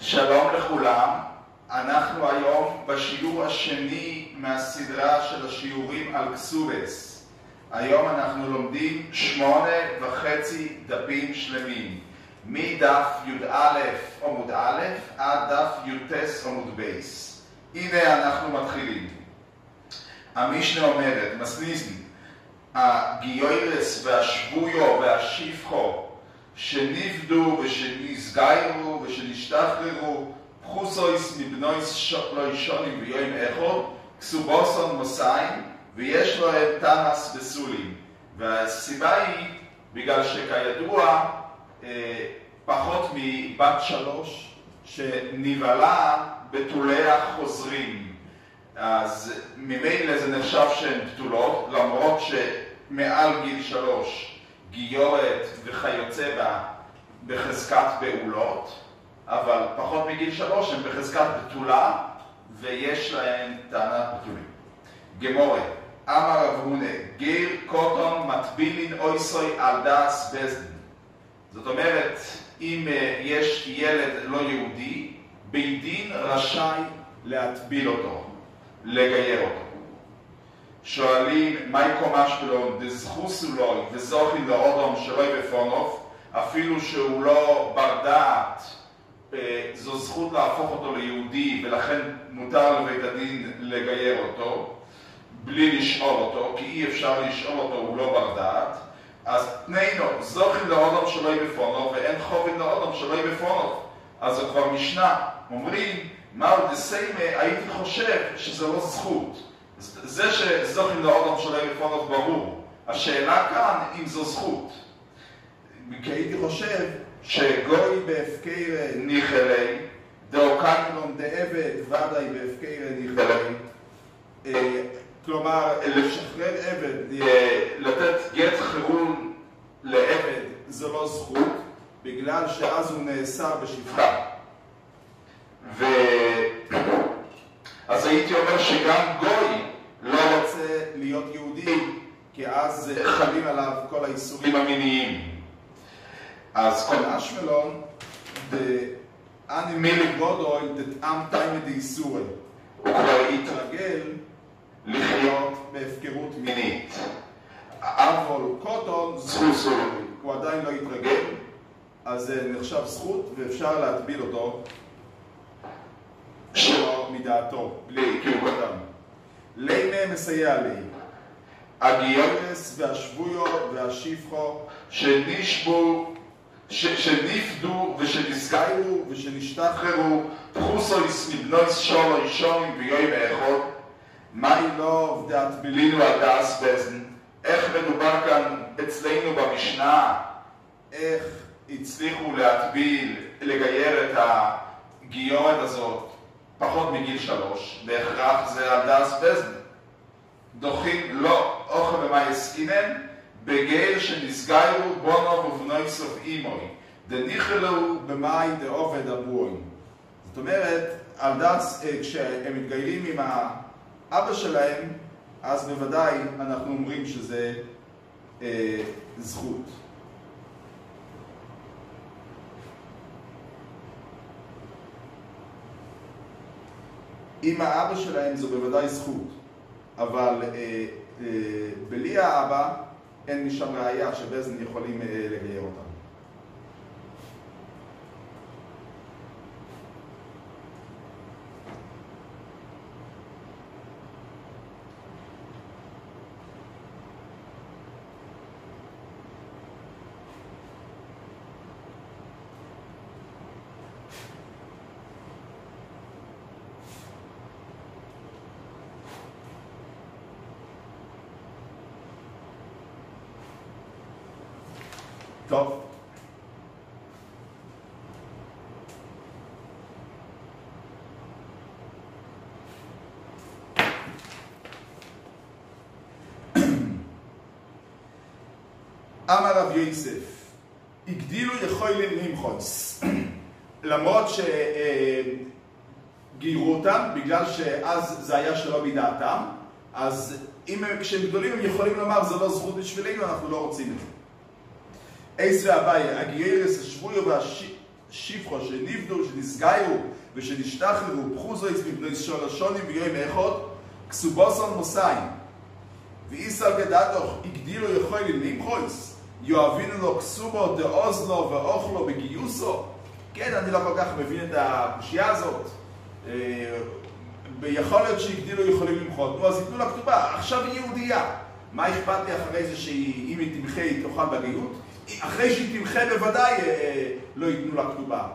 שלום לכולם, אנחנו היום בשיעור השני מהסדרה של השיעורים על קסובס. היום אנחנו לומדים 8.5 דפים שלמים, מדף י"א עמוד א' עד דף י"ט עמוד בייס. הנה אנחנו מתחילים. המשנה אומרת, מסניזן, הגיורס והשבויו והשפחו שנפדו ושנסגיירו ושנשתחררו פחוסויס מבנויס לא ישונים ביום אחד כסובוסון מוסיים ויש לו את תנס בסולים. והסיבה היא בגלל שכידוע פחות מבת 3 שנבעלה בתולי החוזרים, אז ממילא זה נחשב שהן בתולות, למרות שמעל גיל 3 גיורת וכיוצא בה בחזקת בעולות, אבל פחות מגיל 3 הם בחזקת בתולה ויש להם טענת בתולים. גמורה, אמר רב הונא, גיר קוטון מטבילין אויסוי על דאס בזדן. זאת אומרת, אם יש ילד לא יהודי, בית דין רשאי להטביל אותו, לגייר אותו. שואלים, מהי קומש בלון, דזכוסו לו וזוכין לאודום שלוי בפונוף, אפילו שהוא לא בר דעת, זו זכות להפוך אותו ליהודי, ולכן מותר לבית הדין לגייר אותו, בלי לשאול אותו, כי אי אפשר לשאול אותו, הוא לא בר דעת. אז תנינו, זוכין לאודום שלוי בפונוף, ואין חובין לאודום שלוי בפונוף. אז זו כבר משנה. אומרים, מהו דסיימה, הייתי חושב שזה לא זכות. זה שזוכין לאודום שלוי בפונוף ברור. השאלה כאן, אם זו זכות. כי הייתי חושב שגוי בהפקר ניחלי, דאוקנילון דעבד ודאי בהפקר ניחלי, כלומר, לשחרר עבד, לתת גט חירום לעבד, זה לא זכות, בגלל שאז הוא נאסר בשפחה. אז הייתי אומר שגם גוי לא רוצה להיות יהודי, כי אז חלים עליו כל האיסורים המיניים. אז כל אשמלון, אני מילי גודוי, דתאם תיימא דאיסורי. הוא כבר התרגל לחיות בהפקרות מינית. אבל קוטון זכות, הוא עדיין לא התרגל, אז זה נחשב זכות ואפשר להטביל אותו שלא מדעתו, בלי כי הוא קטן. לימה מסייע לי. הגיורס והשבויו והשפחו שנפדו ושנסגיירו ושנשתחררו פחוסויס מבנויס שולו ישונים ביום אחד. מהי לא דאטבילינו על דאס בזדן? איך מדובר כאן אצלנו במשנה? איך הצליחו להטביל, לגייר את הגיורת הזאת פחות מגיל 3? בהכרח זה על דאס בזדן. דוחים לא אוכל ומה יסקינן בגיל שנסגיירו בונו ובנוי סוף אימוי דניחלו במאי דעובד אבוי. זאת אומרת, על דאס, כשהם מתגיירים עם האבא שלהם, אז בוודאי אנחנו אומרים שזה זכות. עם האבא שלהם זו בוודאי זכות, אבל בלי האבא אין משם ראייה שבזן יכולים לגייר אותם. טוב. אמר רב יוסף, הגדילו יכולים למחוץ, למרות שגיירו אותם, בגלל שאז זה היה שלא מדעתם, אז כשהם גדולים הם יכולים לומר, זה לא זכות בשבילנו, אנחנו לא רוצים את זה. עשרה אביי, הגיורס השבויו שפחו שנפדו, שנסגיירו ושנשתחררו, פחוזויס מבני שורשונים ויום אחד, כסובוסון מוסיים. ואיסל גדתוך הגדילו יכולים למחויס, יאהבינו לו כסובו דאוזלו ואוכלו בגיוסו. כן, אני לא כל כך מבין את הקושייה הזאת. ביכול להיות שהגדילו יכולים למחות. נו, אז ייתנו לה כתובה. עכשיו היא יהודייה. מה אכפת לי אחרי זה שאם היא תמחה היא תאכל בגאות? אחרי שהיא תמחה בוודאי לא ייתנו לה כתובה.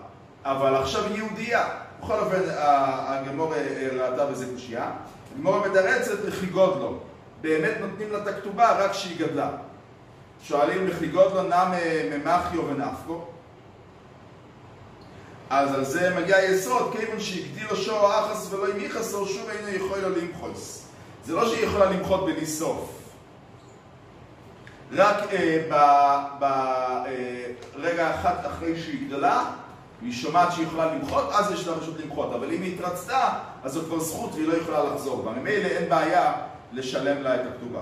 אבל עכשיו היא יהודייה. בכל אופן, הגמור ראתה בזה קושייה. הגמור מתרצת לחיגודלו. באמת נותנים לה את הכתובה רק כשהיא גדלה. שואלים לחיגודלו נם ממחיו ונפקו. אז על זה מגיע היסוד, כיוון שהגדיל לו שור אחס ולא ימיחס, או שוב אינו יכול לו למחוס. זה לא שהיא יכולה למחות בלי סוף. רק ברגע אחד אחרי שהיא גדלה, והיא שומעת שהיא יכולה למחות, אז יש לה רשות למחות. אבל אם היא התרצתה, אז זו כבר זכות והיא לא יכולה לחזור בה. ממילא אין בעיה לשלם לה את הכתובה.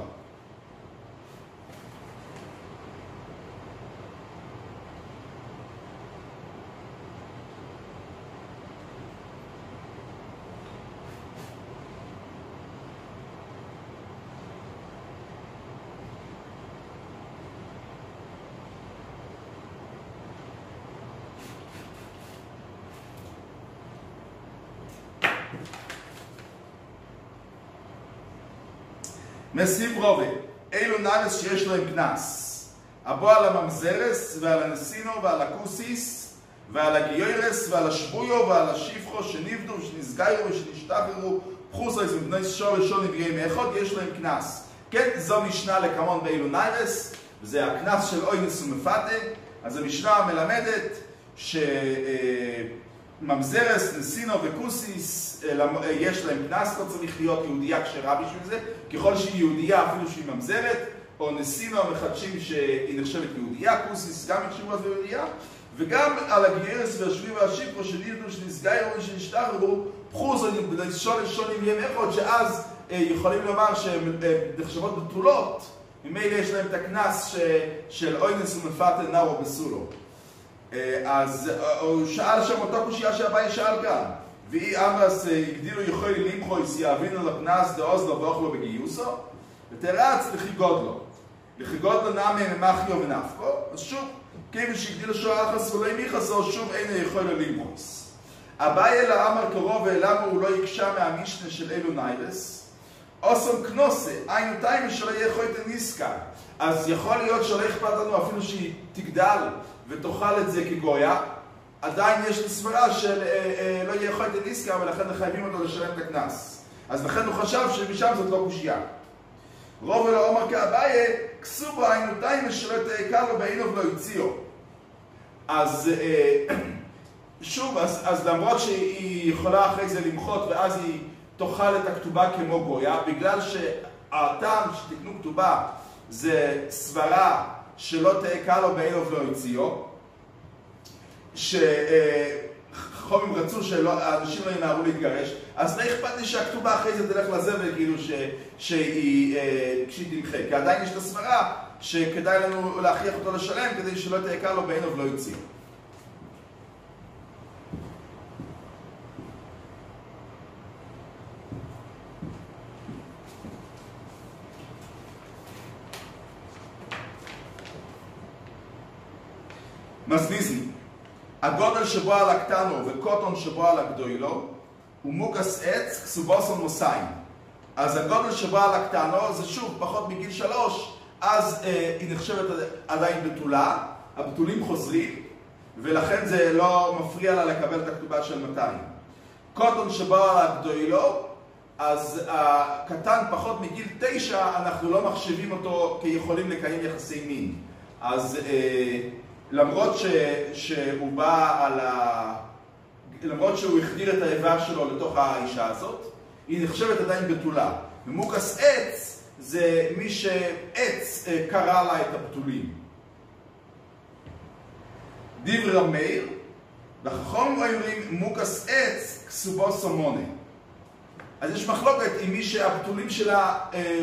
מסיב רובה, אילו נאלס שיש להם כנס, הבוא על הממזרס ועל הנסינו ועל הכוסיס ועל הגיורס ועל השבויו ועל השפחו שנבדו ושנסגיירו ושנשתחררו פחוסייס ובני שור ראשונים ויום אחד יש להם כנס. כן, זו משנה לכמון באילו נאלס, וזה הכנס של אוינס ומפתה. אז המשנה מלמדת ממזרס, נסינו וכוסיס, יש להם כנס, לא צריך להיות יהודייה כשרה בשביל זה. ככל שהיא יהודייה, אפילו שהיא ממזרת, או נסינו מחדשים שהיא נחשבת יהודייה, כוסיס גם נחשבו אז יהודייה, וגם על הגירס והשבי והשפחו שנבדו, שנסגיירו ושנשתחררו, פחוזונים בני שונים יום אחד, שאז יכולים לומר שהן נחשבות בתולות, ממילא יש להם את הכנס של אוינס ומפתה נאו בסולו. אז הוא שאל שם אותה קושייה שהבאי שאל כאן. ואי אמרס הגדילו יכולים למחויס יאבינו לפנס דאוזלו ואוכלו בגיוסו, ותרץ לחיגודלו. לחיגודלו נאמי ממחיו ונפקו, אז שוב, כיוון שהגדילו שור אחס ולא ימיחסו, שוב אינו יכול למחויס. הבאי אלא אמר קרוב למה הוא לא יקשה מהמשנה של אלו ניילס, אוסם כנוסה, היינו תיימה שלא יהיה יכול את הניסקה. אז יכול להיות שלא אכפת לנו אפילו שהיא תגדל ותאכל את זה כגויה, עדיין יש לסברה של לא יהיה יכול את הניסקה, ולכן חייבים אותו לשלם את הכנס. אז לכן הוא חשב שמשם זאת לא קושייה. רוב ולא אומר כאביי, כסובו היינו תיימה שלא תאכל לו בעינוב לא יציאו. אז שוב, אז למרות שהיא יכולה אחרי זה למחות ואז היא תאכל את הכתובה כמו גויה, בגלל שהטעם שתקנו כתובה זה סברה שלא תאכל לו בעינוב לא יציאו, שחומים רצו שהאנשים לא ינערו להתגרש, אז לא אכפת לי שהכתובה אחרי זה תלך לזבל כאילו כשהיא תמחה, כי עדיין יש את הסברה שכדאי לנו להכריח אותו לשלם כדי שלא תאכל לו בעינוב לא יציאו. מסניזי, הגודל שבו על הקטנו וקוטון שבו על הגדולו הוא מוקס עץ כסובוסון מוסיים. אז הגודל שבו על הקטנו זה שוב פחות מגיל 3, אז היא נחשבת עדיין בתולה, הבתולים חוזרים, ולכן זה לא מפריע לה לקבל את הכתובה של 200. קוטון שבו על הגדולו, אז הקטן פחות מגיל 9, אנחנו לא מחשבים אותו כיכולים לקיים יחסי מין. אז למרות שהוא בא על למרות שהוא החדיר את האיבר שלו לתוך האישה הזאת, היא נחשבת עדיין בתולה. ומוקס עץ זה מי שעץ קרא לה את הבתולים. דברי מאיר, בחכם אומרים מוקס עץ כסובוסו מונה. אז יש מחלוקת עם מי שהבתולים שלה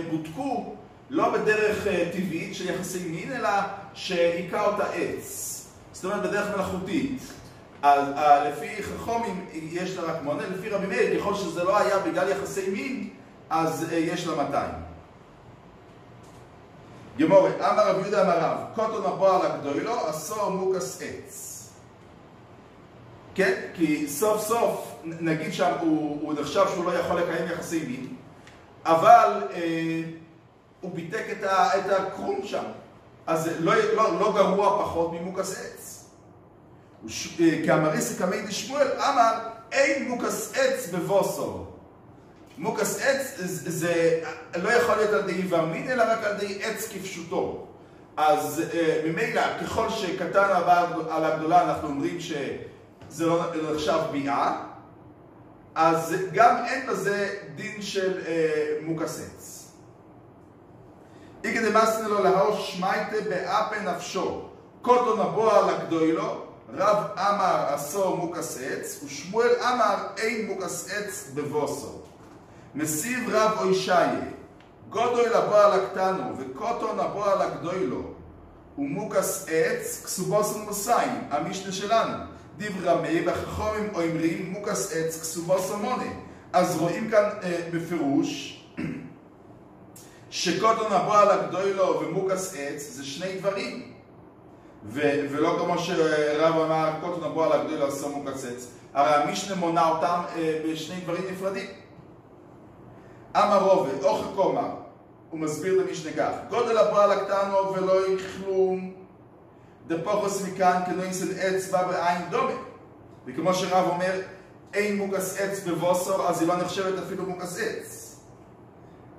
בודקו לא בדרך טבעית של יחסי מין, אלא שהיכה אותה עץ. זאת אומרת בדרך מלאכותית. אז לפי חכמים יש לה רק מונה, לפי רבי מאיר, ככל שזה לא היה בגלל יחסי מין, אז יש לה 200. גמורה, אמר רבי יהודה אמר רב, קוטון הבועל הגדולו, אסור מוקס עץ. כן? כי סוף סוף, נגיד שם, הוא נחשב שהוא לא יכול לקיים יחסי מין, אבל הוא ביטק את הקרום שם. אז לא גרוע פחות ממוקס עץ. כאמריסי כמי דשמואל אמר, אין מוקס עץ בבוסור. מוקס עץ זה לא יכול להיות על ידי איבר מין, אלא רק על ידי עץ כפשוטו. אז ממילא, ככל שקטן על הגדולה אנחנו אומרים שזה לא נחשב ביעה, אז גם אין לזה דין של מוקס עץ. איגי דמאסנה לו להור שמייטה באפה נפשו, קוטון הבועל הגדולו, רב אמר אסור מוקס עץ, ושמואל אמר אין מוקס עץ בבוסו. מסיב רב אוישיה, גודוי לבועל הקטנו, וקוטון הבועל הגדולו, ומוקס עץ, כסובוסון מוסיים, המשנה שלנו. דברי מאיר בחכמים אומרים מוקס עץ כסובוסון מונה. אז רואים כאן בפירוש, שקוטון הבועל הגדולו ומוקס עץ זה שני דברים. ולא כמו שרב אמר, קוטון הבועל הגדולו עשו מוקס עץ. הרי המשנה מונה אותם בשני דברים נפרדים. אמר רובה, אוכל קומר, הוא מסביר את המשנה כך, גודל הבועל הקטנו ולא יכלום, דפוחוס מכאן כנויסד עץ בא בעין דומה. וכמו שרב אומר, אין מוקס עץ בבוסור, אז היא לא נחשבת אפילו מוקס עץ.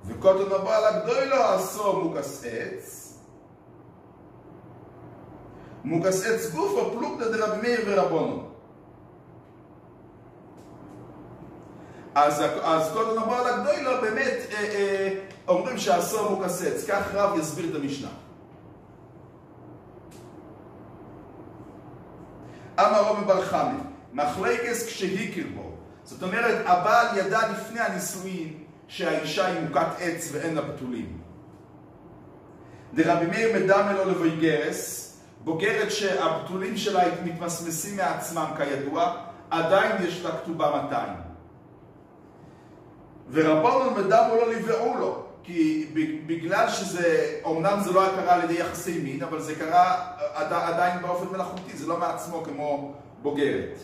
וקוטון הבועל הגדולו עשו מוקס עץ. מוקס עץ גופו פלוגתא דרבי מאיר ורבונו. אז קוטון הבועל הגדולו באמת אומרים שעשו מוקס עץ. כך רב יסביר את המשנה. אמר רבי בר חמא, מחלקס כשהכיר בו. זאת אומרת, הבעל ידע לפני הנישואין שהאישה היא מוכת עץ ואין לה בתולים. דרבי מאיר מדמה לו לבויגרס, בוגרת שהבתולים שלה מתמסמסים מעצמם כידוע, עדיין יש לה כתובה 200. ורבונון מדמה לו לבעו לו, כי בגלל שזה, אומנם זה לא קרה על ידי יחסי מין, אבל זה קרה עדיין באופן מלאכותי, זה לא מעצמו כמו בוגרת.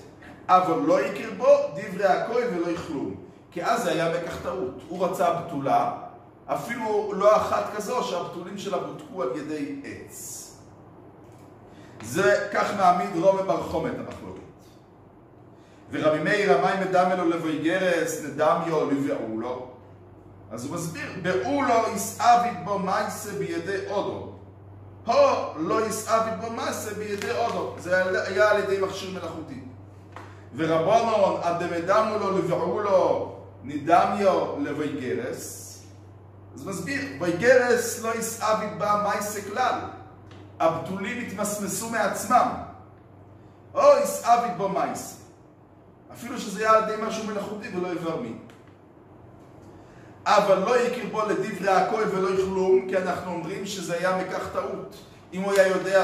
אבל לא יכיר בו דברי הכהן ולא יכלום, כי אז זה היה בכך טעות. הוא רצה בתולה, אפילו לא אחת כזו שהבתולים שלה בוטקו על ידי עץ. זה כך מעמיד רומא בר חומא את המחלוקת. ורבי מאיר אמר מדמה לו לבויגרס נדמיו לבעו לו. אז הוא מסביר, באו לא יסעביד בו מייסה בידי אודו. הו לא יסעביד בו מייסה בידי אודו. זה היה על ידי מכשיר מלאכותי. ורבונון אדמדמו לו לבעו לו נדמיו לבויגרס. אז מסביר, בויגרס לא יסעביד בה מייסה כלל. הבתולים התמסמסו מעצמם. או יסעביד בו מייסה. אפילו שזה היה על ידי משהו מלאכותי ולא איבר מין. אבל לא יכיר בו לדברי הכהן ולא יכלום, כי אנחנו אומרים שזה היה מכך טעות. אם הוא היה יודע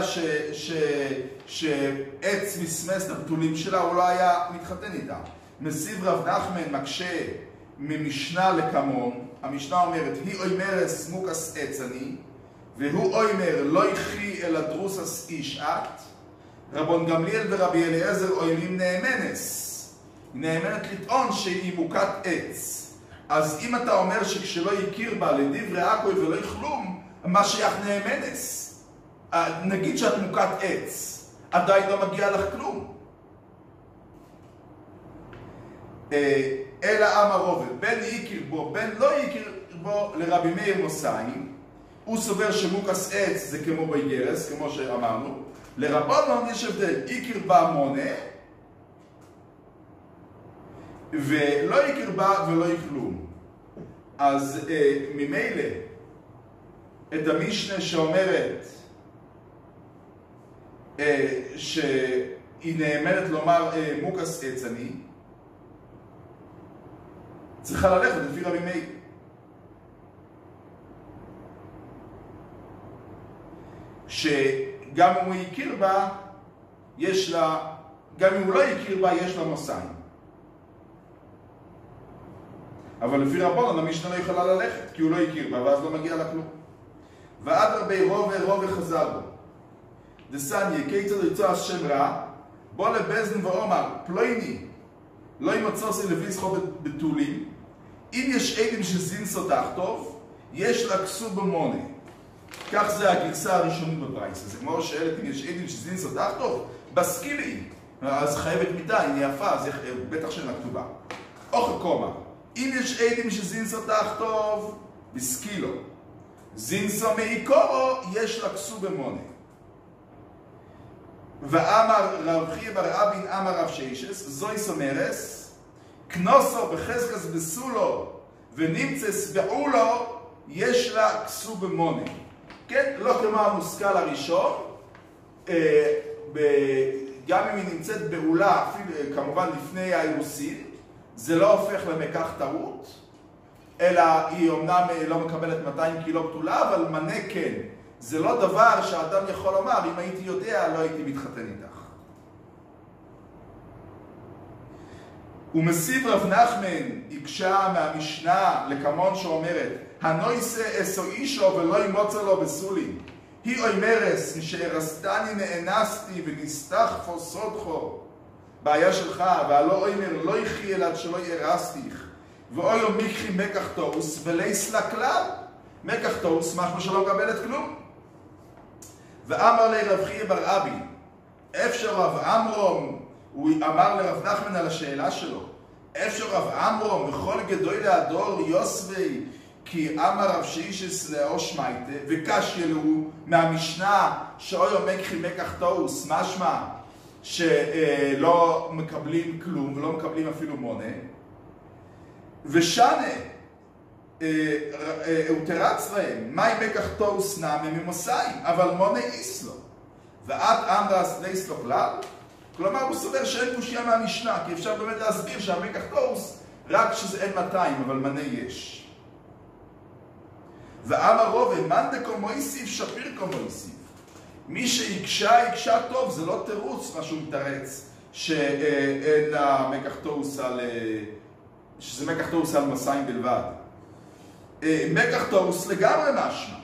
שעץ מסמס את הבתולים שלה, הוא לא היה מתחתן איתה. מסיב רב נחמן מקשה ממשנה לקמון. המשנה אומרת, היא אומרס מוקס עץ אני, והוא אומר לא יכי אלא דרוסס איש את. רבון גמליאל ורבי אליעזר אומרים נאמנס. נאמנת לטעון שהיא מוכת עץ. אז אם אתה אומר שכשלא יכיר בה לדברי הכהן ולא יכלום, מה שייך נאמנס? נגיד שאת מוכת עץ, עדיין לא מגיע לך כלום. אלא אמר רובה, בין יכיר בו, בין לא יכיר בו לרבי מאיר מוסיים, הוא סובר שמוקס עץ זה כמו באיגרס, כמו שאמרנו. לרבונון יש הבדל, יכיר בה מונה, ולא יכיר בה ולא יכלום. אז ממילא את המשנה שאומרת שהיא נאמנת לומר מוקס עץ אני, צריכה ללכת לפי רבי מאיר. שגם אם הוא יכיר בה, יש לה גם אם הוא לא הכיר בה, יש לה מוסיים. אבל לפי רבונן, המשנה לא יכולה ללכת, כי הוא לא הכיר בה, ואז לא מגיע לה כלום. ועד הרבה רובה חזר בו. דסניה, כיצד יצא השם רע, בוא לבזן ואומר, פלויני, לא ימצוסי לפי זכו בתולים, אם יש עדים שזינסו תחטוב, יש לה כסו במונה. כך זה הגרסה הראשונית בברייתא. זה כמו שאלת אם יש עדים שזינסו תחטוב, בסקילי, אז חייבת מידה, היא יפה, אז בטח שאין הכתובה. אוכל קומה, אם יש עדים שזינסו תחטוב, בסקילו. זינסו מעיקורו, יש לה כסו במונה. ואמר רב חייא בר אבין אמר רב שיישס, זוי סומרס, כנוסו בחזקס בסולו ונמצס בעולו, יש לה כסו במונה. כן, לא כמו המושכל הראשון, גם אם היא נמצאת בעולה, כמובן לפני האירוסין, זה לא הופך למקח טעות, אלא היא אומנם לא מקבלת 200 קילו בתולה, אבל מנה כן. זה לא דבר שהאדם יכול לומר, אם הייתי יודע, לא הייתי מתחתן איתך. ומסיב רב נחמן הקשה מהמשנה לכמון שאומרת, הנויסה אסו אישו ולא ימוצא לו בסולים. היא אומרס, משארסתני נאנסתי ונסתחפו סודכו. בעיה שלך, והלא אומר לא יחי אלעד שלא ירסתיך. ואויו מקחי מקח תאוס ולייס לה כלל. מקח תאוס, משהו שלא מקבלת כלום. ואמר לי רב חייא בר אבי, אפשר רב עמרום, הוא אמר לרב נחמן על השאלה שלו, אפשר רב עמרום וכל גדוי להדור יוסבי, כי אמר רב שיישס לאו שמייטה, וקשיא לו מהמשנה שאויו מקחי מקח תאוס, משמע שלא מקבלים כלום ולא מקבלים אפילו מונה, ושנה הוא תרץ להם, מי מקח תאוס נעמה ממוסיים, אבל מונה איסלו. ועד אמרס לייסלו כלל, כלומר הוא סובר שאין קושיה מהמשנה, כי אפשר באמת להסביר שהמקח תאוס רק שזה אין 200, אבל מנה יש. ואמר רובה, מאן דקו מויסיף שפיר קו מויסיף. מי שהקשה טוב, זה לא תירוץ מה שהוא מתרץ, שאין מקח תאוס על, שזה מקח תאוס על מסיים בלבד. מקח תאוס לגמרי משמע.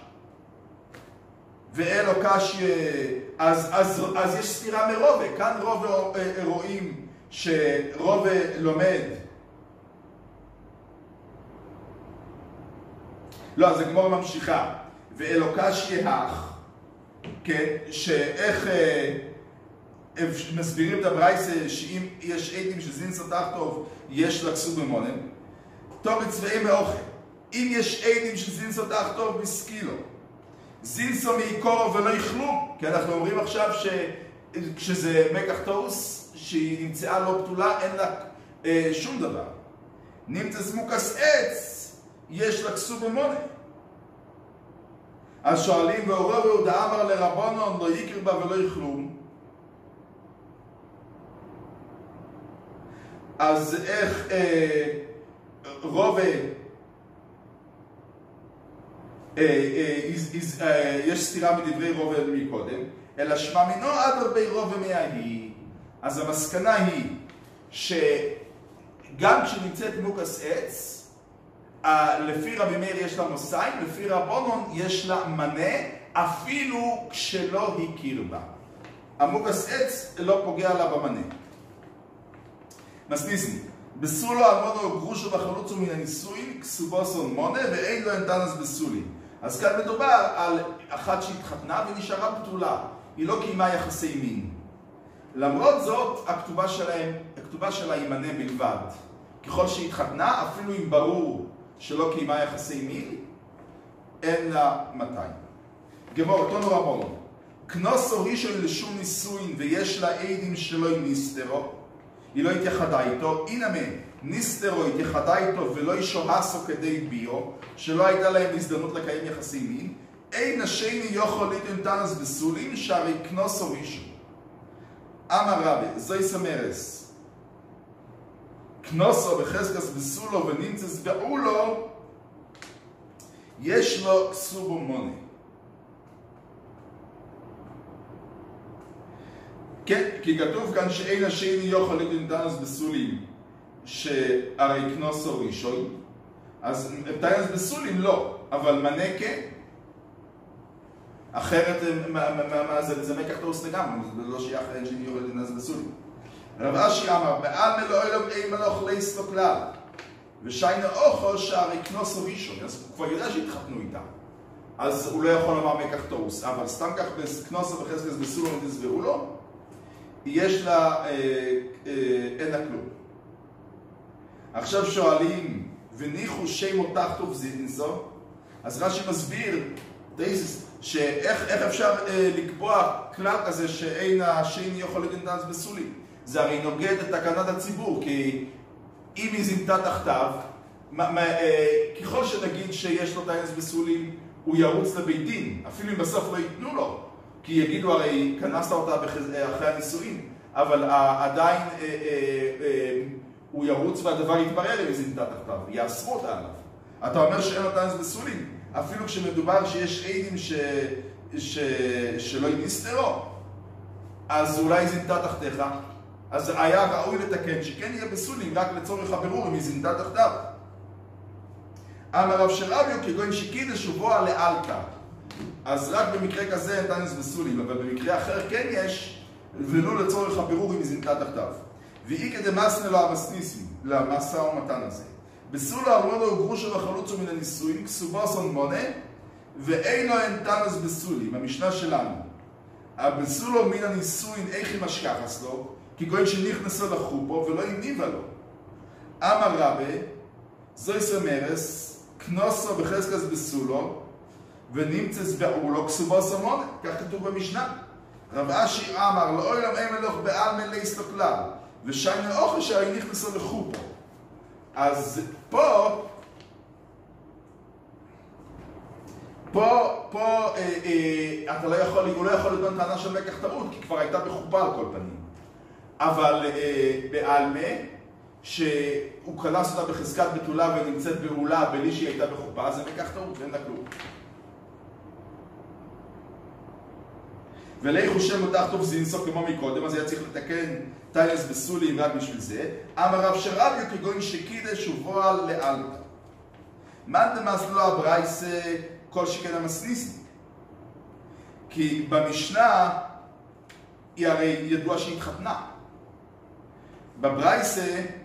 ואלו קשי, אז יש סתירה מרובה. כאן רובה רואים שרובה לומד. לא, זה גמור ממשיכה. ואלו קשי הך, כן, שאיך מסבירים את הברייתא שאם יש עדים שזינסו תחטוב, יש לכסו במונן. טוב בצבעי מאוכל. אם יש עדים שזינסו תחטוב בסקילו, זינסו מעיקורו ולא יכלום, כי אנחנו אומרים עכשיו שכשזה מקח תאוס, שהיא נמצאה לא פתולה, אין לה שום דבר. נמצא מוקס עץ, יש לה כסו במונה. אז שואלים, והורה יהודה אמר לרבונון, לא יקר בה ולא יכלום. אז איך רובה, יש סתירה מדברי רובה מקודם, אלא שמע מינו עד הרבה רובה מההיא. אז המסקנה היא שגם כשנמצאת מוקס עץ, לפי רבי מאיר יש לה מוסיים, לפי רבונון יש לה מנה, אפילו כשלא הכיר בה. המוקס עץ לא פוגע לה במנה. מסניסני, בסולו אלמונו גרושו וחלוצו מן הנישואין, כסובוסון מונה, ואין לו אנטנס בסולים. אז כאן מדובר על אחת שהתחתנה ונשארה בתולה. היא לא קיימה יחסי מין. למרות זאת, הכתובה שלה היא מנה בלבד. ככל שהתחתנה, אפילו אם ברור שלא קיימה יחסי מין, אין לה 200. גמור, תונו רבון. כנוסו ראשון לשום נישואין ויש לה עדים שלא ניסטרו, היא לא התייחדה איתו, אינמה ניסטרו התייחדה איתו ולא ישוהסו כדי ביו, שלא הייתה להם הזדמנות לקיים יחסי מין, אין השני יוכל להתנתנס בסולים שהרי כנוסו ראשון. אמר רבי, זוי סמרס, כנוסו בחזקס בסולו ונמצס בעולו, יש לו כסובו מונה. כן, כי כתוב כאן שאין השני יוכל לדנתנס בסולים שהרי כנוסו ראשון, אז תנס בסולים לא, אבל מנה כן. אחרת זה מקח תורס לגמרי, זה לא שייך אין שני יוכל לדנתנס בסולים. רב אשי אמר, בעל מלואלום אין מלוך לייס לו כלל, ושיינה אוכל שהרי כנוסו ראשון, אז הוא כבר יודע שהתחתנו איתה. אז הוא לא יכול לומר מקח תורס, אבל סתם כך בכנוסו וחזקס בסולם תסברו לו, יש לה, אין לה כלום. עכשיו שואלים, וניחו שם אותך טוב זינסו, אז רש"י מסביר, שאיך אפשר לקבוע כלל כזה שאין השני יכול לדנתנס בסולים. זה הרי נוגד את תקנת הציבור, כי אם היא זינתה תחתיו, ככל שנגיד שיש לו תנס בסולים, הוא ירוץ לבית דין, אפילו אם בסוף לא ייתנו לו, כי יגידו הרי כנסת אותה אחרי הנישואין, אבל עדיין הוא ירוץ והדבר יתברר אם היא זינתה תחתיו, יאסרו אותה עליו. אתה אומר שאין לו תנס בסולים, אפילו כשמדובר שיש עדים שלא ינסתרו, אז אולי זינתה תחתיך, אז היה ראוי לתקן שכן יהיה בסולים רק לצורך הבירור אם היא זינתה תחתיו. אמר רב של רביו כגון שקידש ובואה לאלתר, אז רק במקרה כזה אין תנס בסולים, אבל במקרה אחר כן יש, ולא לצורך הבירור אם היא זינתה תחתיו. ואי כדמסנה לו המסניסים, למסע ומתן הזה. בסולה אמרו לו גרושו וחלוצו מן הנישואין, כסובוסון מונה, ואין לו אין תנס בסולים, המשנה שלנו. בסולו מן הנישואין איך היא משכחס לו, כי גוין שנכנסו לחופו ולא הניבה לו. אמר רבי, זוי סמרס, כנוסו בחזקס בסולו, ונמצס בעולו כסובוסון מונה, כך כתוב במשנה. רב אשי אמר, לאוילם אין מלוך בעל מלייס לו כלל, ושיינה אוכל שהרי נכנסו לחופו. אז פה אתה לא יכול, הוא לא יכול לדון טענה של מקח טעות, כי כבר הייתה בחופה על כל פנים. אבל בעלמה, שהוא כנס אותה בחזקת בתולה ונמצאת בעולה בלי שהיא הייתה בחופה, זה מקח טעות ואין לה כלום. ולאיכו שם אותך טוב זינסו כמו מקודם, אז היה צריך לתקן תנס בסולים רק בשביל זה. אמר רב שרביו כגון שקידש ובועל לאלתר. מן דמאס לא הברייס כל שכן המסניסים. כי במשנה היא הרי ידוע שהיא התחתנה. בברייסה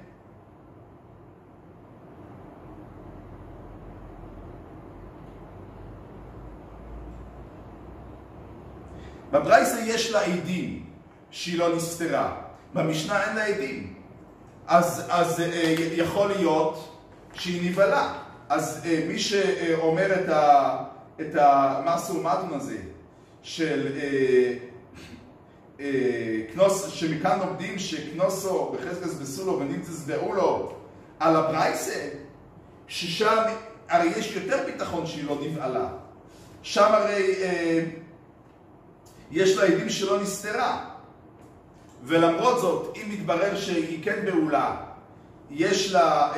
יש לה עדים שהיא לא נסתרה. במשנה אין לה עדים. אז יכול להיות שהיא נבלה. אז מי שאומר את המסו ומתון הזה של שמכאן לומדים שכנוסו בחזקס בסולו ונמצס בעולו על הברייסה, ששם הרי יש יותר ביטחון שהיא לא נבעלה. שם הרי יש לה עדים שלא נסתרה. ולמרות זאת, אם מתברר שהיא כן בעולה, יש לה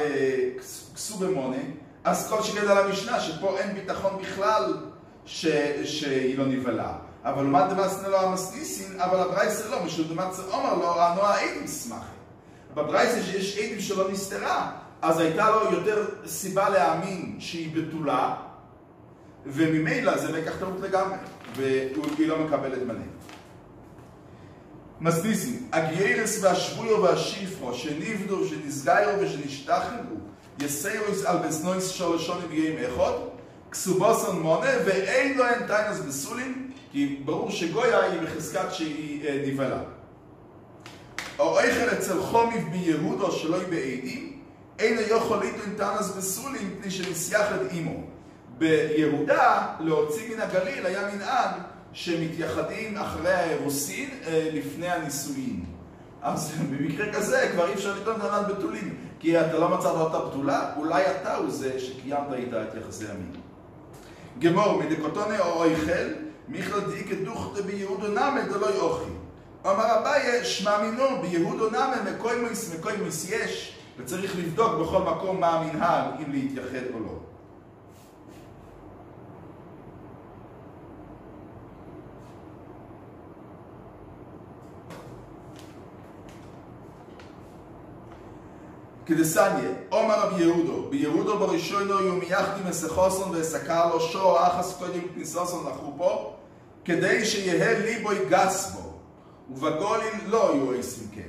כסוב במונה, אז כל שכן על המשנה, שפה אין ביטחון בכלל שהיא לא נבעלה. אבל לעומת דמאסנה לו המסניסין, אבל הברייסה לא, משום דמצא אומר לו, הנועה עדים סמכה. בברייסה שיש עדים שלא נסתרה, אז הייתה לו יותר סיבה להאמין שהיא בתולה, וממילא זה מקח טעות לגמרי, והיא לא מקבלת מנה. מסניסין, הגיירס והשבויו והשיפרו, שניבדו, שנסגיירו ושנשתחררו, יסיירוס על בסנויס שולשוני בגיים אחד, כסובוסון מונה, ואין לו אין תיינס בסולים, כי ברור שגויה היא בחזקת שהיא נבלה. או איכל אצל חומיב ביהודו שלא היא בעדים, אין יכול ליטון תיינס בסולים, פני שנסייח את אימו. ביהודה, להוציא מן הגליל, היה מנהג שמתייחדים אחרי האירוסין לפני הנישואין. אז במקרה כזה כבר אי אפשר לטעון טענת בתולים, כי אתה לא מצאת אותה בתולה, אולי אתה הוא זה שקיימת איתה את יחסי המין. גמור, מדקוטוני או איכל, מיכל דאיקה דוכתא ביהודו נמא דלא יאוכי. אמר אביי, שמע מינו, ביהודו נמא מקוימוס יש, וצריך לבדוק בכל מקום מה המנהג, אם להתייחד או לא. כדסניה, אומר רבי יהודו, ביהודו בראשונו יהיו מייחדים אסחוסון ואסקר לו שור אחס קודם כניסוסון לחופו, כדי שיהיה ליבוי גס בו, ובגולין לא יהיו עשים כן.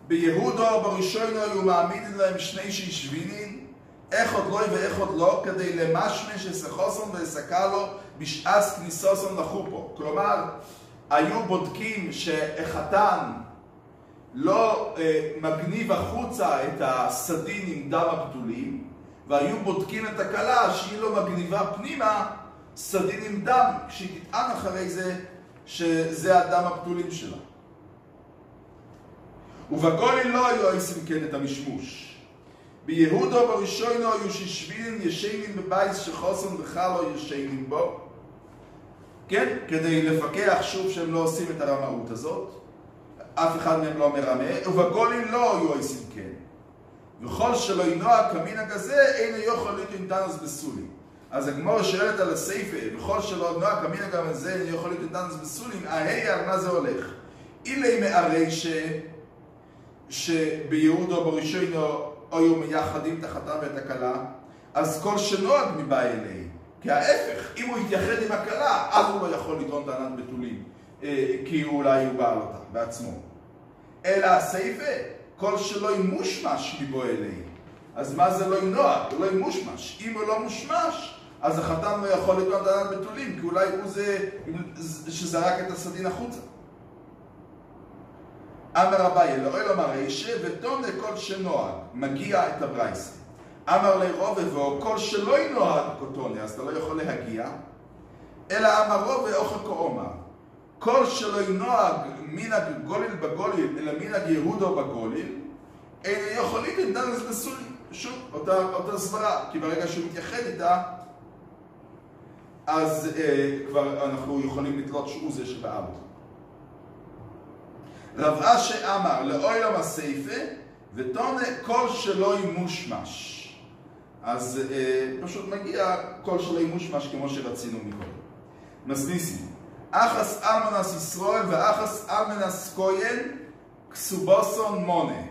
ביהודו בראשונו יהיו מעמידים להם שני שישבינין, איך עוד לא ואיך עוד לא, כדי למשמש אסחוסון ואסקר לו בשעס כניסוסון לחופו. כלומר, היו בודקים שהחתן לא מגניב החוצה את הסדין עם דם הבתולים, והיו בודקים את הכלה שהיא לא מגניבה פנימה סדין עם דם, כשהיא תטען אחרי זה שזה הדם הבתולים שלה. ובגולין לא היו עושים כן את המשמוש. ביהודו בראשונו היו ששבילין ישנים בבייס שחוסן וחלו ישנים בו, כן? כדי לפקח שוב שהם לא עושים את הרמאות הזאת. אף אחד מהם לא מרמה, ובגולין לא היו עושים כן. וכל שלא ינוע כמנהג הזה, אין יכול להיות אינטנס בסולים. אז הגמרא שואלת על הסייפה, וכל שלא ינוע כמנהג הזה, אין יכול להיות אינטנס בסולים, על מה זה הולך? אילי מערי שביהודו בראשונו היו מייחדים את החתן ואת הכלה, אז כל שנוהג מבא אלי. כי ההפך, אם הוא יתייחד עם הכלה, אז הוא לא יכול לטעון טענת בתולים, כי אולי הוא בעל אותה בעצמו. אלא הסייפה, כל שלא ימושמש מבוא אלי. אז מה זה לא ינוהג? הוא לא ימושמש. אם הוא לא מושמש, אז החתן לא יכול לטעון טענת בתולים, כי אולי הוא זה שזרק את הסדין החוצה. אמר אביי, אלוהי לא מראה ותום לכל שנוהג, מגיע את הברייסה. אמר לי רובה, וכל שלא ינוהג קוטוני, אז אתה לא יכול להגיע. אלא אמר רובה, אוכל כאומר. כל שלא ינוהג מנהג גוליל בגוליל, אלא מנהג יהודו בגוליל, אין יכולים לדעת לסולים. שוב, אותה סברה, כי ברגע שהוא מתייחד איתה, אז כבר אנחנו יכולים לתלות שהוא זה שבעל. רב אשי אמר לאוילם הסייפה, ותונה כל שלא ימושמש. אז פשוט מגיע כל שלא ימושמש כמו שרצינו מקודם. מסניסים. אחס אלמנס ישראל ואחס אלמנס כהן כסובוסון מונה.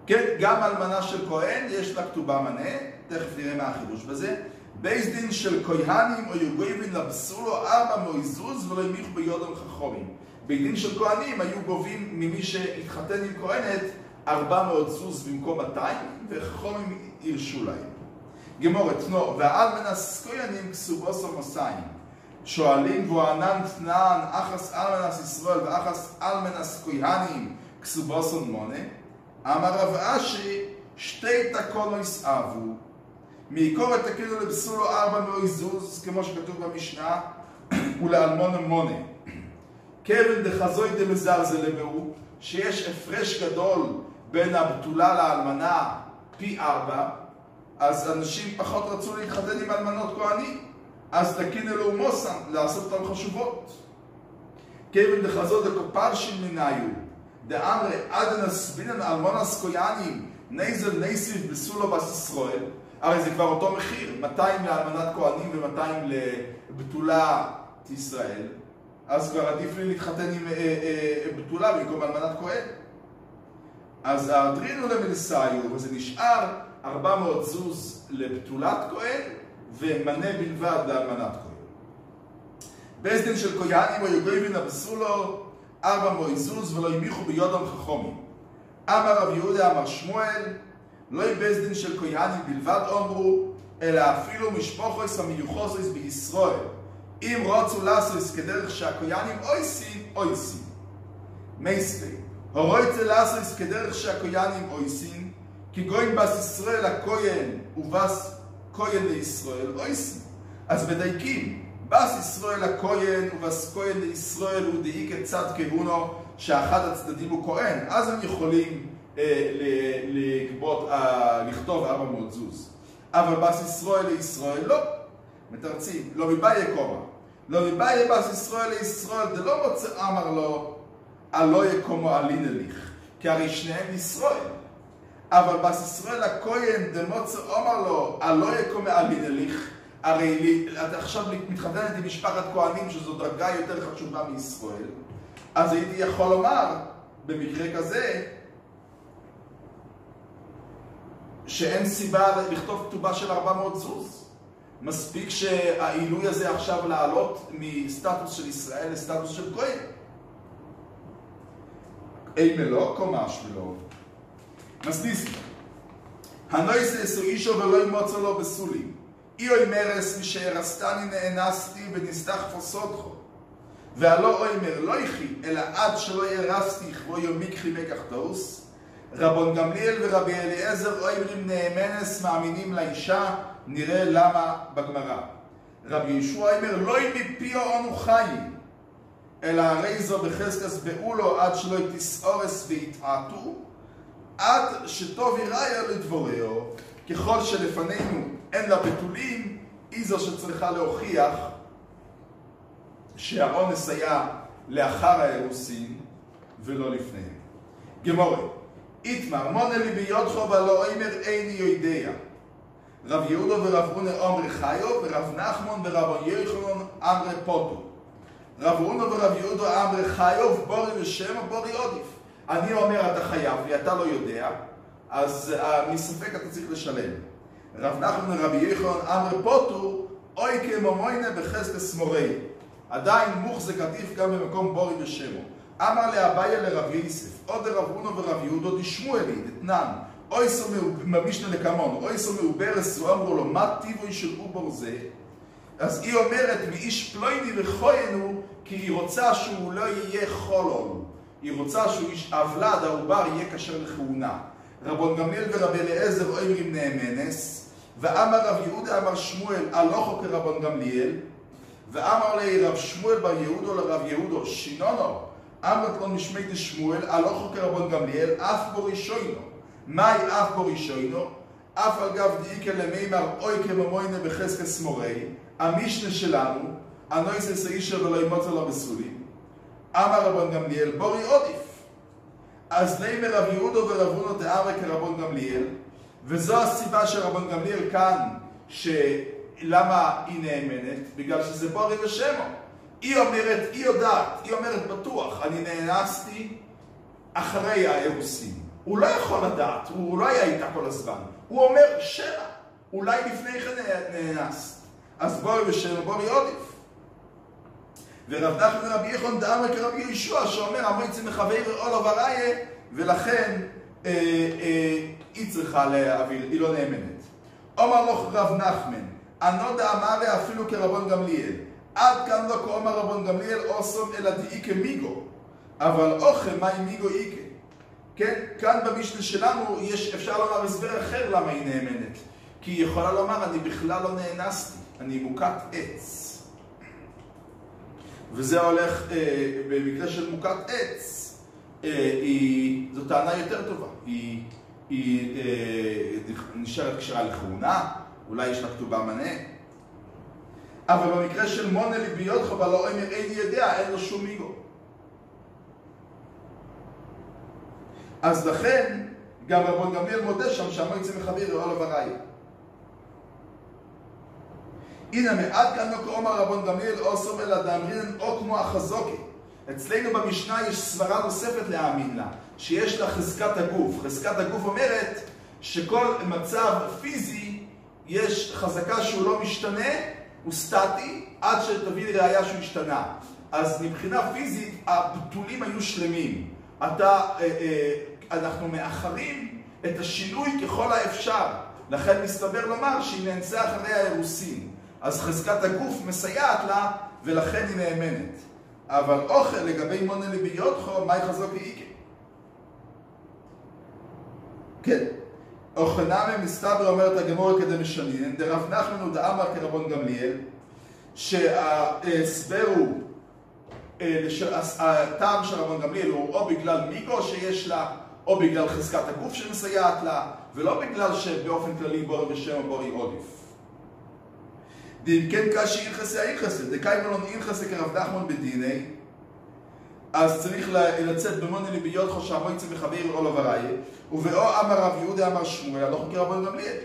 כן, גם אלמנה של כהן יש לה כתובה מנה, תכף נראה מה החידוש בזה. בייס דין של כהנים או יוגויבין לבסו לו 4 מויזוז ולא ימיכו ביודם חכומים. בית דין של כהנים היו גובים ממי שהתחתן עם כהנת 400 זוז במקום 200, וחכומים ירשו להם. גמורת, נו, והאלמנס כהנים כסובוסו מוסיים. שואלים וענן תנען אחס אלמנס ישראל ואחס אלמנס כהנים כסובוסו מונה. אמר רב אשי, שתי תקונויס אבו. מעיקור התקינו לבסו לו 400 זוז, כמו שכתוב במשנה, ולאלמון מונה. כבן דחזוי דמזרזה לבאו, שיש הפרש גדול בין הבתולה לאלמנה פי 4, אז אנשים פחות רצו להתחתן עם אלמנות כהנים, אז תקינו לו מוסן לעשות אותם חשובות. כבן דחזוי דקופרשים מנהיו, דאמרי אדנס בינן אלמונס כהנים, נייזל נייסיב בסולו בס ישראל, הרי זה כבר אותו מחיר, 200 לאלמנת כהנים ו200 לבתולת ישראל, אז כבר עדיף לי להתחתן עם בתולה במקום אלמנת כהן. אז האדרינו למלסאיו, וזה נשאר 400 זוז לבתולת כהן, ומנה בלבד לאלמנת כהן. בייס דין של כהנים או יוגויבין הבסו לו 400 זוז ולא ימיכו ביודם חכומים. אמר רב יהודה אמר שמואל, לא בייס דין של כהנים בלבד אומרו, אלא אפילו משפוחויס המיוחוסויס בישראל. אם רוצו לעשויס כדרך שהכהנים אויסים, אויסים. מייספי, הרויצה לעשויס כדרך שהכהנים אויסים, כי גויים בס ישראל הכהן ובס כהן לישראל אויסים. אז בדייקים, בס ישראל הכהן ובס כהן לישראל הוא דאי כצד כהונו שאחד הצדדים הוא כהן, אז הם יכולים לכתוב 400 זוז. אבל בס ישראל לישראל לא. מתרצים, לא מבאי יקומה. לא מבאי בס ישראל לישראל, זה לא מוצא אמר לו, לא יקומו עלין אליך, כי הרי שניהם ישראל. אבל בס ישראל הכהן, זה מוצא אמר לו, לא יקומו עלין אליך, הרי את עכשיו מתחתנת עם משפחת כהנים, שזו דרגה יותר חשובה מישראל, אז הייתי יכול לומר, במקרה כזה, שאין סיבה לכתוב כתובה של 400 זוז. מספיק שהעילוי הזה עכשיו לעלות מסטטוס של ישראל לסטטוס של כהן. אי מלוא קומש ולא. מסדיס. הנויס אסו אישו ולא ימוצא לו בסולים. אי אוי מרס משהרסתני נאנסתי ונסתח פוסודכו. והלא אוימר לא יחי, אלא עד שלא ירסתי כבו יומיק חימק אחתוס. רבון גמליאל ורבי אליעזר אוימרים נאמנס מאמינים לאישה, נראה למה בגמרא. רבי ישוע אומר, לא מפיו אנו חיים, אלא הרי זו בחזקס באולו עד שלא תסעורס ויתעתו, עד שטוב יראיה לדבורהו, ככל שלפנינו אין לה בתולים, היא זו שצריכה להוכיח שהאונס היה לאחר האירוסין ולא לפניהם. גמורה, איתמר מונה לי ביודכו ולא אומר איני יודע. רב יהודו ורב אונה אומרי חיו ורב נחמון ורב יוחנן אמרי פוטו. רב אונה ורב יהודו אמרי חיו בורי ושם בורי עודיף. אני אומר אתה חייב לי, אתה לא יודע, אז מספק אתה צריך לשלם. רב נחמון ורב יוחנן אמרי פוטו אוי כמומוינה בחזקס מורי. עדיין מוחזק עדיף גם במקום בורי ושמו. אמר לאביי לרב יוסף, עוד רב אונה ורב יהודו דשמואלי, דתנן, אוי סו ממשנה לקמון, אוי סו מעוברס, הוא אמרו לו, מה טיבוי של אובור זה? אז היא אומרת, מאיש פלויני וכהנו, כי היא רוצה שהוא לא יהיה חולול. היא רוצה שהוא איש אבלד, העובר יהיה כשר לכהונה. רבון גמליאל ורבי אליעזר אומרים נאמנס, ואמר רב יהודה אמר שמואל, הלוכו כרבון גמליאל, ואמר לי רב שמואל בר יהודו לרב יהודו, שינונו, אמרת לו נשמי דשמואל, הלוכו כרבון גמליאל, אף בו ראשוינו. מהי אף בו ראשוינו? אף על גב דאיקה למימר אוי כממוינה בחזקס מורי, המשנה שלנו, הנויס אסאישה ולא ימוצא לו בסולים. אמר רבון גמליאל, בורי עודיף. אז לימר רב יהודו ורב אונו דאמרי כרבון גמליאל, וזו הסיבה שרבון גמליאל כאן, למה היא נאמנת? בגלל שזה בורי ושמו. היא אומרת, היא יודעת, היא אומרת בטוח, אני נאנסתי אחרי האירוסין. הוא לא יכול לדעת, הוא לא היה איתה כל הזמן. הוא אומר, שמה, אולי לפני כן נאנסת. אז בורי ושמו, בורי עודיף. ורב נחמן רבי יחון דאמר כרבי ישוע, שאומר, המועצה מחבר אולו וראיה, ולכן היא צריכה להעביר, היא לא נאמנת. אומר לו רב נחמן, אנו דאמר אפילו כרבון גמליאל, עד כאן לא כאומר רבון גמליאל אוסום אלא דאיקה מיגו, אבל אוכל מהי מיגו איקה. כן, כאן במשנה שלנו אפשר לומר הסבר אחר למה היא נאמנת. כי היא יכולה לומר, אני בכלל לא נאנסתי, אני מוכת עץ. וזה הולך, במקרה של מוכת עץ, זו טענה יותר טובה. היא נשארת קשרה לכהונה, אולי יש לה כתובה מנה. אבל במקרה של מונה לי ביודך, אבל לא אומר איני יודע, אין לו שום מיגו. אז לכן, גם רבון גמליאל מודה שם שהמועצה מחבר אולו וראיה. הנה מעד כאן לא כאומר רבון גמליאל אוסום אלא דאמרינן או כמו החזוקי. אצלנו במשנה יש סברה נוספת להאמין לה, שיש לה חזקת הגוף. חזקת הגוף אומרת שכל מצב פיזי יש חזקה שהוא לא משתנה, הוא סטטי, עד שתביא לי ראיה שהוא השתנה. אז מבחינה פיזית הבטולים היו שלמים. אנחנו מאחרים את השינוי ככל האפשר. לכן מסתבר לומר שהיא נאנסה אחרי האירוסין. אז חזקת הגוף מסייעת לה, ולכן היא נאמנת. אבל אוכל לגבי מונה לי ביודכו, מהי חזוק איקה? כן. אוכנמי מסתבר אומרת הגמורה כדי משנין, דרב נחמן הוא דאמר כרבון גמליאל, שההסבר הוא, הטעם של רבון גמליאל הוא או בגלל מיגו שיש לה, או בגלל חזקת הגוף שמסייעת לה, ולא בגלל שבאופן כללי בורי ושם בורי עודיף. דאם כן קשי אינכסה אינכסה, דקאי מלון אינכסה כרב נחמן בדיני, אז צריך לצאת במונה לי ביודכו שהמועצה מחבר אולו וראיה, ובאו אמר רב יהודה אמר שמואל, לא חוקר רבון גמליאל,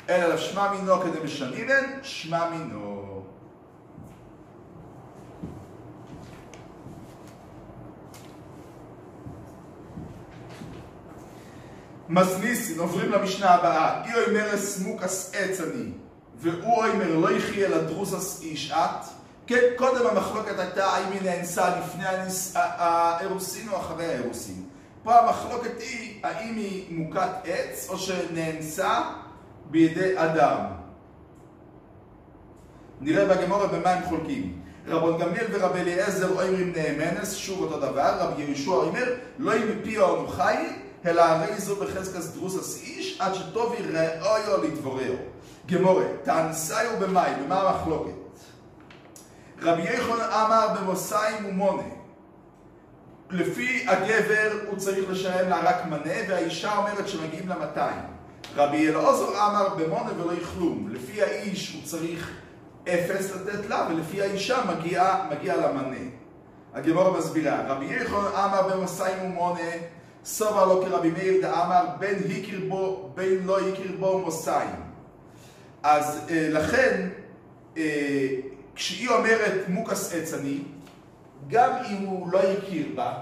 אלא שמע מינו כדי משנינן, שמע מינו. מזניסין, עוברים למשנה הבאה. אי אומרס מוקס עץ אני, והוא אומר לא יחיה לדרוסס איש את. כן, קודם המחלוקת הייתה האם היא נאנסה לפני האירוסין או אחרי האירוסין. פה המחלוקת היא האם היא מוכת עץ או שנאנסה בידי אדם. נראה בגמרא במה הם חולקים. רבון גמליאל ורבי אליעזר אומרים נאמנס, שוב אותו דבר. רבי יהושע אומר לא מפי אנו חי, אלא הרי זו בחזקת דרוסס איש, עד שטוב יראו לדבורהו. גמרא, תאנסיו במאי, במה המחלוקת? רבי יוחנן אמר במוסיים ומונה. לפי הגבר הוא צריך לשלם לה רק מנה, והאישה אומרת שמגיעים לה 200. רבי אלעזר אמר במונה ולא יכלום. לפי האיש הוא צריך 0 לתת לה, ולפי האישה מגיע לה מנה. הגמרא מסבירה. רבי יוחנן אמר במוסיים ומונה, סובר לו כרבי מאיר דאמר בין הכיר בו בין לא הכיר בו מוסיים. אז לכן כשהיא אומרת מוקס עץ אני, גם אם הוא לא יכיר בה,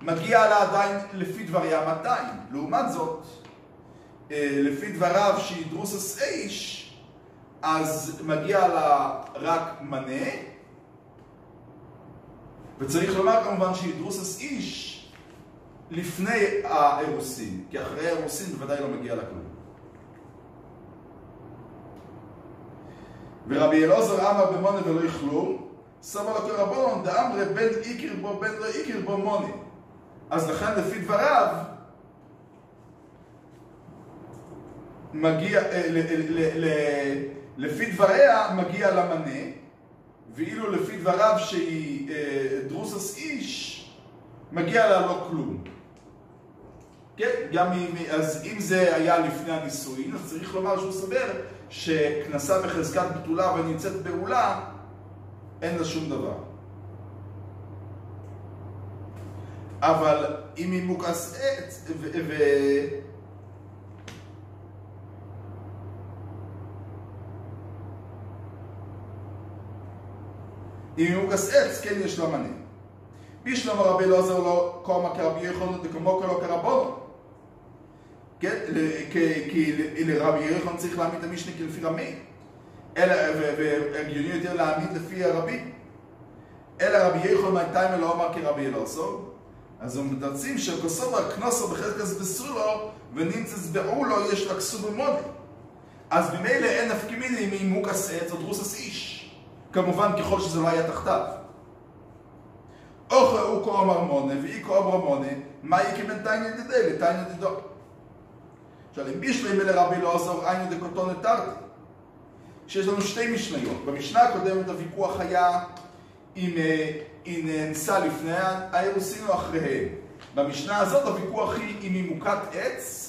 מגיע לה עדיין לפי דבריה 200. לעומת זאת, לפי דבריו שהיא דרוסס איש, אז מגיע לה רק מנה, וצריך לומר כמובן שהיא דרוסס איש לפני האירוסין, כי אחרי האירוסין בוודאי לא מגיע לה כלום. ורבי אלעזר אמר במונה ולא יכלום, סבר לו כרבון דאמרי בין איקר בו בין לא איקר בו מונה. אז לכן לפי דבריו מגיע, לפי דבריה מגיע למנה, ואילו לפי דבריו שהיא דרוסס איש מגיע לה לא כלום. כן, אז אם זה היה לפני הנישואין, אז צריך לומר שהוא סבר שכנסה בחזקת בתולה ונמצאת בעולה, אין לה שום דבר. אבל אם היא מוקס עץ אם היא מוקס עץ, כן יש לה מנה. בישלמה רבי אלעזר לא קומה כרבי יוחנן דקומו כלא כרבנו. כן, כי לרבי יוחנן צריך להעמיד את המשנה כלפי רמי. והגיוני יותר להעמיד לפי הרבי. אלא רבי יוחנן מהטיימה לא אמר כרבי אלעזר. אז הם מתרצים שכוסובר כנוסו בחזקת בסולו ונמצץ בעולו יש לה כסוב במונה. אז במילא אין נפקא מינה אם היא מוקס עץ או דרוסס איש. כמובן ככל שזה לא היה תחתיו. אוכל הוא כה אמר מונה ואי כה אמר מונה, מה יקי בין תיינא דדי לתיינא דדו. עכשיו, אם בישלמה לרבי אלעזר היינו דקותו נתרתי. שיש לנו שתי משניות. במשנה הקודמת הוויכוח היה אם היא נאנסה לפני האירוסין או אחריהם. במשנה הזאת הוויכוח היא אם היא מוכת עץ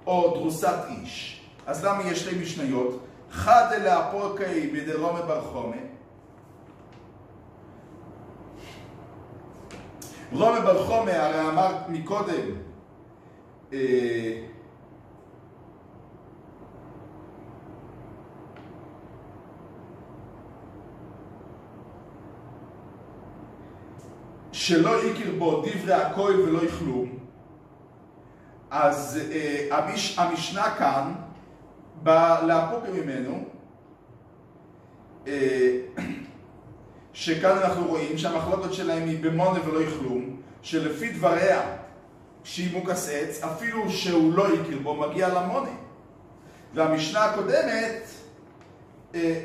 או דרוסת איש. אז למה יש שתי משניות? חד אלה הפורקאי בדרומה בר חומה. רומה בר חומה הרי אמר מקודם שלא יכיר בו דברי הכהן ולא יכלום. אז המשנה כאן בא להפוק ממנו שכאן אנחנו רואים שהמחלוקת שלהם היא במונה ולא יכלום, שלפי דבריה שהיא מוקס עץ אפילו שהוא לא יכיר בו מגיע למונה. והמשנה הקודמת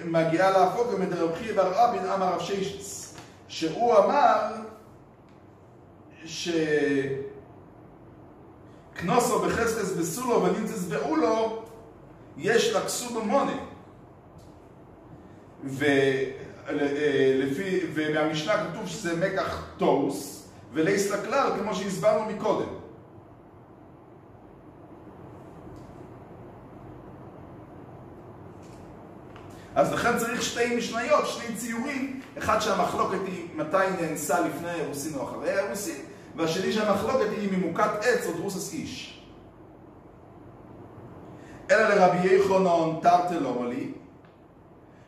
מגיעה להפוק מדרב חייא בר רבין אמר רב ששת, שהוא אמר שכנוסו בחזקת בסולו ונמצץ בעולו יש לה כסוב במונה. ומהמשנה כתוב שזה מקח תוס ולייס לכלל כמו שהסברנו מקודם. אז לכן צריך שתי משניות, שני ציורים, אחד שהמחלוקת היא מתי נאנסה לפני האירוסין או אחרי האירוסין, והשני שהמחלוקת היא ממוקת עץ או דרוסס איש. אלא לרבי יוחנן תרתי לא מלי.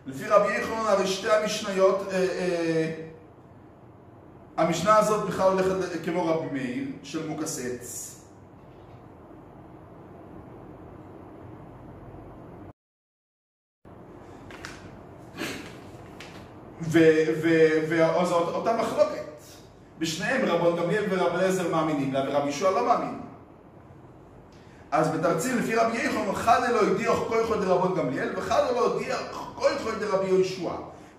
לפי רבי יוחנן הרי שתי המשניות, המשנה הזאת בכלל הולכת כמו רבי מאיר של מוקס עץ. ואז אותה מחלוקת. בשניהם רבן גמליאל ורב אליעזר מאמינים לה, ורב יהושע לא מאמין. אז בתרצים לפי רבי יחון, אחד לא הדיח כויכו דרבן גמליאל, ואחד לא הדיח כויכו דרבי יהושע.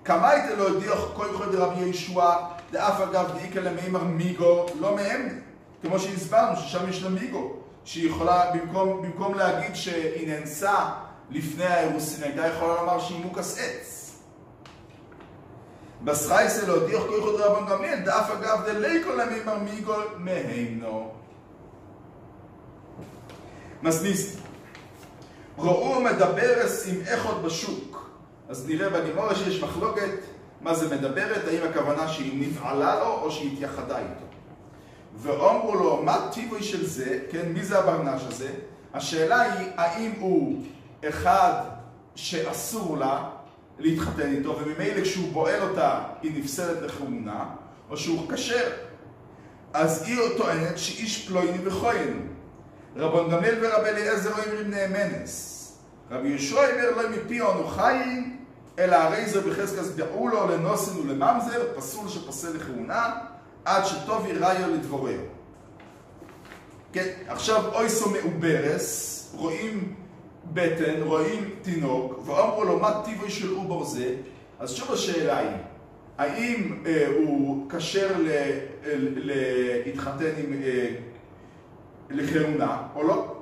כמייתא לא הדיח כויכו דרבי יהושע, דאף אגב דאיקה למימר מיגו, לא מהם. כמו שהסברנו, ששם יש לה מיגו, שהיא יכולה, במקום להגיד שהיא נאנסה לפני האירוסין, הייתה יכולה לומר שהיא מוקס עץ. בסחייסא לא הדיח כויכו דרבן גמליאל, דאף אגב דליקו למימר מיגו, מהמנו. מסניסט. ראו מדברס עם איכות בשוק. אז נראה בגימורה שיש מחלוקת מה זה מדברת, האם הכוונה שהיא נפעלה לו או שהיא התייחדה איתו. ואומרו לו, מה טיבוי של זה, כן, מי זה הברנש הזה? השאלה היא, האם הוא אחד שאסור לה להתחתן איתו, וממילא כשהוא בועל אותה היא נפסלת לכהונה, או שהוא כשר. אז היא טוענת שאיש פלויני וכהן. רבן גמליאל ורב אליעזר לא אומרים נאמנס. רבי יהושע אומר לא מפי אנו חיים, אלא הרי זה בחזקת דעו לו לנוסן ולממזר, פסול שפסל לכהונה, עד שטוב יראיו לדבורהו. כן, עכשיו אויסו מעוברס, רואים בטן, רואים תינוק, ואומרו לו מה טיבוי של עובר זה, אז שוב השאלה היא, האם הוא כשר להתחתן עם לכהונה או לא?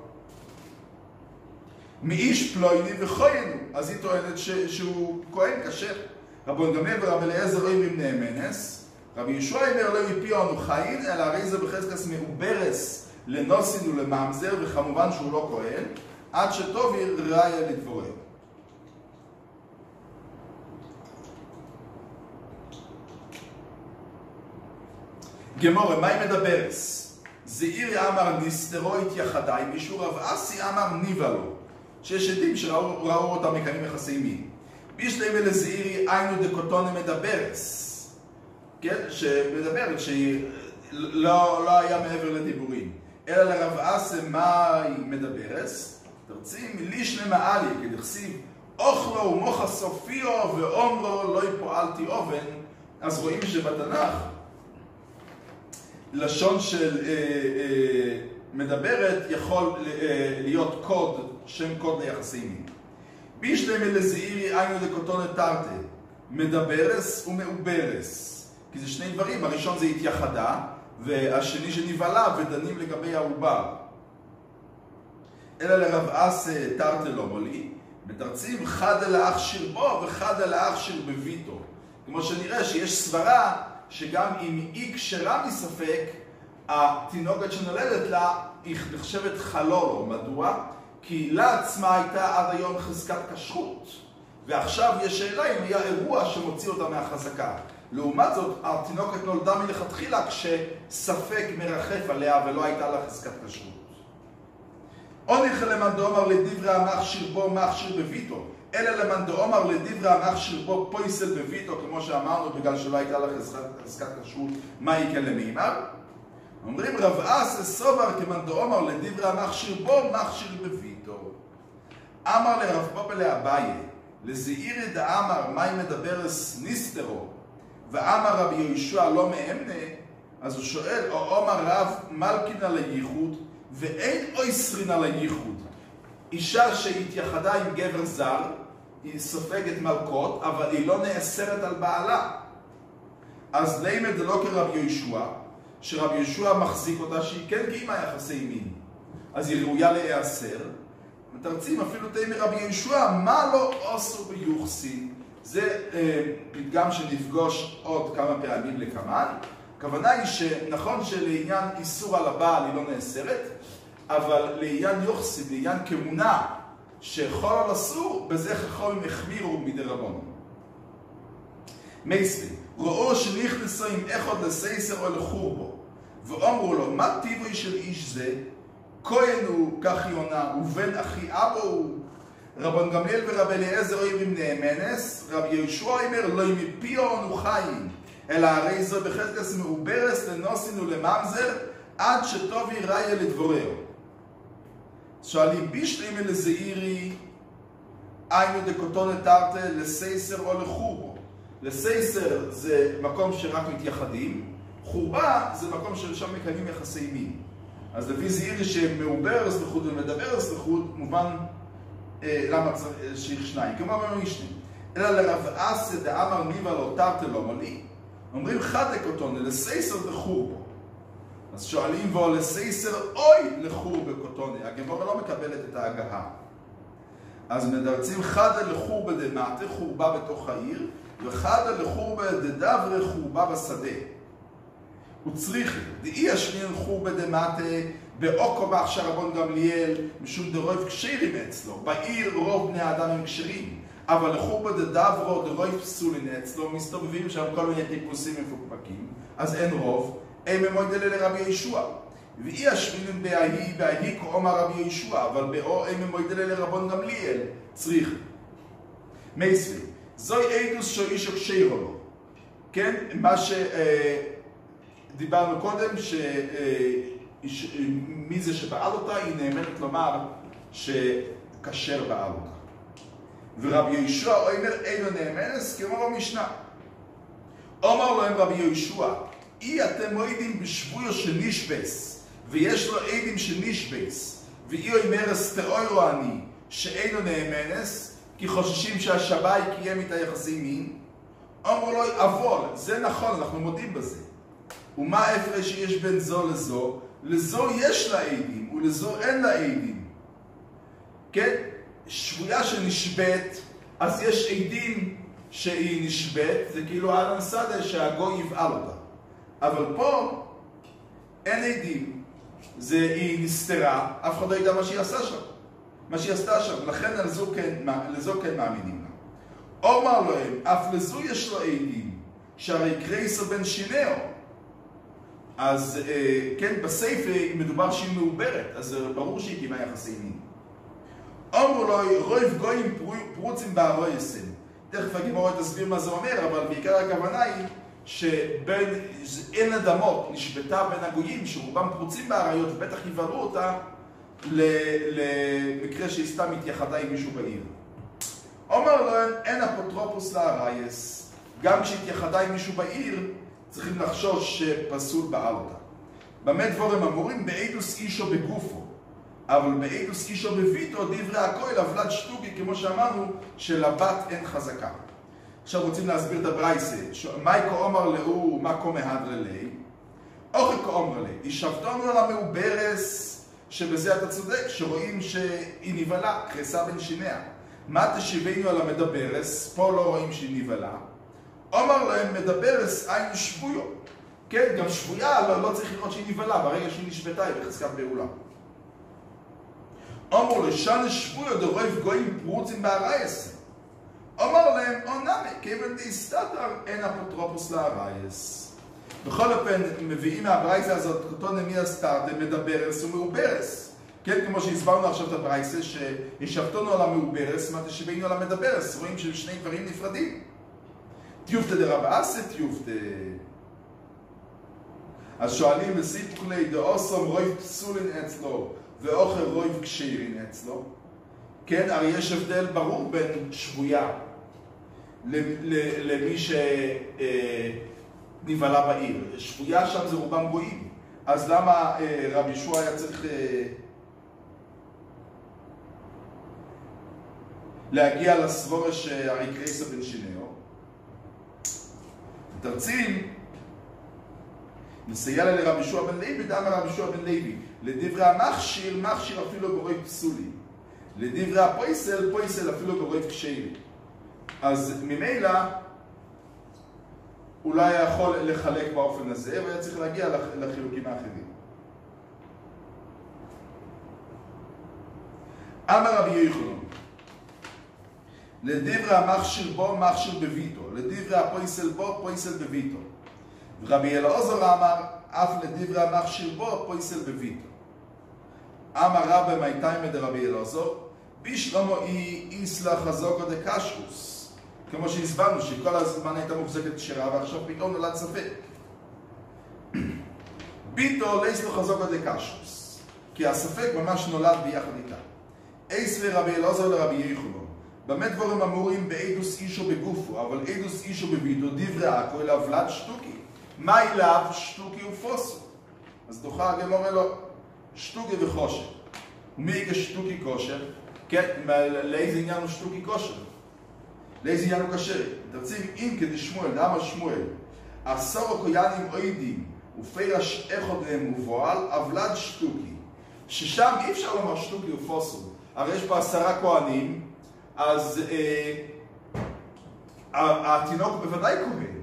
מאיש פלויני וכהן, אז היא טוענת שהוא כהן כשר. רבן גמליאל ורב אליעזר לא אומרים נאמנס, רבי יהושע אומר לא מפי אנו חיים, אלא הרי זה בחזקת מעוברס לנוסין ולממזר, וכמובן שהוא לא כהן, עד שטוב יראיה לדבורהו. גמורה, מה היא מדברס? זעירי אמר ניסטרו התייחדה, מישהו רב אסי אמר ניבה לו, שיש עדים שראו אותם מקיימים יחסי מין. בישלמה לזעירי היינו דקוטונה מדברס, כן? שמדברת שהיא לא היה מעבר לדיבורים, אלא לרב אסי מה היא מדברס? תרצים לישנה מעלי, כדכסיב אוכלו ומוחה סופיו ואומרו לא יפועלתי אובן. אז רואים שבתנ"ך לשון של מדברת יכול להיות קוד, שם קוד ליחסי מין. בישלמה לזעירי היינו דקוטונה תרתי, מדברס ומעוברס. כי זה שני דברים, הראשון זה התייחדה, והשני שנבעלה ודנים לגבי העובר. אלא לרב אס תרתי לא מולי, בתרצים חד אל האח שרבו וחד אל האח שרבביתו. כמו שנראה שיש סברה שגם אם היא כשרה מספק, התינוקת שנולדת לה היא נחשבת חלולו. מדוע? כי לה עצמה הייתה עד היום חזקת כשרות, ועכשיו יש שאלה אם היה אירוע שמוציא אותה מהחזקה. לעומת זאת, התינוקת נולדה מלכתחילה כשספק מרחף עליה ולא הייתה לה חזקת כשרות. עוניך למאן דאמר לדברי המכשיר בו מכשיר בביתו, אלא למאן דאמר לדברי המכשיר בו פויסל בביתו, כמו שאמרנו, בגלל שלא הייתה לה חזקת כשרות, מה יקרה למימר? אומרים רב אסי סובר כמאן דאמר לדברי המכשיר בו מכשיר בביתו. אמר לרב פאפא לאביי, לזעירי דאמר מאי מדברס ניסטרו, ואמר רבי יהושע לא מאמנה, אז הוא שואל, או אומר רב מלכין על הייחוד, ואין אויסרין על הייחוד. אישה שהתייחדה עם גבר זר, היא סופגת מלכות, אבל היא לא נאסרת על בעלה. אז לימד לא כרבי יהושע, שרבי יהושע מחזיק אותה שהיא כן קיימה יחסי מין. אז היא ראויה להיאסר. מתרצים אפילו תימר רבי יהושע, מה לא עשו ביוחסין? זה פתגם שנפגוש עוד כמה פעמים לכמן. הכוונה היא שנכון שלעניין איסור על הבעל היא לא נאסרת, אבל לעניין יוחסין, לעניין כמונה, שחול על אסור, בזה חכמים החמירו מדי רבון. מייסלי, ראו שנכנסו עם אחד לסייסר או לחורבו, ואומרו לו, מה טיבוי של איש זה? כהן הוא, כך יונה, ובן אחי אבו הוא. רבן גמליאל ורב אליעזר אומרים נאמנס, רבי יהושע אומר לא מפיו אנו חיים, אלא הרי זו בחזקת מעוברס לנוסין ולממזר, עד שטוב יראיה לדבורהו. שואלים בישלמה לזעירי היינו דקוטונה תרתי לסייסר או לחורבו, לסייסר זה מקום שרק מתייחדים, חורבה זה מקום ששם מקיימים יחסי מין. אז לפי זעיר שמעובר סלחות ומדבר סלחות, מובן למה צריך שניים. כמו אמרנו משנה, אלא לרב אסא דאמר ניבה לא תרתי לא מלי, אומרים חדק אותנו לסייסר דחורבו. אז שואלים בו לסייסר אוי לחורבה קוטוני, הגמרא לא מקבלת את ההגהה. אז מדרצים חדה לחורבה דמטה, חורבה בתוך העיר, וחדה לחורבה דדברה, חורבה בשדה. וצריך, דאי השנין חורבה דמטה, באוקו בהכשר רבון גמליאל, משום דרוב קשרים אצלו. בעיר רוב בני האדם הם קשרים, אבל לחורבה דדברה, דרוב פסולין אצלו, מסתובבים שם כל מיני טיפוסים מפוקפקים, אז אין רוב. הם מוידלה לרבי ישוע. ואי השמינן בהי כאומר רבי ישוע, אבל באו הם מוידלה לרבון גמליאל, צריך. מייסבי, זוי עדוס שאיש הקשירו לו. כן, מה שדיברנו קודם, מי זה שבעל אותה, היא נאמרת לומר שקשר בעל אותה. ורבי ישוע אומר אינו נאמנס כמו במשנה. אומר להם רבי ישוע, אי אתם מועידים בשבויו של נשבס, ויש לו עדים של נשבס, ואי אומרס תאוירו אני, שאינו נאמנס, כי חוששים שהשבי קיים איתה יחסי מין, אמרו לו, אבל, זה נכון, אנחנו מודים בזה. ומה ההפרש שיש בין זו לזו? לזו יש לה עדים, ולזו אין לה עדים. כן? שבויה שנשבט, אז יש עדים שהיא נשבט, זה כאילו אדם סדה שהגוי יבעל אותה. אבל פה אין עדים, היא נסתרה, אף אחד לא ידע מה שהיא עשה שם, מה שהיא עשתה שם, לכן לזו כן מאמינים לה. אומר להם, אף לזו יש לו עדים, שהרי קרייסר בן שינאו, אז כן, בסייפה מדובר שהיא מעוברת, אז ברור שהיא קיימה יחסי מין. אמרו לו, רוב גויים פרוצים בהרויסם. תכף הגמרא תסביר מה זה אומר, אבל בעיקר הכוונה היא שאין אדמות נשבתה בין הגויים שרובם פרוצים באריות ובטח יבלעו אותה למקרה שהיא סתם התייחדה עם מישהו בעיר. אומר להם, אין אפוטרופוס לארייס. גם כשהתייחדה עם מישהו בעיר צריכים לחשוש שפסול בעל אותה. במה דבורים אמורים? בעדוס אישו בגופו. אבל בעדוס אישו בביתו דברי הכהל אבלת שטוגי, כמו שאמרנו, שלבת אין חזקה. עכשיו רוצים להסביר את הברייסה. מאי כאומר לאו, מה כה מהדרה לי? אוכי כאומר לי. ישבתנו על המעוברס, שבזה אתה צודק, שרואים שהיא נבלה, קרסה בין שיניה. מה תשיבנו על המדברס? פה לא רואים שהיא נבלה. אומר להם, מדברס אין שבויו. כן, גם שבויה לא צריך לראות שהיא נבלה, ברגע שהיא נשבתה היא בחזקת בעולה. אמרו לשנה שבויו דורב גויים פרוצים בהרייס. אמר להם, נמי, כיוון דיסטטר אין אפוטרופוס להרייס. בכל אופן, מביאים מהברייסה הזאת, אותו נמי הסטארט, מדברס ומעוברס. כן, כמו שהסברנו עכשיו את הברייסה, שישבתנו על המעוברס, מה תשבנו על המדברס, רואים של שני דברים נפרדים. טיופתא דרב אסא, טיופתא. אז שואלים לסיפוק לי, דאוסום רויב פסולין אצלו, ואוכל רויב קשירין אצלו. כן, הרי יש הבדל ברור בין שבויה למי שנבלה בעיר. שבויה שם זה רובם גויים. אז למה רב ישוע היה צריך להגיע לסבורה שהרי קרייסה בן שינאו? תרצים, נסייע לה לרב ישוע בן לוי, דאמר רב ישוע בן לוי, לדברי המכשיר, מכשיר אפילו גורב פסולי. לדברי הפויסל, פויסל אפילו גורב קשיירי. אז ממילא, אולי יכול לחלק באופן הזה, והיה צריך להגיע לחילוקים האחרים. אמר רבי יוחנן, לדברי המכשיר בו, מכשיר בביתו. לדברי הפויסל בו, פויסל בביתו. ורבי אלעזר אמר, אף לדברי המכשיר בו, פויסל בביתו. אמר רבי מייתיימא דרבי אלעזר, בישלמה איסלה חזוקה דקשרוס. כמו שהסברנו שכל הזמן הייתה מוחזקת שירה, ועכשיו פתאום נולד ספק. ביתו לאיסלה חזוקה דקשרוס. כי הספק ממש נולד ביחד איתה. איסלה רבי אלעזר לרבי יוחנן. במה דבורים אמורים באידוס אישו בגופו, אבל אידוס אישו בבידו דברי אקו אל אבלד שטוקי. מה אליו שטוקי ופוסו? אז דוחה הגמורה לו, שטוקי וחושר. ומי יגע שטוקי כושר? כן, לאיזה עניין הוא שטוקי כושר? לאיזה עניין הוא כשר? תרציב אם כדי שמואל, דאמר שמואל, עשור הכוינים עוידים ופירש אחד להם ובועל, אבלד שטוקי. ששם אי אפשר לומר שטוקי ופוסו. הרי יש פה 10 כהנים, אז התינוק בוודאי כהן.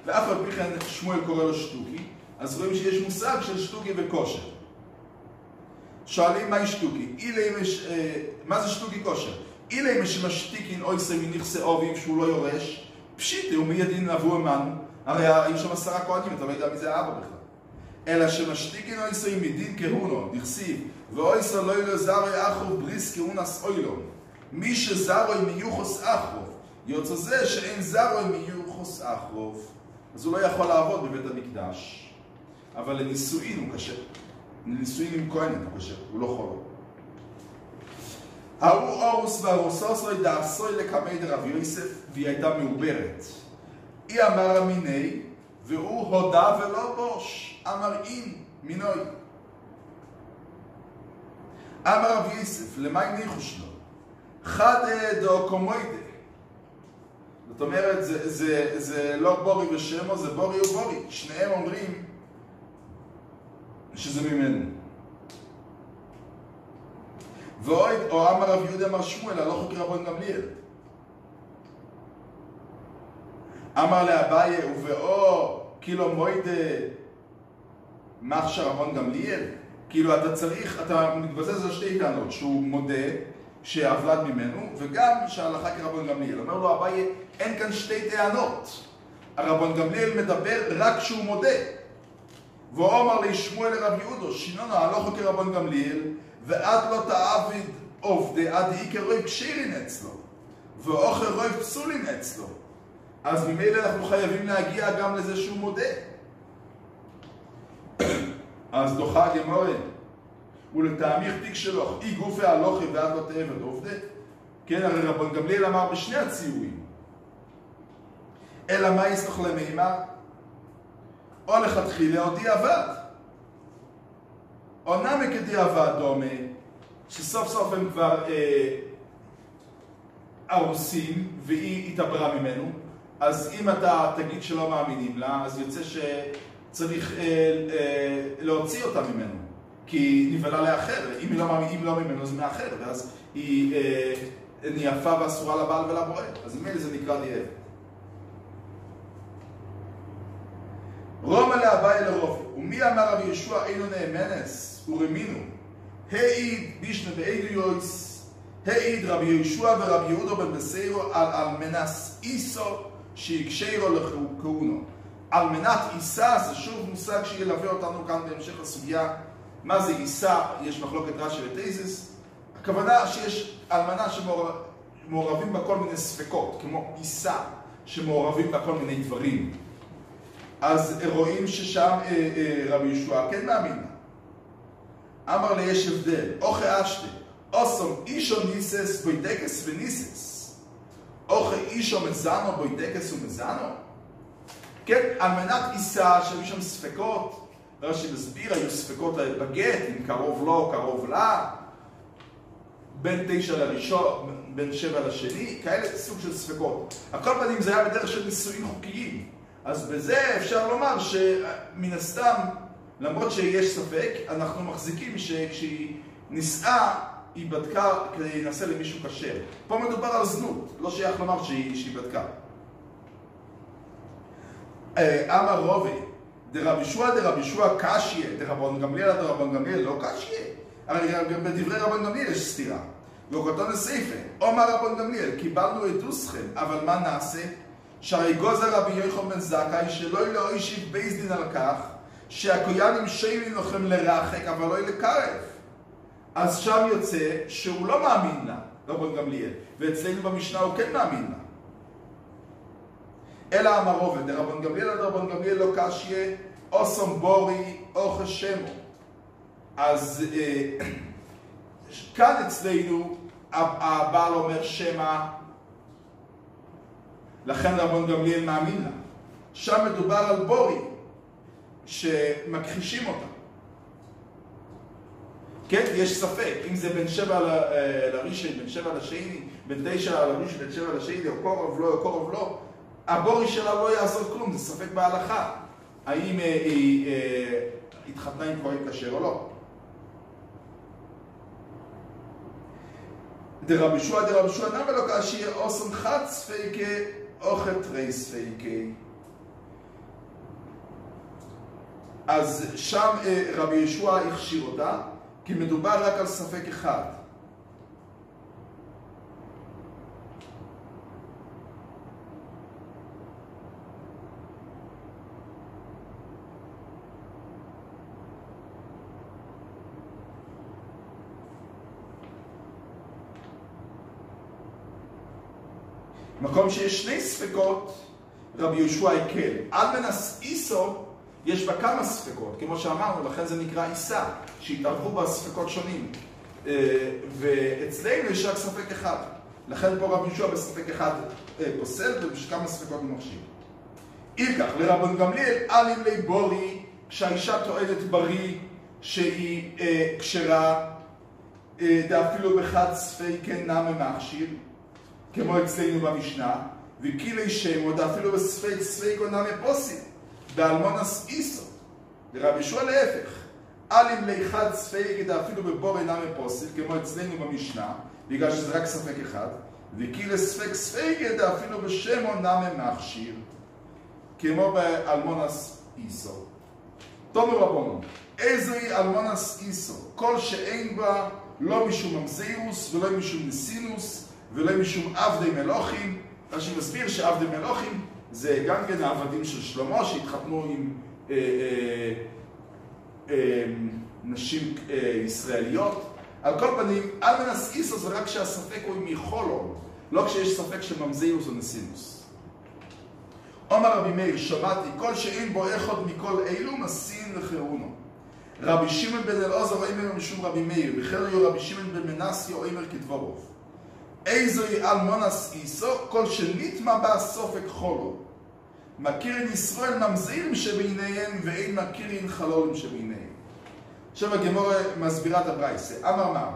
ואף על פי כן שמואל קורא לו שטוקי, אז רואים שיש מושג של שטוקי וכושר. שואלים מהי שטוקי? מה זה שטוקי כושר? אילי משמשתיקין אויסה מנכסה אובים שהוא לא יורש, פשיטי ומיידין נבוא אמנו, הרי היו שם 10 כהנים, אתה לא יודע מי זה האבא בכלל. אלא שמשתיקין אויסה מדין כהונו, נכסיב, ואויסה לא ילו זרוי אחרוב בריס כהונס אוילום. מי שזרוי מיוחוס אחרוב, יוצא זה שאין זרוי מיוחוס אחרוב. אז הוא לא יכול לעבוד בבית המקדש. אבל לנישואין הוא קשה. לנישואין עם כהנת הוא קשה, הוא לא יכול. ההוא אורוס והרוסוסוי דאסוי לקמי דרב יוסף, והיא הייתה מעוברת. היא אמרה מיני, והוא הודה ולא בוש. אמר אין מינוי. אמר רב יוסף, למה ניחוש לו? חד דו קומוידה. זאת אומרת, זה לא בורי ושמו, זה בורי ובורי. שניהם אומרים שזה ממנו. ועוד, או אמר רב יהודה אמר שמואל, הלוך כרבן גמליאל. אמר לאביי, ובאו קילו מוידה מחשר רבן גמליאל. כאילו אתה צריך, אתה מתבסס על 2 טענות, שהוא מודה שאבלד ממנו, וגם שההלכה כרבן גמליאל. אומר לו אביי, אין כאן 2 טענות. הרבן גמליאל מדבר רק כשהוא מודה. והוא אמר לי שמואל לרב יהודו, שינונו הלוך כרבן גמליאל, ועד לא תעביד עובדי, עד איקר רוי קשירין אצלו, ואוכל רוי פסולין אצלו. אז ממילא אנחנו חייבים להגיע גם לזה שהוא מודה. אז דוחה גמורה, ולטעמיך תיק שלו, אי גופי הלוכי ועד לא תעבד עובדי. כן, הרי רבן גמליאל אמר בשני הציורים. אלא מה יסלח למימה? או לכתחילה או דיעבד. או נמי כדיעבד דומה, שסוף סוף הם כבר ארוסים, והיא התעברה ממנו, אז אם אתה תגיד שלא מאמינים לה, אז יוצא שצריך להוציא אותה ממנו, כי היא נבלה לאחר. אם לא ממנו, זה מאחר, ואז היא נייפה ואסורה לבעל ולבורא. אז מילא זה נקרא דיעבד. רומא לאביי לרופא, ומי אמר רבי ישוע אינו נאמנס, ורמינו, העיד בישנה בעידו יויס, העיד רבי ישוע ורבי יהודו בן בסיירו על מנס איסו שיקשיירו לכהונו. על מנת איסה זה שוב מושג שילווה אותנו כאן בהמשך הסוגיה. מה זה איסה? יש מחלוקת רש"י ותזיס. הכוונה שיש אלמנה שמעורבים בה כל מיני ספקות, כמו איסה שמעורבים בה כל מיני דברים. אז רואים ששם רבי ישוע כן מאמין. אמר לי יש הבדל, אוכי אשתי, אוסום אישו ניסס בוידקס וניסס. אוכי אישו מזנו בוידקס ומזנו. כן, על מנת איסה שהיו שם ספקות, רש"י מסביר, היו ספקות בגט, אם קרוב לו, קרוב לה, בין 9 לראשון, בין 7 לשני, כאלה סוג של ספקות. הכל פנים זה היה בדרך של נישואים חוקיים. אז בזה אפשר לומר שמן הסתם, למרות שיש ספק, אנחנו מחזיקים שכשהיא נישאה, היא בדקה כדי להינשא למישהו כשר. פה מדובר על זנות, לא שייך לומר שהיא בדקה. אמר רובי, דרב ישוע קשיה, דרבן גמליאל לא קשיה. הרי גם בדברי רבן גמליאל יש סתירה. וכתוב לסעיפה, אומר רבן גמליאל, קיבלנו עדותכם, אבל מה נעשה? שהרי גוזר רבי יוחנן בן זכאי שלא ישיב בייס דין על כך שהכוהנים שיילים לכם לרחק אבל לא לקרב. אז שם יוצא שהוא לא מאמין לה, רבן גמליאל, ואצלנו במשנה הוא כן מאמין לה. אלא אמר רובן, דרבן גמליאל לא קשיה, אוסום בורי או חשמו. אז כאן אצלנו הבעל אומר שמה לכן רבן גמליאל מאמין לה. שם מדובר על בורי, שמכחישים אותה. כן, יש ספק, אם זה בין 7 לראשון, בין 7 לשני, בין 9 לראשון, בין 7 לשני, או קורב לא, או קורב לא, הבורי שלה לא יעזור כלום, זה ספק בהלכה. האם היא התחתנה עם כהן כשר או לא. דרבי יהושע נמי לו כאשר עושים חד ספיקה או חתרי ספיקה. אז שם רבי יהושע הכשיר אותה, כי מדובר רק על ספק אחד. מקום שיש שני ספקות, רבי יהושע הקל. אלמנס איסו, יש בה כמה ספקות, כמו שאמרנו, לכן זה נקרא איסה, שהתערבו בה ספקות שונים. ואצלנו יש רק ספק אחד. לכן פה רבי יהושע בספק אחד פוסל, ובכמה ספקות הוא מכשיר. אילקח, לרבן גמליאל, אלים לי בורי, כשהאישה טוענת בריא, שהיא כשרה, אפילו בחד ספק נמה מכשיר, כמו אצלנו במשנה, וקילי שם, עוד אפילו בספק ספק או נמה פוסל, באלמונס איסו. לרבי יהושע להפך, אלים לי חד ספק, אפילו בבורי נמה פוסל, כמו אצלנו במשנה, בגלל שזה רק ספק אחד, וקילי ספק ספק, אפילו בשם או נמה מכשיר, כמו באלמונס איסו. תאמר רבנו, איזוהי אלמונס איסו? כל שאין בה לא משום ממזירוס ולא משום נסינוס ולא משום עבדי מלוכים. רש"י מסביר שעבדי מלוכים זה גם כן העבדים של שלמה שהתחתנו עם נשים ישראליות. על כל פנים, אלמונס איסו זה רק שהספק הוא מחולון, לא כשיש ספק של ממזירוס או נסינוס. אומר רבי מאיר, שמעתי, כל שאין בו אחד מכל אלו מסין וחירונו. רבי שמעון בן אלעזר אומר משום רבי מאיר, וכן היו רבי שמעון בן מנסיה אומר כדבורוב. איזוהי אלמונס איסו, כל שנטמע בה סופק חולו. מכירין ישראל ממזירים שביניהם, ואין מכירין חלולים שביניהם. עכשיו הגמרא מסבירה את הברייתא. אמר,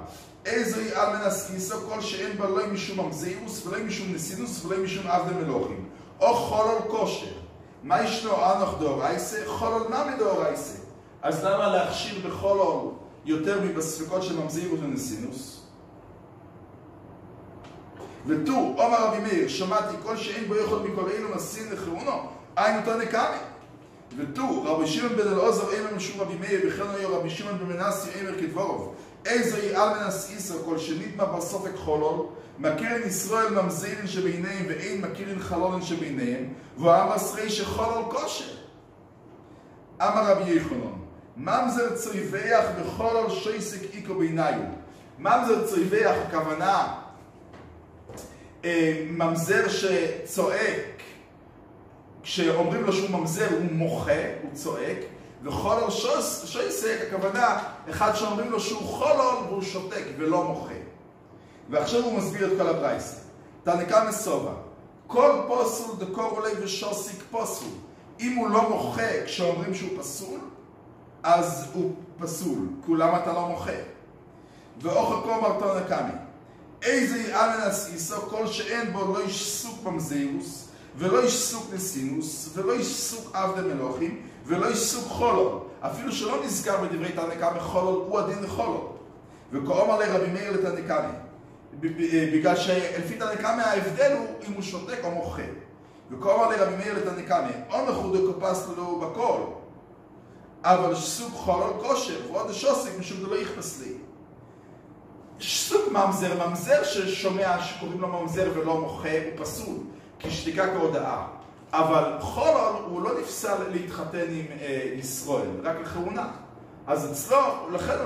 איזוהי אלמונס איסו, כל שאין בה לא משום ממזירוס, ולא משום נסינוס, ולא משום עבדי מלוכים. או חולל כושר. מה ישנו אנוך דאורייסה? חולל נמי דאורייסה. אז למה להכשיר בחולל יותר מבספקות של ממזירוס ונסינוס? ותו, אומר רבי מאיר, שמעתי כל שאין בו יכול מכל אלו מסין לחירונו, אין אותו נקמי. ותו, רבי שמעון בן אלעזר אומר משום רבי מאיר, וכן היה רבי שמעון בן מנסיה אומר כדבורוב. איזוהי אלמונס איסו, כל שנטמע בה סופק חולל, מכירין ישראל ממזירין שביניהם ואין מכירין חלולין שביניהם, ואמר סרי שחולל כושר. אמר רבי יחנון, ממזר צריבח וחולל שייסק איקו ביניו. ממזר צריבח הכוונה ממזר שצועק, כשאומרים לו שהוא ממזר הוא מוחה, הוא צועק, וחולל שייסק הכוונה אחד שאומרים לו שהוא חולל והוא שותק ולא מוחה. ועכשיו הוא מסביר את כל הברייתא. תנקה מסובה, כל פוסול דקור עלי ושוסיק פוסול. אם הוא לא מוחה כשאומרים שהוא פסול, אז הוא פסול. כולם אתה לא מוחה. ואוכל קומר תנקמי. איזי אלמונס איסו, כל שאין בו לא ישסוק ממזירוס, ולא ישסוק נסינוס, ולא ישסוק עבדי מלוכים, ולא ישסוק חולל. אפילו שלא נזכר בדברי תנקמי חולל, הוא הדין לחולל. וכאומר לרבי מאיר לתנקמי. בגלל שלפי תנקמי ההבדל הוא אם הוא שותק או מוחה. וכאומר לרבי מאיר לתנקמי, או מחודו קופס לו בכל, אבל סוג חולל כושר, ועוד שוסיק משום דלא יכפס לי. סוג ממזר ששומע שקוראים לו ממזר ולא מוחה, הוא פסול, כי שתיקה כהודאה. אבל חולל הוא לא נפסל להתחתן עם ישראל, רק לחירונה. אז אצלו, לכן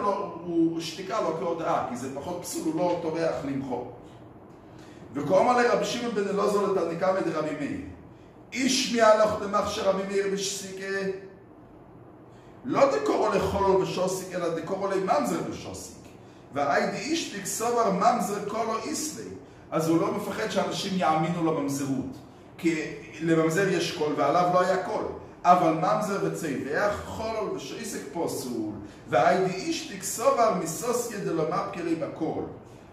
הוא שתיקה לא כהודאה, כי זה פחות פסול, הוא לא טורח למחוא. וכאומר לרבי שמעון בן אלעזר לתנקמי דרבי מאיר, איש מהלך למחשר רבי מאיר בשסיקה, לא דקורו לחולל ושוסיק, אלא דקורו לממזר ושוסיק. והרי דאישתיק סובר ממזר קולו איסלי, אז הוא לא מפחד שאנשים יאמינו לו במזרות. כי לממזר יש קול ועליו לא היה קול. אבל ממזר וצייבח חול ושויסק פוסול, והיידי אישתיק סובר מסוסיה דלומר קרי בקול.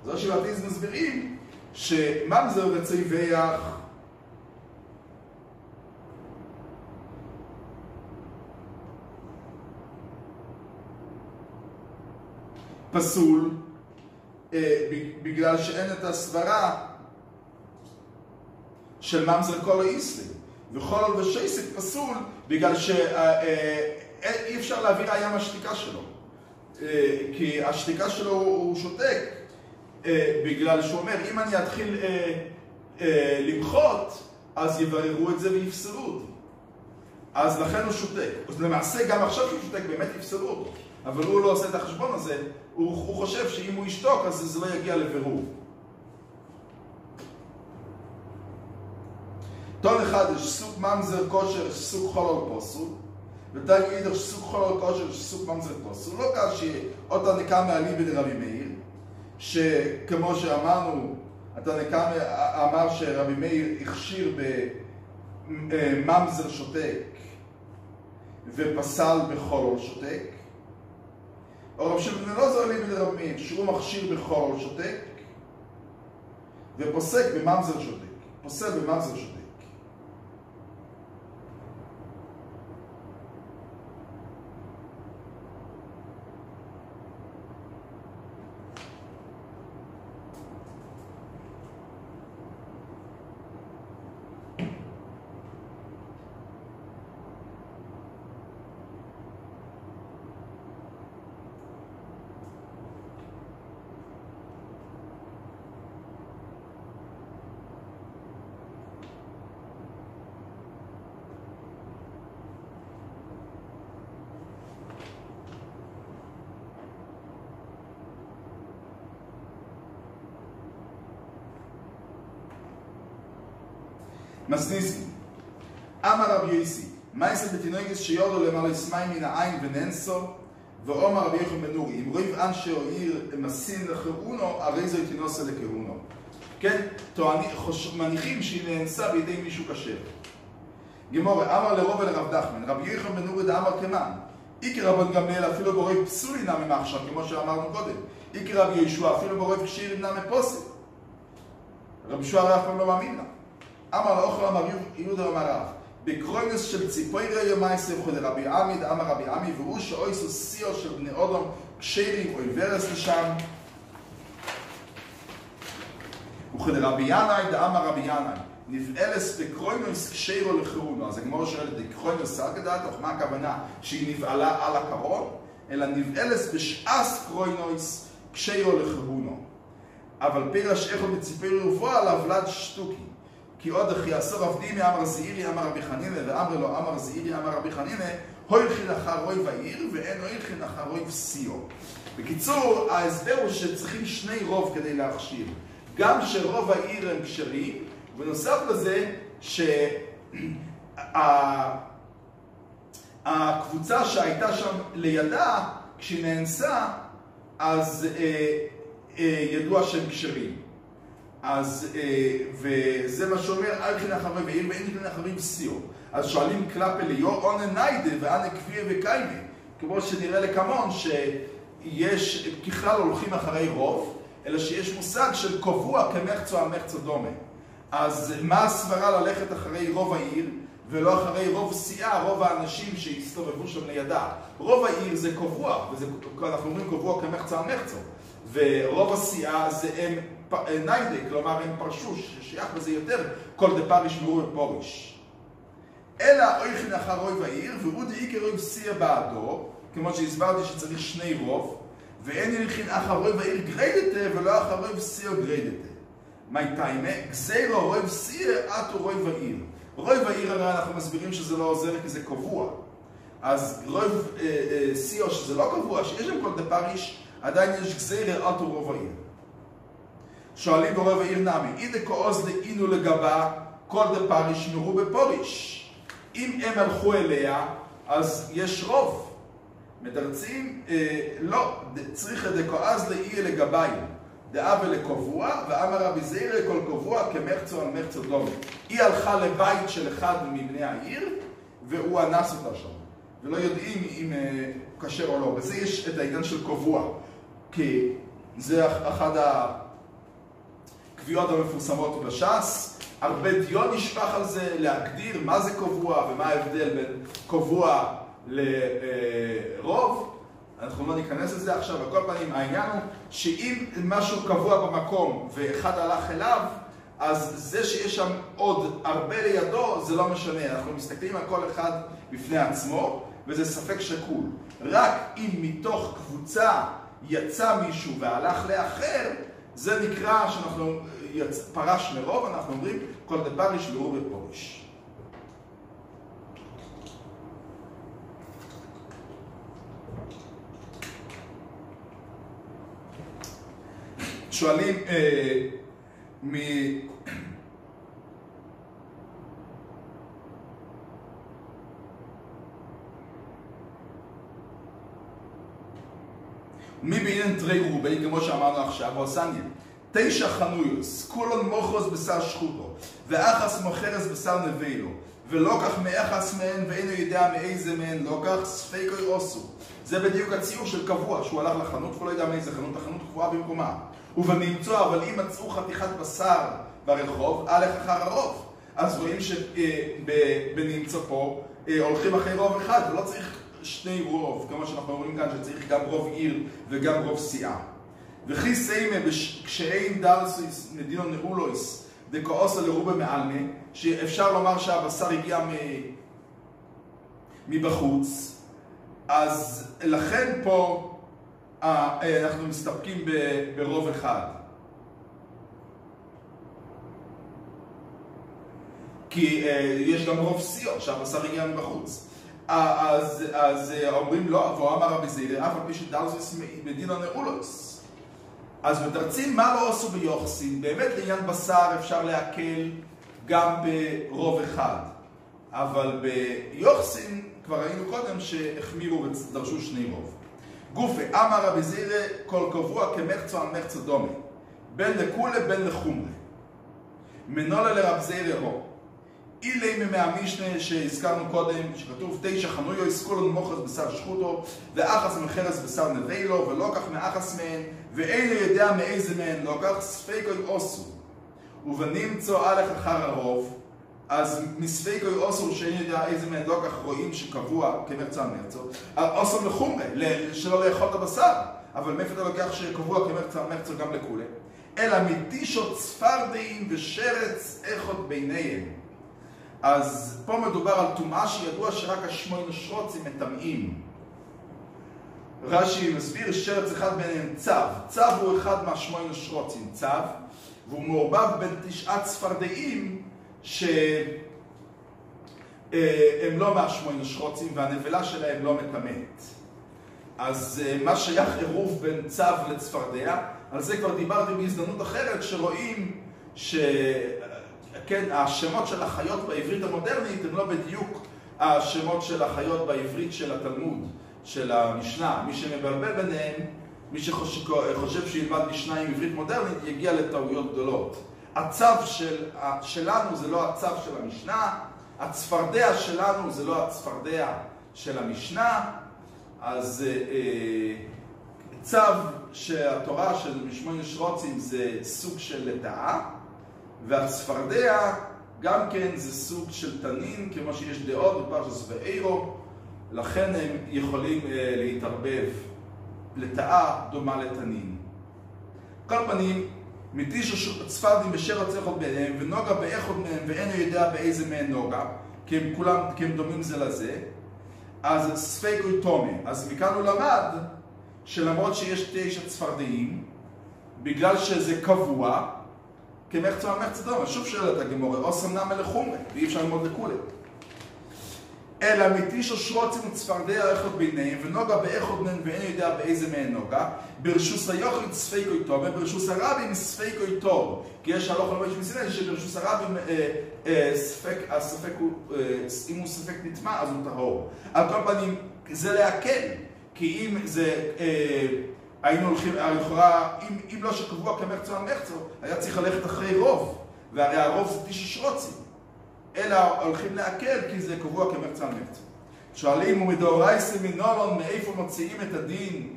זו שבטיז מסבירים שממזר וצייבח פסול בגלל שאין את הסברה של ממזר כל האיסלי, וחול ושייסק פסול בגלל שאי אפשר להביא ראיה מהשתיקה שלו, כי השתיקה שלו הוא שותק בגלל שהוא אומר אם אני אתחיל למחות אז יבררו את זה ויפסלו אותו, אז לכן הוא שותק. אז למעשה גם עכשיו שהוא שותק באמת יפסלו אותו, אבל הוא לא עושה את החשבון הזה, הוא חושב שאם הוא ישתוק אז זה לא יגיע לבירור. טון אחד יש סוג ממזר כושר, יש סוג חול פוסול, ותג אידר סוג חול כושר, יש סוג ממזר פוסול. לא כך שאותה נקה מעלי בדרבי מאיר, שכמו שאמרנו, אתה נקה אמר שרבי מאיר הכשיר בממזר שותק ופסל בחול שותק, או רב שמעון לא זו עלי בדרבי מאיר, שהוא מכשיר בחול שותק ופוסק בממזר שותק, פוסל בממזר שותק. מסניסי, אמר רבי יוסי, מייסד בתינוגס שיורדו למעלה סמי מן העין וננסו, ואומר רבי יוחנן בן נורי, אם רויב אנשי או עיר מסין לכהונו, הרי זו תינוסה לכהונו. כן, מניחים שהיא נאנסה בידי מישהו כשר. גמורה, אמר לרוב ולרב דחמן, רבי יוחנן בן נורי דאמר כמן, איקי רבן גמליאל אפילו ברויב פסולי נמי מחשב, כמו שאמרנו קודם, איקי רבי ישוע אפילו ברויב קשיר נמי פוסל. רבי ישוע הרי אף פעם לא מאמין לה. אמר לאוכל אמר יהודה אמר רב, בקרוינוס של ציפוירי יומי סמכו לרבי עמי, דאמר רבי עמי, והוא שאויסו סיו של בני אודום קשרים או עיוורס לשם. וכדרבי ינאי, דאמר רבי ינאי, נבעלס בקרוינוס קשירו לכהונו. אז הגמרא שואלת, בקרוינוס סגדת, אך מה הכוונה שהיא נבעלה על הקרון? אלא נבעלס בשעס קרוינוס קשירו לכהונו. אבל פירש איכו בציפוירי רפואה עליו ולד שטוקי. כי עוד אחי עשור עבדימי אמר זעירי אמר רבי חנינא, ואמר לו אמר זעירי אמר רבי חנינא, הוילכין אחר רויב העיר ואין הוילכין אחר רויב סיו. בקיצור, ההסבר הוא שצריכים שני רוב כדי להכשיר. גם שרוב העיר הם כשרים, ונוסף לזה שהקבוצה שהייתה שם לידה, כשהיא נאנסה, אז ידוע שהם כשרים. אז, וזה מה שאומר, ארכין אחרי ועיר ואין ארכין אחרי וסיו. אז שואלים כלפי ליאור, אונה ניידה ואנה כפיה וקיימה. כמו שנראה לכמון שיש, ככלל הולכים אחרי רוב, אלא שיש מושג של קבוע כמחצו המחצו דומה. אז מה הסברה ללכת אחרי רוב העיר ולא אחרי רוב סיעה, רוב האנשים שהסתובבו שם לידה? רוב העיר זה קבוע, אנחנו אומרים קבוע כמחצו המחצו. ורוב הסיעה זה הם ניידה, כלומר הם פרשו, ששייך בזה יותר, כל דפר ישמרו בפורש. אלא אויכין אחר רוב העיר, והוא דאיקר רוב סיעה בעדו, כמו שהסברתי שצריך שני רוב, ואין ילכין אחר רוב העיר גריידתה, ולא אחר רוב סיעה גריידתה. מה תיימה? גזירו רוב סיעה עטו רוב העיר. רוב העיר הרי אנחנו מסבירים שזה לא עוזר כי זה קבוע. אז רוב סיעה שזה לא קבוע, שיש שם כל דפריש, עדיין יש גזירה עטו רוב העיר. שואלים ברוב העיר נמי, אידה כעוז לאינו לגבה, כל דפר ישמרו בפוריש. אם הם הלכו אליה, אז יש רוב. מתרצים, לא, צריך דכעז לאי לגביים. דאבה לקבוע, ואמר רבי זירא כל קבוע כמחצו על מחצו דומי. היא הלכה לבית של אחד מבני העיר, והוא אנס אותה שם. ולא יודעים אם הוא כשר או לא. וזה יש את העניין של קבוע. כי זה אחד הקביעות המפורסמות בש"ס. הרבה דיון נשפך על זה, להגדיר מה זה קבוע ומה ההבדל בין קבוע לרוב. אנחנו לא ניכנס לזה עכשיו, בכל פנים העניין הוא שאם משהו קבוע במקום ואחד הלך אליו, אז זה שיש שם עוד הרבה לידו זה לא משנה, אנחנו מסתכלים על כל אחד בפני עצמו וזה ספק שקול. רק אם מתוך קבוצה יצא מישהו והלך לאחר, זה נקרא שאנחנו פרש מרוב, אנחנו אומרים כל דפריש לאור בפורש. שואלים מי בעניין תרי רובי, כמו שאמרנו עכשיו, ועוסניה 9 חנויוס, כולון מוחוס בשר שחוטו, ואחס מוחרס בשר נבילו, ולא כך מאחס מהן, ואינו יודע מאיזה מהן, לא כך ספקוי עושו. זה בדיוק הציור של קבוע, שהוא הלך לחנות, והוא לא יודע מאיזה חנות, החנות קבועה במקומה. ובנמצוא, אבל אם מצאו חתיכת בשר ברחוב, הלך אחר הרוב. אז רואים שבנמצוא פה הולכים אחרי רוב אחד, ולא צריך שני רוב, כמו שאנחנו אומרים כאן, שצריך גם רוב עיר וגם רוב סיעה. וכי סיימה, כשאין דרסויס מדינו נאולויס, דקאוסה לרובה מעלמה, שאפשר לומר שהבשר הגיע מבחוץ, אז לכן פה אנחנו מסתפקים ברוב אחד. כי יש גם רוב סיוע שהבשר הגיע מבחוץ. אז אומרים לא, והוא אמר רבי זירא, אף על פי שדרסויס מדינו נאולויס. אז מתרצים מה לא עשו ביוחסין. באמת לעניין בשר אפשר להקל גם ברוב אחד. אבל ביוחסין כבר ראינו קודם שהחמירו ודרשו שני רוב. גופה, אמר רבי זירא כל קבוע כמחצו על מחצו דומי. בין לכולה בין לחומרי. מנולה לרב זירא הו. אילי מהמשנה שהזכרנו קודם, שכתוב 9 חנויוס, כולון מוחס בשר שחוטו, ואחס מחרס בשר נבילו, ולא כך מאחס מהן, ואינו יודע מאיזה מהן, לא כך ספקוי עושו. ובנמצוא הלך אחר הרוב, אז מספקוי עושו שאינו יודע איזה מהן, לא כך רואים שקבוע כמחצו על מחצו, עושו לחומרי, שלא לאכול את הבשר, אבל מאיפה אתה לוקח שקבוע כמחצו על מחצו גם לכולה? אלא מתישות צפרדעים ושרץ איכות ביניהם. אז פה מדובר על טומאה שידוע שרק השמונה שרוצים מטמאים. רש"י מסביר שרץ אחד ביניהם צב. צב הוא אחד מהשמונה שרוצים, צב, והוא מעורבב בין 9 צפרדעים שהם לא מהשמונה שרוצים והנבלה שלהם לא מטמאת. אז מה שייך עירוב בין צב לצפרדע, על זה כבר דיברתי בהזדמנות אחרת, שרואים כן, השמות של החיות בעברית המודרנית הם לא בדיוק השמות של החיות בעברית של התלמוד, של המשנה. מי שמבלבל ביניהם, מי שחושב שילמד משנה עם עברית מודרנית, יגיע לטעויות גדולות. הצו שלנו זה לא הצו של המשנה, הצפרדע שלנו זה לא הצפרדע של המשנה, אז צו שהתורה של משמונה שרוצים זה סוג של לטאה, והצפרדע גם כן זה סוג של תנין, כמו שיש דעות בפרשת ואירו, לכן הם יכולים להתערבב. לטאה דומה לתנין. כל פנים, מתיש צפרדים בשרץ איכות ביניהם, ונוגע באיכות מהם, ואינו יודע באיזה מהן נוגע, כי הם דומים זה לזה, אז ספקוי תומי. אז מכאן הוא למד שלמרות שיש 9 צפרדעים, בגלל שזה קבוע, כמחצו על מחצו דומי. שוב שאלת הגמורה, אוסם נמה לחומרי, ואי אפשר ללמוד לכולה. אלא מתיש שרוצים וצפרדע איכות ביניהם, ונוגע באיכות מהם ואין יודע באיזה מהן נוגע, ברשוס היוחד ספקוי טוב, ברשוס הרבים ספקוי טוב. כי יש הלוך למש מסיני שברשוס הרבים הספק הוא, אם הוא ספק נטמע אז הוא טהור. על כל פנים זה להקל, כי אם זה היינו הולכים, לכאורה, אם לא שקבוע כמרצו על מרצו, היה צריך ללכת אחרי רוב, והרי הרוב זה תיש שרוצים. אלא הולכים להקל כי זה קבוע כמרצו על מרצו. שואלים, ומדאורייסא מנולון, מאיפה מוציאים את הדין,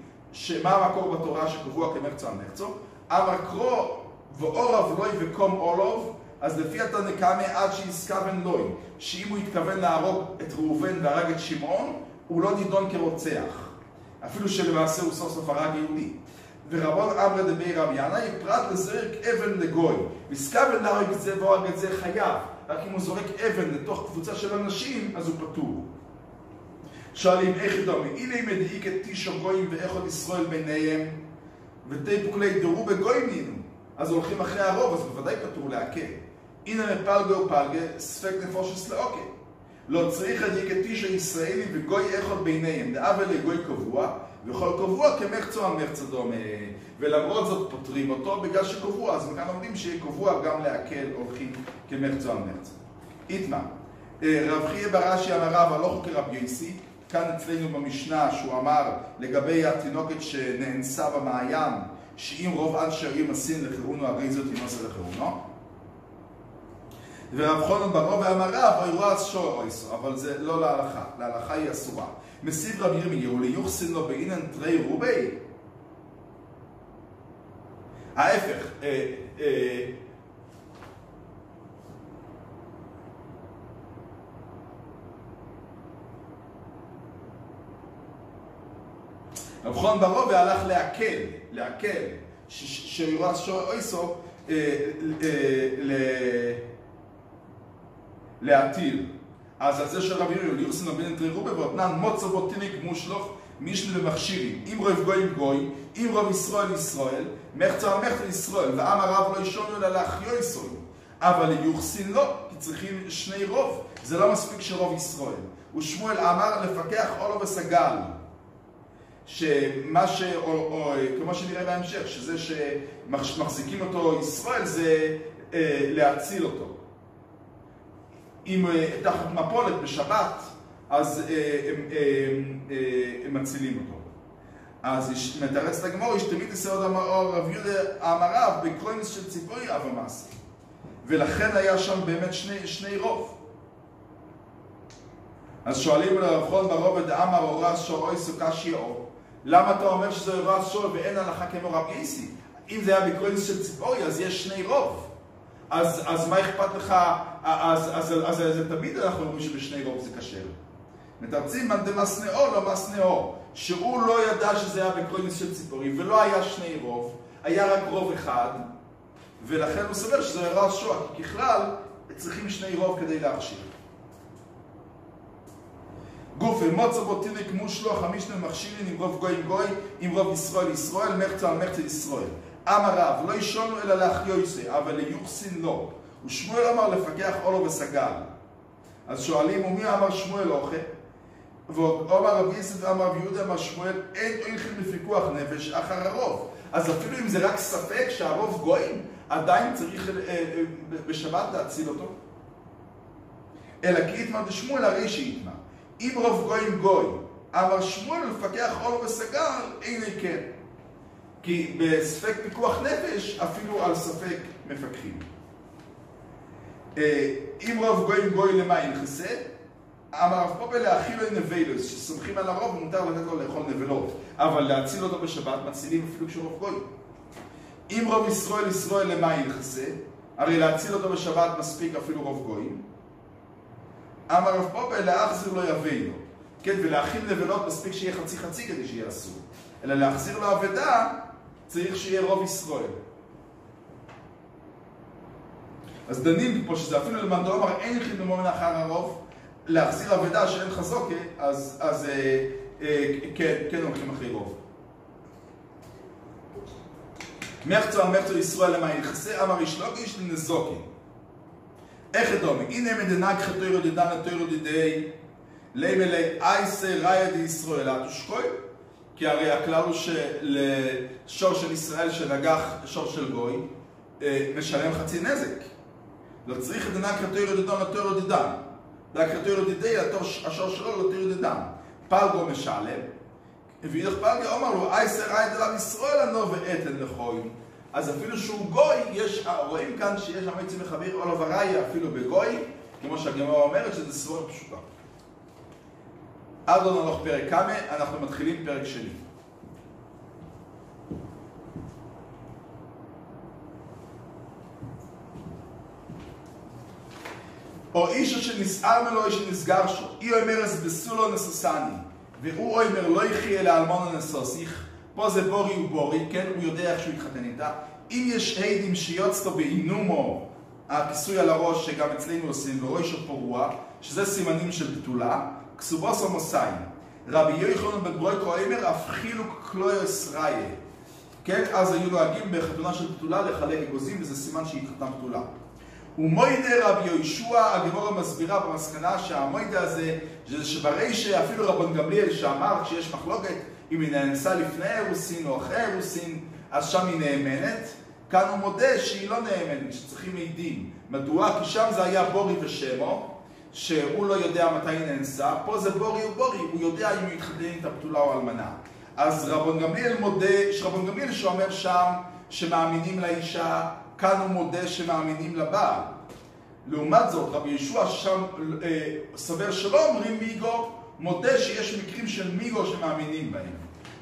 מה המקור בתורה שקבוע כמרצו על מרצו? אמר קרוא ואורב לוי וקום אולוב, אז לפי התנא קמא עד שיסכוון לוי, שאם הוא התכוון להרוג את ראובן והרג את שמעון, הוא לא נידון כרוצח. אפילו שלמעשה הוא סוף סוף הרג יהודי. ורבון אמרא דבי רבי ינאי, פרט לזרק אבן לגוי. ויסכוון להרוג את זה והורג את זה חייב. רק אם הוא זורק אבן לתוך קבוצה של אנשים, אז הוא פטור. שואלים איך דומי, הנה אם מדאיק את תשע גויים ואיכות ישראל ביניהם, ותיפוק לי דורו בגויים נינו. אז הולכים אחרי הרוב, אז בוודאי פטור להקל. הנה מפלגה ופלגה, ספק נפושס לאוקי. לא צריך להדיק את תשע ישראלים וגוי איכות ביניהם, דאבל לגוי קבוע, וכל קבוע כמחצו על מחצו דומה. ולמרות זאת פותרים אותו בגלל שקבוע, אז מכאן לומדים שיהיה קבוע גם להקל הולכים כמחצו על מחצו. איתמה, רב חייא ברש"י אמר רב הלוך כרב יוסי, כאן אצלנו במשנה שהוא אמר לגבי התינוקת שנאנסה במעיין, שאם רוב עד שערים מסין לחירונו, הרי זאת ינוסה לחירונו. ורב חונן ברוב אמר רב, אירוע שור אויסו, אבל זה לא להלכה, להלכה היא אסורה. מסיב רב ירמיהו ליוחסין לו באינן תרי רובי. ההפך, רב חונן ברוב הלך להקל, שאירוע שור אויסו להתיר. אז על זה של רבי ירמיהו ליוחסין לו באינן תרי רובי, ואותנן מוצא בו תינוק מושלוך מישנה במכשירים, אם רוב גויים גוי, אם רוב ישראל ישראל, מחצה על מחצה ישראל, ועם הרב לא ישונו אלא להחיו ישראל. אבל ליוחסין לא, כי צריכים שני רוב, זה לא מספיק שרוב ישראל. ושמואל אמר לפקח עולו וסגל, שמה כמו שנראה בהמשך, שזה שמחזיקים אותו ישראל זה להציל אותו. אם תחת מפולת בשבת, אז הם מצילים אותו. אז מתרץ את הגמור, יש תמיד עשה עוד רב יהודה אמריו, בקרוינס של ציפורי אב המעשה. ולכן היה שם באמת שני רוב. אז שואלים לרב חונן ברובד אמר אורס שור אוי סוקשי אור. למה אתה אומר שזה אורס שור ואין הלכה כמו רב יסי? אם זה היה בקרוינס של ציפורי, אז יש שני רוב. אז מה אכפת לך? אז תמיד אנחנו אומרים שבשני רוב זה קשר. מתרצים דמסנאו לא מסנאו, שהוא לא ידע שזה היה בקרוינס של ציפורי ולא היה שני רוב, היה רק רוב אחד, ולכן הוא סבר שזה היה רס שוע, כי ככלל צריכים שני רוב כדי להכשיר. גוף מוצא בו תינוק מושלוך המשנה מכשירים עם רוב גוי עם גוי, עם רוב ישראל ישראל, מחצה על מחצה ישראל. אמר רב, לא ישונו אלא להחיו יסה, אבל ליוחסין לא. ושמואל אמר לפקח עולו וסגל. אז שואלים, ומי אמר שמואל אוכל? ואומר רב יסד ואמר רב יהודה אמר שמואל, אין הולכים לפיקוח נפש אחר הרוב. אז אפילו אם זה רק ספק שהרוב גויים, עדיין צריך בשבת להציל אותו. אלא כי יתמר דשמואל הרי שיתמר. אם רוב גויים גוי, אמר שמואל לפקח עולו וסגל, אין כן. כי בספק פיקוח נפש, אפילו על ספק מפקחים. אם רוב גויים גוי למה ינכסה, אמר רב פופא להאכיל לו נבלוס, שסומכים על הרוב ומותר לתת לו לאכול נבלות, אבל להציל אותו בשבת מצילים אפילו כשרוב גוי. אם רוב ישראל ישראל למה ינכסה, הרי להציל אותו בשבת מספיק אפילו רוב גויים. אמר רב פופא להחזיר לו יבינו, כן, ולהאכיל נבלות מספיק שיהיה חצי חצי כדי שיהיה אסור, אלא להחזיר לו אבדה צריך שיהיה רוב ישראל. אז דנים פה שזה אפילו למאן דאמר אין יחיד במומן אחר הרוב, להחזיר אבדה שאין חזוקה, אז כן הולכים אחרי רוב. מחצו על מחצו ישראל למה יחסה, אמר איש לא איש לנזוקי. איך דומי? הנה מדנק חתוירו דדן התוירו דדי, לימלי אייסה ראיה די ישראל, תושקוי? כי הרי הכלל הוא שלשור של ישראל שנגח שור של גוי, משלם חצי נזק. לא צריך את דנק חתוירו דדן התוירו דדן. דנק חתוירו דדי, השור שלו לא תוירו דדן. פלגו משלם, ואידך פלגי אומר לו, אייסר עיד אליו ישראל ענו ואתן לכוין. אז אפילו שהוא גוי, רואים כאן שיש המציא מחביר עולו וראיה אפילו בגוי, כמו שהגמרא אומרת שזה סבורה פשוטה. עד לא נלוך פרק כמה, אנחנו מתחילים פרק שני. או אישו שנסער מלו, אישו נסגר שו. אי אומר אז בסולו נססני, והוא אומר לא יחי אלא אלמונו נסוסיך, פה זה בורי ובורי, כן, הוא יודע איך שהוא יתחתן איתה. אם יש עדים שיוצתו באינומו, הכיסוי על הראש שגם אצלנו עושים, וראשו פורוע, שזה סימנים של בתולה, כסובוסו מוסיים. רבי יוחנן בן ברויקו אומר, הפחילו כלויו ישראלי. כן, אז היו נוהגים בחתונה של בתולה לחלק אגוזים, וזה סימן שהתחתנה בתולה. ומוידה רבי יהושע, הגמרא מסבירה במסקנה שהמוידה הזה, זה שברישה אפילו רבן גמליאל שאמר כשיש מחלוקת אם היא נאנסה לפני אירוסין או אחרי אירוסין, אז שם היא נאמנת. כאן הוא מודה שהיא לא נאמנת, שצריכים עדים. מדוע? כי שם זה היה בורי ושמו, שהוא לא יודע מתי היא נאנסה. פה זה בורי ובורי, הוא יודע אם היא התחתן איתה בתולה או אלמנה. אז רבן גמליאל מודה, רבן גמליאל שאומר שם שמאמינים לאישה, כאן הוא מודה שמאמינים לבעל. לעומת זאת, רבי ישוע שם סבר שלא אומרים מיגו, מודה שיש מקרים של מיגו שמאמינים בהם.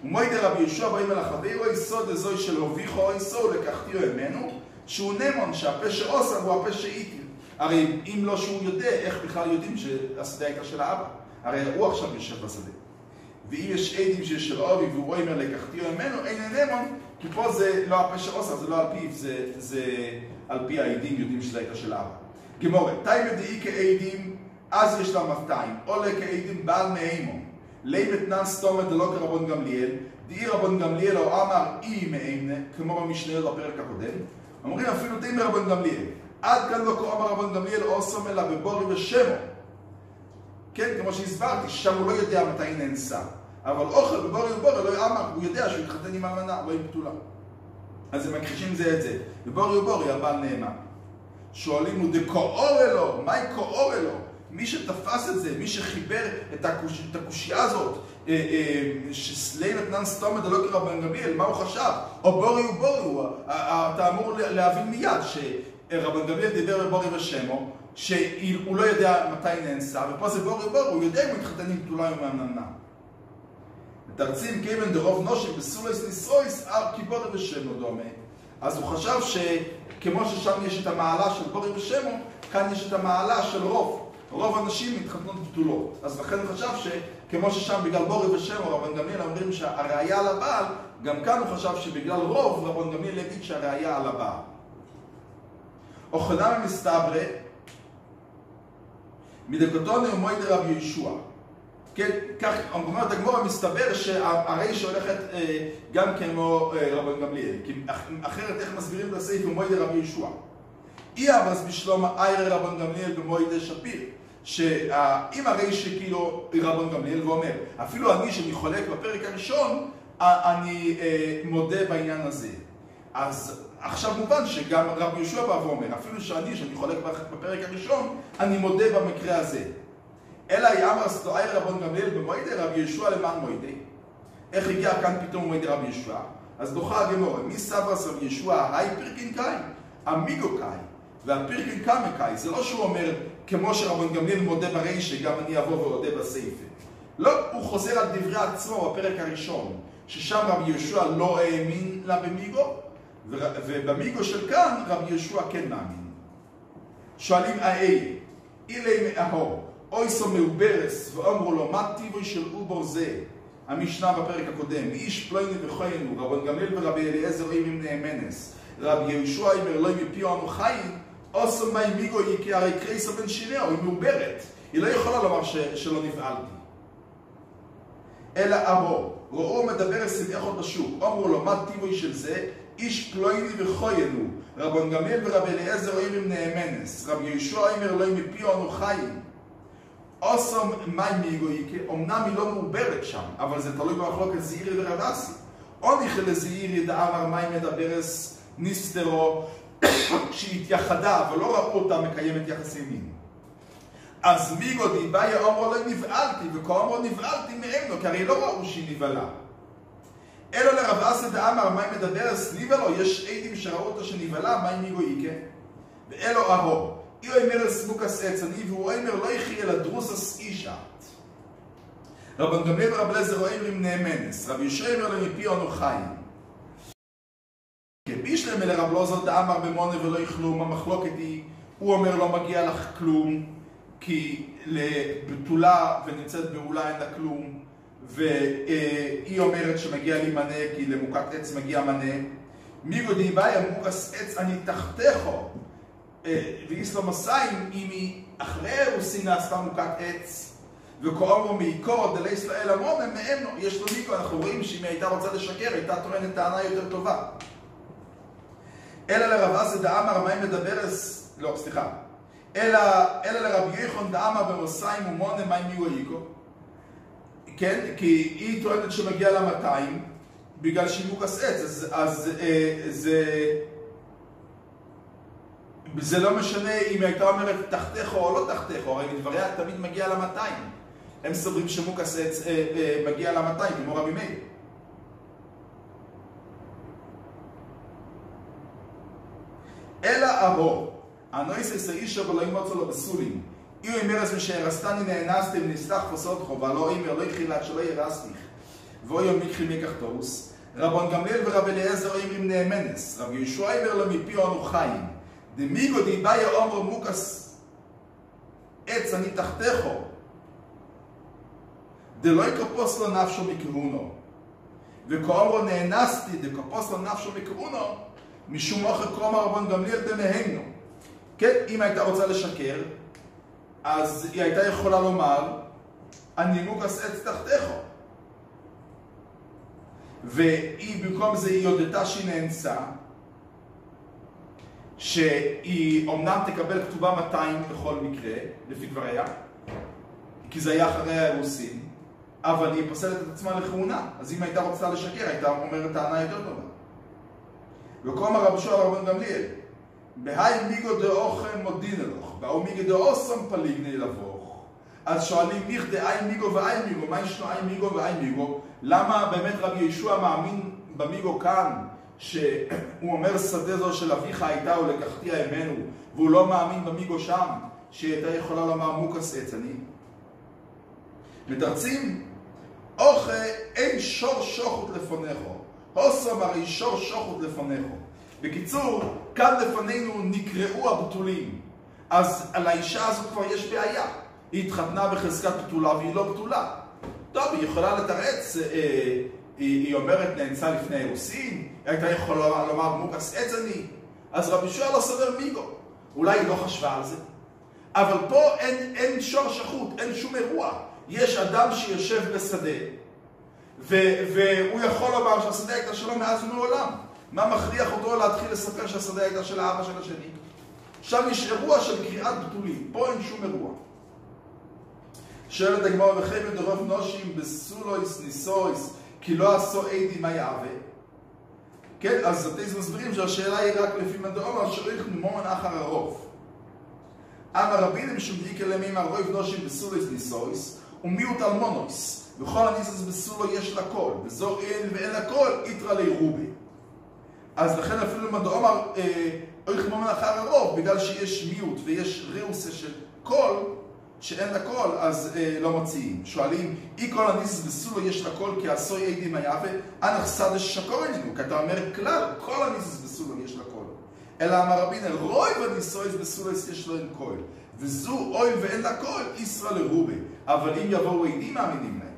ומוידה רבי ישוע באים אל החברו, יסוד הזוי של הוביכו, יסוד לקחתיו ממנו, שהוא נמון, שהפה שעושה הוא הפה שאיתי. הרי אם לא שהוא יודע, איך בכלל יודעים שהשדה הייתה של האבא? הרי הוא עכשיו יושב בשדה. ואם יש עדים שיש של אובי והוא אומר לקחתיו ממנו, אין נמון, כי פה זה לא הפה שעושה, זה לא על פיו, זה על פי העדים יודעים שזה הייתה של אבא. גמורה, תאי מדעי כעדים, אז יש לה 200, או לכעדים בעל מאימון. לי מתנן סתומת דלא כרבון גמליאל, דאי רבון גמליאל או אמר אי מאימנה, כמו במשנה בפרק הקודם, אומרים אפילו די מרבון גמליאל. עד כאן לא קורא ברבון גמליאל או סום אלא בבורי ושמו. כן, כמו שהסברתי, שם הוא לא יודע מתי היא נאנסה. אבל אוכל בבורי ובורי לא אמר, הוא יודע שהוא התחתן עם אלמנה, לא עם בתולה. אז הם מכחישים זה את זה. בבורי ובורי הבעל נאמן. שואלים הוא דקאור אלו, מהי קאור אלו? מי שתפס את זה, מי שחיבר את הקושייה הזאת, שסלי נתנן סתומת דלא כרבן גמליאל, מה הוא חשב? או בורי ובורי, אתה אמור להבין מיד שרבן גמליאל דיבר בבורי ושמו, שהוא לא יודע מתי נאנסה, ופה זה בורי ובורי, הוא יודע אם הוא התחתן עם בתולה או מאמננה. מתרצים כיוון דרוב נושק בסולויס ניסרויס, כי בורי ושמו דומה. אז הוא חשב שכמו ששם יש את המעלה של בורי ושמו, כאן יש את המעלה של רוב. רוב אנשים מתחתנות בתולות. אז לכן הוא חשב שכמו ששם בגלל בורי ושמו, רבן גמליאל אומרים שהראיה על הבעל, גם כאן הוא חשב שבגלל רוב, רבן גמליאל יגיד שהראיה על הבעל. אוכנם מסתברא, מדקותוני ומוידה רבי יהושע. כן, כך אומרת הגמרא, מסתבר שהרי שהולכת גם כמו רבן גמליאל, כי אחרת איך מסבירים בסעיף ומוידה רבי יהושע. אי אברס בשלום איירי רבן גמליאל במוידה שפיר, שאם הרי שכאילו רבן גמליאל ואומר, אפילו אני שאני חולק בפרק הראשון, אני מודה בעניין הזה. אז עכשיו מובן שגם רבי יהושע בא ואומר, אפילו שאני חולק בפרק הראשון, אני מודה במקרה הזה. אלא יאמרס לא איירי רבן גמליאל במוידה, רבי יהושע למען מוידה. איך הגיע כאן פתאום מוידה רבי יהושע? אז דוחה הגמרא, מי סברס רבי יהושע, היי פרקין קאי, אמיגו קאי. והפרקין קאמה קאי, זה לא שהוא אומר כמו שרבן גמליאל מודה ברישה, גם אני אבוא ועודה בסייפה. לא, הוא חוזר על דברי עצמו בפרק הראשון, ששם רבי יהושע לא האמין לה במיגו, ובמיגו של כאן רבי יהושע כן מאמין. שואלים אילי מאהור, אויסו מעוברס, ואומרו לו, מה טיבוי של אובור זה? המשנה בפרק הקודם, איש פלויני וחיינו, רבן גמליאל ורבי אליעזר אימים נאמנס. רבי יהושע אומר, לא מפיו אנו חיים, אוסם מי מיגו כי הרי קרייסה בן שיריה, היא מעוברת. היא לא יכולה לומר שלא נבעלתי. אלא אמו, ראו מדבר סביחות בשוק, אמרו לו, מה טיבוי של זה? איש פלויני וחיינו, רבן גמליאל ורבי אליעזר אימים נאמנס. רבי יהושע אומר, לא מפיו אנו חיים. אוסם מי מיגו כי אמנם היא לא מעוברת שם, אבל זה תלוי במחלוקת זעירי ורדסי. או נכלל לזעירי דאמר מי מדברס נסתרו שהתייחדה ולא ראו אותה מקיימת יחסי מין. אז מיגו דיבאיה אומרו לא נבעלתי, וכאומרו נבעלתי מאמנו, כי הרי לא ראו שהיא נבעלה. אלו לרב אסא דאמר, מה אם מדבר סניבלו? יש עדים שראו אותו שנבלה, מה אם מיגו איקה? ואלו אהו, איו אמר סמוקס עצני, והוא אמר לא יחי אלא דרוסס אישה. רבן גמליאל ורב אליעזר אומרים נאמנס, רב ישוע אומר למפי אנו חיים. כבישלם אל רב אלעזר דאמר במונה ולא יכלום, המחלוקת היא, הוא אומר לא מגיע לך כלום, כי לבתולה ונמצאת בעולה אין לה כלום, והיא אומרת שמגיע לי מנה, כי למוקת עץ מגיע מנה. מיגו דיבאי מוקס עץ אני תחתיכו, ואיסלו מסיים, אם היא אחרי אירוסין נעשתה מוקת עץ, וכאומרו מעיקור דלי ישראל המונה, מאמנו, יש לו מיגו, אנחנו רואים שאם היא הייתה רוצה לשקר, הייתה טוענת טענה יותר טובה. אלא לרב אסא דאמר, מה אם מדבר לא, סליחה. אלא לרב יחון דאמר במוסיים ומונה, מה אם מיגו איקו? כן, כי היא טוענת שמגיע לה 200, בגלל שהיא מוקס עץ, אז זה לא משנה אם היא הייתה אומרת תחתיך או לא תחתיך, הרי מדבריה תמיד מגיע לה 200. הם סוברים שמוקס עץ מגיע לה 200, כמו רבי מאיר. אלא אהו, הנויסס האישה ולא ימוצו לו בסולים. איו אמרס משהרסתני נאנסתם נסתח פסות חובה, לא אמר לא יחילת שלא ירסתיך. ואו יום מקחי מקח תוס. רבן גמליאל ורב אליעזר אומרים נאמנס. רב ישוע אומר לו מפי אנו חיים. דמיגו דיבאי אומר מוקס עץ אני תחתיכו. דלא יקפוס לו נפשו מכהונו. וכאומרו נאנסתי דקפוס לו נפשו מכהונו, משום אוכל קרום רבן גמליאל דמהנו. כן, אם הייתה רוצה לשקר, אז היא הייתה יכולה לומר, אני מוקס עץ תחתיכו. והיא במקום זה היא יודתה שהיא נאנסה, שהיא אומנם תקבל כתובה 200 בכל מקרה, לפי דבריה, כי זה היה אחרי האירוסין, אבל היא פוסלת את עצמה לכהונה, אז אם הייתה רוצה לשקר, הייתה אומרת טענה יותר טובה. וכאומר רב ישוע רבן גמליאל, בהי מיגו דאוכן מודינלוך, באו מיגו דאוסם פליגני לבוך. אז שואלים מיך דאי מיגו ואי מיגו, מה ישנו אי מיגו ואי מיגו? למה באמת רבי ישוע מאמין במיגו כאן, שהוא אומר שדה זו של אביך הייתה ולקחתיה ממנו, והוא לא מאמין במיגו שם, שהיא הייתה יכולה לומר מוקס עץ אני? מתרצים, אוכה אין שור שוחוט לפונכו, הוסם הרי שור שוחוט לפונכו. בקיצור, כאן לפנינו נקראו הבתולים. אז על האישה הזאת כבר יש בעיה. היא התחתנה בחזקת בתולה והיא לא בתולה. טוב, היא יכולה לתרץ, היא אומרת נאנסה לפני אירוסין, היא הייתה יכולה לומר מוקס עץ אני. אז רבי ישוע לא סובר מיגו. אולי היא לא חשבה על זה. אבל פה אין שור שחוט, אין שום אירוע. יש אדם שיושב בשדה, והוא יכול לומר שהשדה הייתה שלו מאז ומעולם. מה מכריח אותו להתחיל לספר שהשדה הייתה של האבא של השני? שם יש אירוע של קריאת בתולים, פה אין שום אירוע. שואלת הגמרא וחייבת דרוב נושים בסולויס ניסויס, כי לא עשו עדי מה יעווה. כן, אז אתם מסבירים שהשאלה היא רק לפי מדעומר, שריך נמומן אחר הרוב. אמר רבינים שמדיק אלמים הרוב נושים בסולויס ניסויס, ומיעוט אלמונויס, וכל הניסוס בסולו יש לה קול, וזו אין ואין לה קול, יתרא לי רובי. אז לכן אפילו מדעומר, אויך נמומן אחר הרוב, בגלל שיש מיעוט ויש ריאוסה של קול, שאין לה קול, אז לא מציעים. שואלים, אי כל הניסוס בסולו יש לה קול, כי עשוי עדי מה יעווה, אנך סדש שקור איננו, כי אתה אומר כלל, כל הניסוס בסולו יש לה קול. אלא אמר רבין, אל רוי וניסויס בסולו יש לו אין קול. וזו אוי ואין לה קול, ישרא לרובי. אבל אם יבואו עדים, מאמינים להם.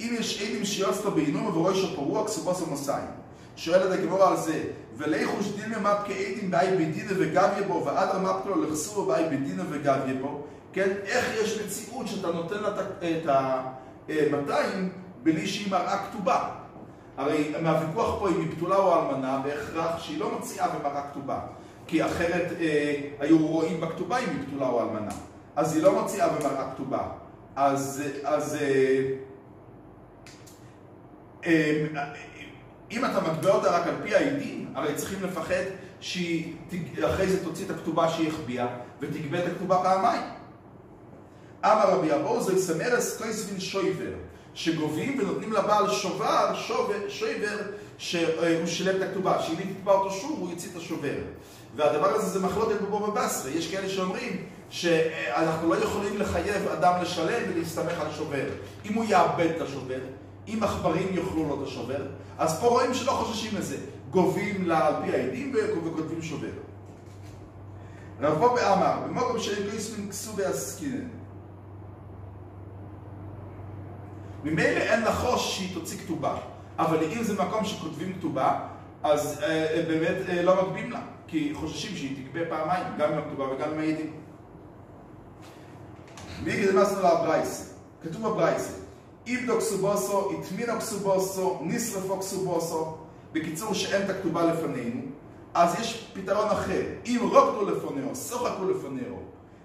אם יש עדים שיוצא בעינום וראש הפרוע, כסובוס המוסיים. שואלת הגמרא על זה, וליחוש דילמה מפקי עדים באי בדינה וגביה בו, ועד מפקו לו לחסורו באי בדינה וגביה בו, כן? איך יש מציאות שאתה נותן לה את ה-200 בלי שהיא מראה כתובה? הרי מהוויכוח פה אם היא בתולה או אלמנה, בהכרח שהיא לא מציעה במראה כתובה. כי אחרת היו רואים בכתובה אם היא בתולה או אלמנה. אז היא לא מציעה במראה כתובה. אז אם אתה מטבע אותה רק על פי העדים, הרי צריכים לפחד שהיא אחרי זה תוציא את הכתובה שהיא החביאה, ותגבה את הכתובה פעמיים. אמר רבי אבו, זו יסמרס קויסבין שויבר, שגובים ונותנים לבעל שובר שהוא שילם את הכתובה, שאם היא תתבע אותו שוב הוא יוציא את השובר. והדבר הזה זה מחלוקת בבבא בסרה. יש כאלה שאומרים שאנחנו לא יכולים לחייב אדם לשלם ולהסתמך על שובר. אם הוא יאבד את השובר, אם עכברים יאכלו לו את השובר, אז פה רואים שלא חוששים לזה. גובים על פי העדים וכותבים שובר. רב פאפא אמר, במקום שאין גויסמן כסובי עסקינן. ממילא אין לחוש שהיא תוציא כתובה, אבל אם זה מקום שכותבים כתובה, אז באמת לא מגבים לה, כי חוששים שהיא תגבה פעמיים, גם עם הכתובה וגם עם העדים. ויגד מסנו לה ברייסה, כתוב בברייסה, איבדו כסובוסו, התמינו כסובוסו, נשרפו כסובוסו, בקיצור שאין את הכתובה לפנינו, אז יש פתרון אחר. אם רוקדו לפונאו, שוחקו לפונאו,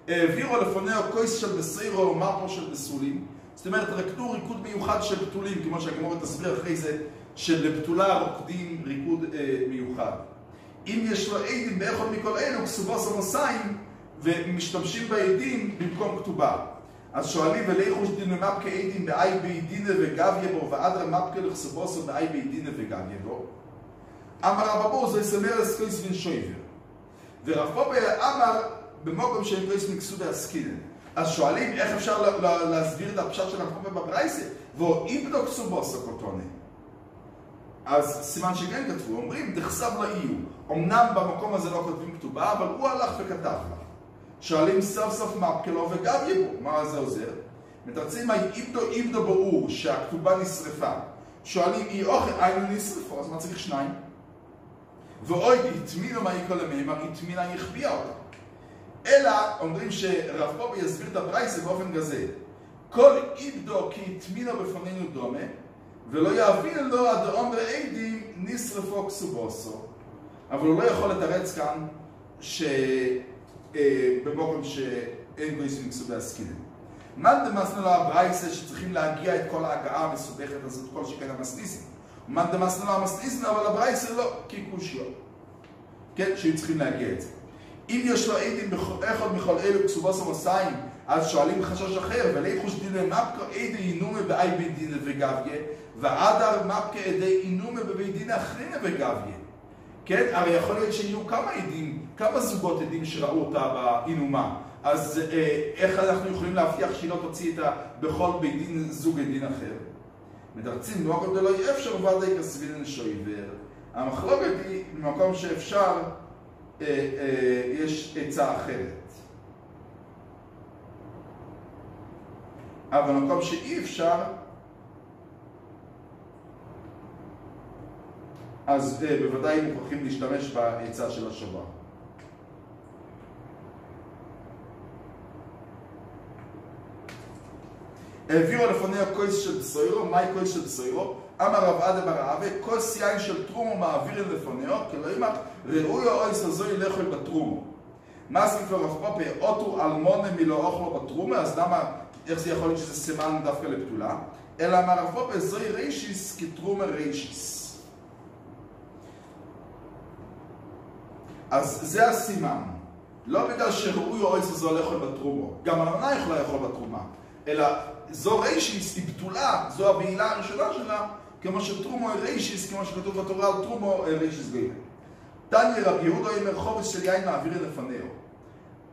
העבירו לפונאו קויס של בסיירו או מרפו של בסולים, זאת אומרת, רקדו ריקוד מיוחד של בתולים, כמו שהגמרא תסביר אחרי זה, שלבתולה רוקדים ריקוד מיוחד. אם יש לו עדים באחד מכל אלו, כסובוסו נוסעים, ומשתמשים בעדים במקום כתובה. אז שואלים, ולאיחוש דינו מפקה עדים באי בידינה וגביה בו, ועדרה מפקה לכסובוסו באי בידינה וגביה בו. אמר רב אבו, זה יסמר אסקויס בן שויבר. ורב פאפא אמר, במקום שאין קויס מקסובי עסקינן. אז שואלים, איך אפשר להסביר את הפשט של רב פאפא בברייסה? והוא איבדו כסובוסו קוטונה. אז סימן שכן כתבו, אומרים, דכסב לאיו. אמנם במקום הזה לא כותבים כתובה, אבל הוא הלך וכתב לה. שואלים סוף סוף מפקה לו וגביה בו. מה זה עוזר? מתרצים, איבדו באור שהכתובה נשרפה. שואלים, אי אוכל, היינו נשרפו, אז מה צריך שניים? ואוי, התמינו מה יקול למימר, התמינה יכביע אותה. אלא, אומרים שרב פאפא יסביר את הברייסה באופן כזה. כל איבדו כי התמינו בפנינו דומה, ולא יבין לו הדאום בעדים נשרפו כסובוסו. אבל הוא לא יכול לתרץ כאן במקום שאין גויסים כסובי עסקינן. מה דמסנו לו הברייסה שצריכים להגיע את כל ההגעה המסובכת הזאת, כל שכן המסניסים. מה דמסנו לו המסניסים, אבל הברייסה לא, כי קושיות. כן, שהם צריכים להגיע את זה. אם יש לו עדים אחד מכל אלו כסובוסו נוסעים, אז שואלים חשש אחר, ולאיחוש דינה מפקה עדי אינומה באי בית דינה וגביה, ועדר מפקה עדי אינומה בבית דינה אחרינה וגביה. כן, הרי יכול להיות שיהיו כמה עדים, כמה זוגות עדים שראו אותה באינומה. אז איך אנחנו יכולים להבטיח שהיא לא תוציא את בכל בית דין זוג עדין אחר? מדרצים, במקום דלא יהיה אפשר ודאי כסבילן שויבר. המחלוקת היא במקום שאפשר, יש עצה אחרת. אבל במקום שאי אפשר, אז בוודאי מוכרחים להשתמש בעצה של השובר. העבירו לפוניה כוס של בסוירו, מהי כוס של בסוירו? אמר רב עדה בר אהבה, כוס יין של תרומו מעבירים לפוניה, כלא אמר, ראוי או אויס הזוי לאכול בתרומו. מה סביב לרב פאפא, אוטו אלמונה מלא אוכלו בתרומה, אז למה, איך זה יכול להיות שזה סימן דווקא לבתולה? אלא אמר רב פאפא, זוי רישיס כתרומה רישיס. אז זה הסימן. לא בגלל שראוי או אויס הזוי לאכול בתרומו. גם המנה יכולה לאכול בתרומה. אלא זו רישיס, היא בתולה, זו הבעילה הראשונה שלה, כמו שתרומו היא רישיס, כמו שכתוב בתורה על תרומו רישיס גוילה. תניא רב יהודה אומר חובץ של יין מעבירים לפניהו.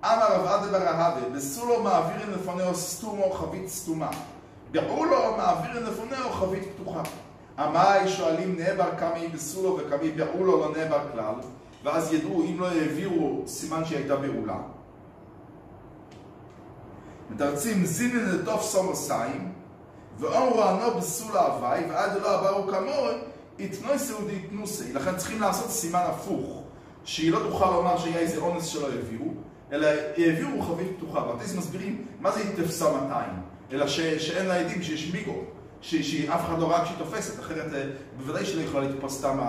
אמר רב עדה בר אהבה, בסולו מעבירים לפניהו סתומו חבית סתומה. בעולו מעבירים לפניהו חבית פתוחה. המאי שואלים נעבר כמה היא בסולו וכמה היא בעולו לא נעבר כלל, ואז ידעו אם לא העבירו סימן שהיא הייתה בעולה. מתרצים זינן לטוף סומוסיים, ואומרו ענו בסולה הווי, ועד לא עברו כמורי, יתנוי סעודי יתנוסי. לכן צריכים לעשות סימן הפוך, שהיא לא תוכל לומר שהיה איזה אונס שלא העבירו, אלא העבירו חבית פתוחה. וארטיס מסבירים מה זה יתפסה 200, אלא שאין לה עדים, שיש מיגו, שאף אחד לא ראה כשהיא תופסת, אחרת בוודאי שלא יכולה לתפוס סתם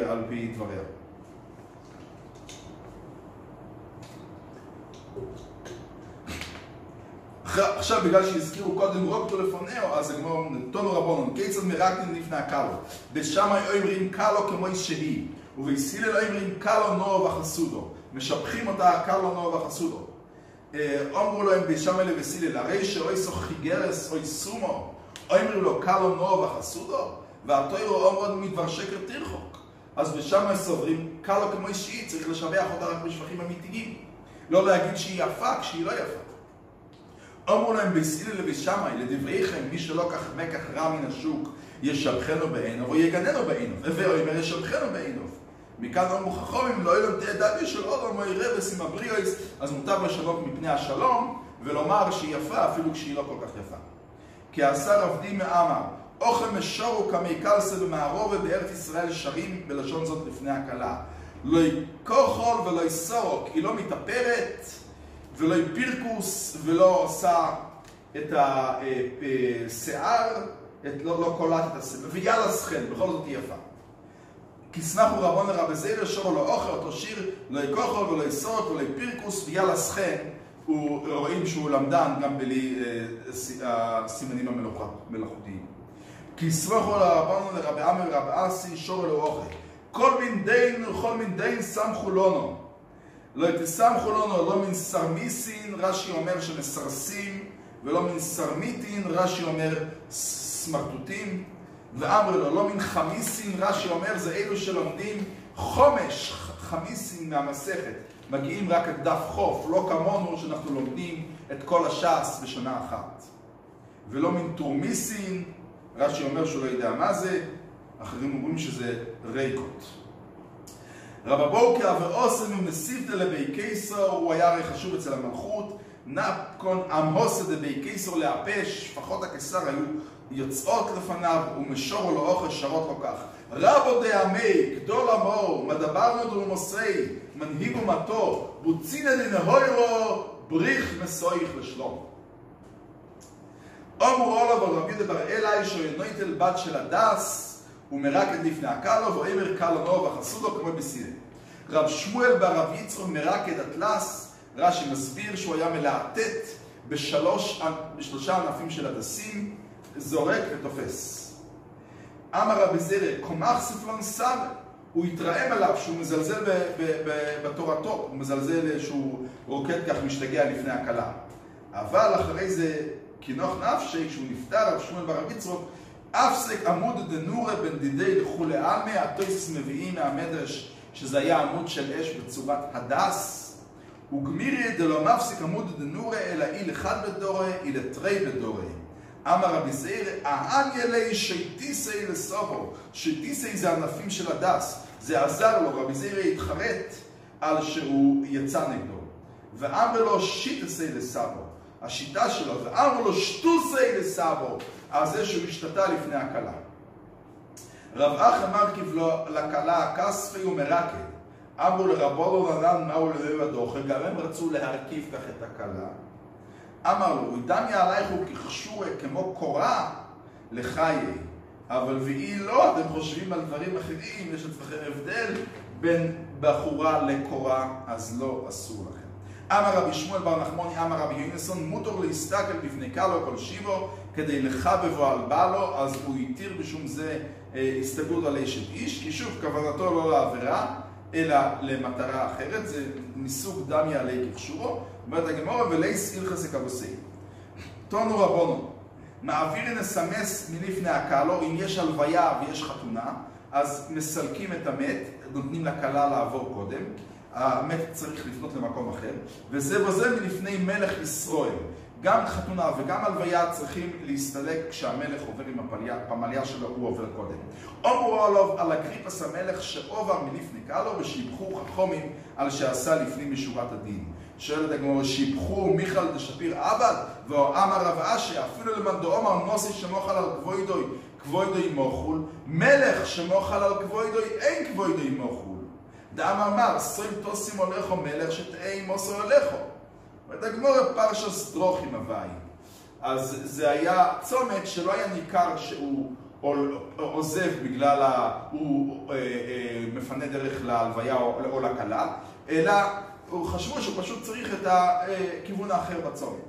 על פי דבריה. עכשיו, בגלל שהזכירו קודם רוקדו לפונאו, אז הגמרא תונו רבונון, כיצד מרקדין לפני הקלו. בשמאי אומרים קלו כמו שהיא, ובהסילל אומרים קלו נועו וחסודו. משבחים אותה קלו נועו וחסודו. אומרו להם בשמאי לבסילל, הרי שאוי סוך חיגרס, אוי סומו, אומרים לו, קלו נו וחסודו, והתוירו אומרות מדבר שקר תרחוק. אז בשם הם סוברים, קלו כמו שהיא, צריך לשבח אותה רק בשבחים אמיתיים. לא להגיד שהיא יפה כשהיא לא יפה. אמרו להם בסילי לבשמאי, לדבריכם, מי שלא כך מקח רע מן השוק, ישבחנו בעינו, או יגננו בעינו, ואומר ישבחנו בעינו. מכאן אמרו חכמים, לא ילם תעדבי של עוד אמרו ירבס עם הבריאויס, אז מותר לשנות מפני השלום, ולומר שהיא יפה אפילו כשהיא לא כל כך יפה. כי עשר עבדי מאמר, אוכל משורו כמי קלסה במערובה בארץ ישראל שרים בלשון זאת לפני הקלה. לא יקוחול ולא יסורוק, היא לא מתאפרת, ולא פירקוס, ולא עושה את השיער, לא קולט את השיער, ויאללה שכן, בכל זאת היא יפה. כי שמחו רבון לרבי זירא שורו לא אוכל, אותו שיר, לא יקוחול ולא יסורוק ולא פירקוס, ויאללה שכן, רואים שהוא למדן גם בלי הסימנים המלאכותיים. כי שמחו רבון לרבי עמר ורבי אסי שורו לא אוכל. כל מין דין סמכו לנו. לא תסמכו לנו, לא מן סרמיסין, רש"י אומר שמסרסים, ולא מן סרמיטין, רש"י אומר סמרטוטים, ואמר לו, לא מן חמיסין, רש"י אומר זה אלו שלומדים חומש, חמיסין מהמסכת, מגיעים רק את דף חוף, לא כמונו שאנחנו לומדים את כל הש"ס בשנה אחת. ולא מן תורמיסין, רש"י אומר שהוא לא יודע מה זה, אחרים אומרים שזה ריקות. רב אבוקה ואוסם ומסיבתא לבי קיסר, הוא היה הרי חשוב אצל המלכות, נפקון עמהוסה דבי קיסר להפש, שפחות הקיסר היו יוצאות לפניו, ומשור לו אוכל שרות לו כך. רבו דעמי, גדול עמו, מדברנו דרומוסי, מנהיג ומתו, בוצינא דנהוירו, בריך מסויך לשלום. אמרו עליו על רבי דבר אלי, שנויטל בת של הדס, הוא מרקד לפני הקלו, ואומר קלו נו וחסודו כמו בסיני. רב שמואל ברב יצרו מרקד אטלס, רש"י מסביר שהוא היה מלהטט בשלושה ענפים של הדסים, זורק ותופס. אמר רבי זירא, קומח ספלון סבר, הוא התרעם עליו שהוא מזלזל בתורתו, הוא מזלזל שהוא רוקד כך משתגע לפני הקלה. אבל אחרי זה, כינוך נפשי, כשהוא נפטר, רב שמואל ברב יצרו, אפסק עמוד דנורה בן דידי לכולי עלמי, התויס מביאים מהמדרש שזה היה עמוד של אש בצורת הדס, וגמירי דלא מפסיק עמוד דנורה אלא איל אחד בדורי, איל תרי בדורי. אמר רבי זעיר, העניה לי שתיסי לסובו, שתיסי זה ענפים של הדס, זה עזר לו, רבי זעיר התחרט על שהוא יצא נגדו. ואמר לו שיטסי לסבו, השיטה שלו, ואמר לו שטוסי לסבו, על זה שהוא השתתה לפני הקלה. רב אחא מרכיב לו לקלה כספי ומרקד. אמרו לרבו לנן מהו ללב הדוחה, גם הם רצו להרכיב כך את הקלה. אמר לו, דמיה עלייך הוא כחשורה כמו קורה לחיי, אבל ואי לא, אתם חושבים על דברים אחרים, יש אצלכם הבדל בין בחורה לקורה, אז לא אסור לכם. אמר רבי שמואל בר נחמוני, אמר רבי יונסון, מותר להסתכל בפני קלו כל שיבו, כדי לחבבו על בעלו, אז הוא יתיר בשום זה הסתגלות על אשת איש, כי שוב, כוונתו לא לעבירה, אלא למטרה אחרת, זה מסוג דמי עלי כחשורו, אומרת הגמורה, ולייס הלכס כבוסי. תונו רבונו, מעבירי נסמס מלפני הקלו, אם יש הלוויה ויש חתונה, אז מסלקים את המת, נותנים לכלה לעבור קודם, המת צריך לפנות למקום אחר, וזה וזה מלפני מלך ישראל. גם חתונה וגם הלוויה צריכים להסתלק כשהמלך עובר עם הפמליה שלו, הוא עובר קודם. אמרו עליו על אגריפס המלך שעובר מלפני קלו ושיבחו חכמים על שעשה לפני משורת הדין. שואלת הגמרא, שיבחו מיכל דשפיר עבד, ואמר רב אשי, אפילו למאן דאמר נוסי שמוחל על כבוידוי, כבוידוי מוחול, מלך שמוחל על כבוידוי, אין כבוידוי מוחול. דאמר מר, סוים תוסים הולכו מלך שתאי מוסו הולכו. ואת הגמרא פרשס דרוכים הוואי. אז זה היה צומת שלא היה ניכר שהוא עוזב בגלל הוא מפנה דרך להלוויה או לכלה, אלא הוא חשבו שהוא פשוט צריך את הכיוון האחר בצומת.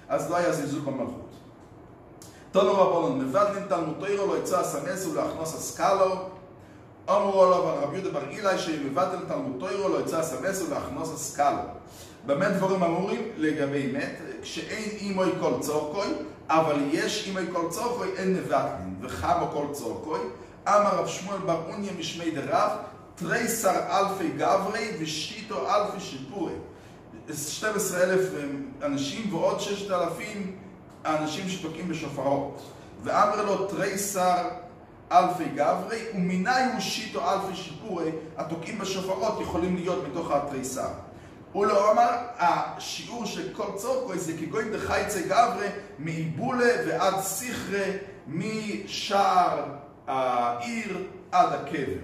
אז לא היה זלזול במלכות. תנו רבונן, מבדלין תלמוד תוירו לא יצא הסמס ולהכנוס הסקלו. אמרו עליו על רבי יהודה בר אילאי שמבדל תלמוד תוירו לא יצא הסמס ולהכנוס הסקלו. במה דברים אמורים לגבי מת? כשאין אימוי כל צורקוי, אבל יש אימי כל צורכוי אין נבטלין, וחמו כל צורכוי, אמר רב שמואל בר אוניה משמי דרב, תריסר אלפי גברי ושיטו אלפי שיפורי. 12,000 אנשים ועוד 6,000 האנשים שתוקעים בשופרות. ואמר לו תריסר אלפי גברי, ומיני הוא שיטו אלפי שיפורי, התוקעים בשופרות יכולים להיות מתוך התריסר. הוא לא אמר, השיעור של כל צורכוי זה כגויים דחייצי גברי, מעיבולה ועד שיחרה, משער העיר עד הקבר.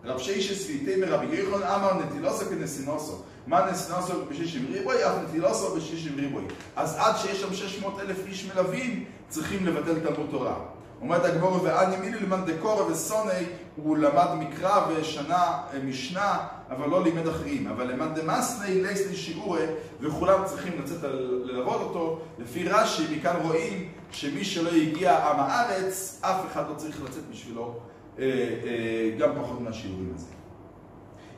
רב שיישס ויתמר רבי יוחנן אמר נטילוסו כנסינוסו. מה נסינוסו ב-60 ריבוי? אף נטילוסו ב-60 ריבוי. אז עד שיש שם 600,000 איש מלווים, צריכים לבטל תלמוד תורה. אומרת הגמרא ואן ימיני למד דקורא וסוני, הוא למד מקרא ושנה משנה, אבל לא לימד אחרים. אבל למד דמסני, לייסני שיעורי, וכולם צריכים לצאת ללמוד אותו. לפי רש"י, מכאן רואים שמי שלא הגיע עם הארץ, אף אחד לא צריך לצאת בשבילו, גם פחות מהשיעורים הזה.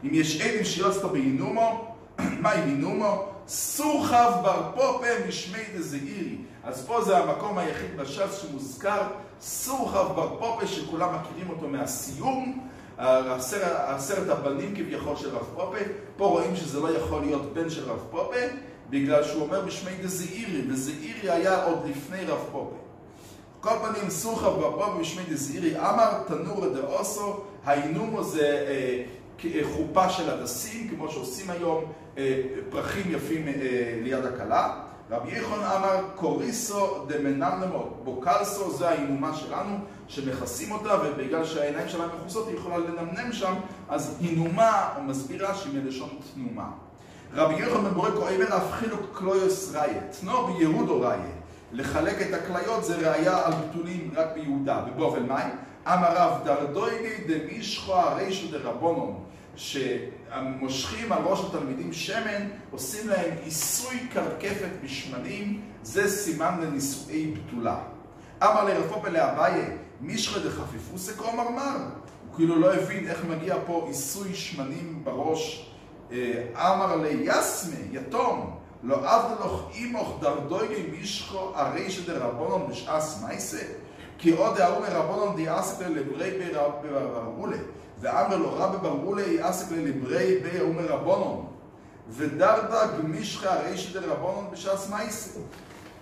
אם יש עדים שיוצאו בהינומו, מה הינומו? סורחב בר פופה משמי דזעירי. אז פה זה המקום היחיד בש"ס שמוזכר סורחב בר פופה, שכולם מכירים אותו מהסיום, עשרת הבנים כביכול של רב פופה. פה רואים שזה לא יכול להיות בן של רב פופה, בגלל שהוא אומר בשמי דזעירי, וזעירי היה עוד לפני רב פופה. כל פנים סורחב בר פופה בשמי דזעירי אמר תנור דאוסו, ההינומו זה חופה של הדסים, כמו שעושים היום, פרחים יפים ליד הכלה. רבי יוחנן אמר קוריסו דמנמנמו בוקלסו, זה ההינומה שלנו שמכסים אותה, ובגלל שהעיניים שלה מכוסות היא יכולה לנמנם שם, אז הינומה מסבירה שהיא מלשון תנומה. רבי יוחנן בן בורקו אומר אפחילו קלויוס ראיה, תנו ביהודו ראיה. לחלק את הכליות זה ראיה על בתולים רק ביהודה. בבובל מים אמר רב דרדויגי דמישכו הרישו דרבונון, שמושכים על ראש התלמידים שמן, עושים להם עיסוי קרקפת בשמנים, זה סימן לנישואי בתולה. אמר לרב פופה לאביי, מישכו דחפיפוסה קומרמר, הוא כאילו לא הבין איך מגיע פה עיסוי שמנים בראש. אמר ליסמי, יתום, לא אבדלוך אימוך דרדויגי מישכו הרישו דרבונון בשעס מייסה, כי עוד דאומר רבונון דיאסק לברי ברעולה, ואמר לו רבי ברעולה יאסק לברי באומר רבונון, ודרדה גמישך הרישי דרבונון בשעס מייסה.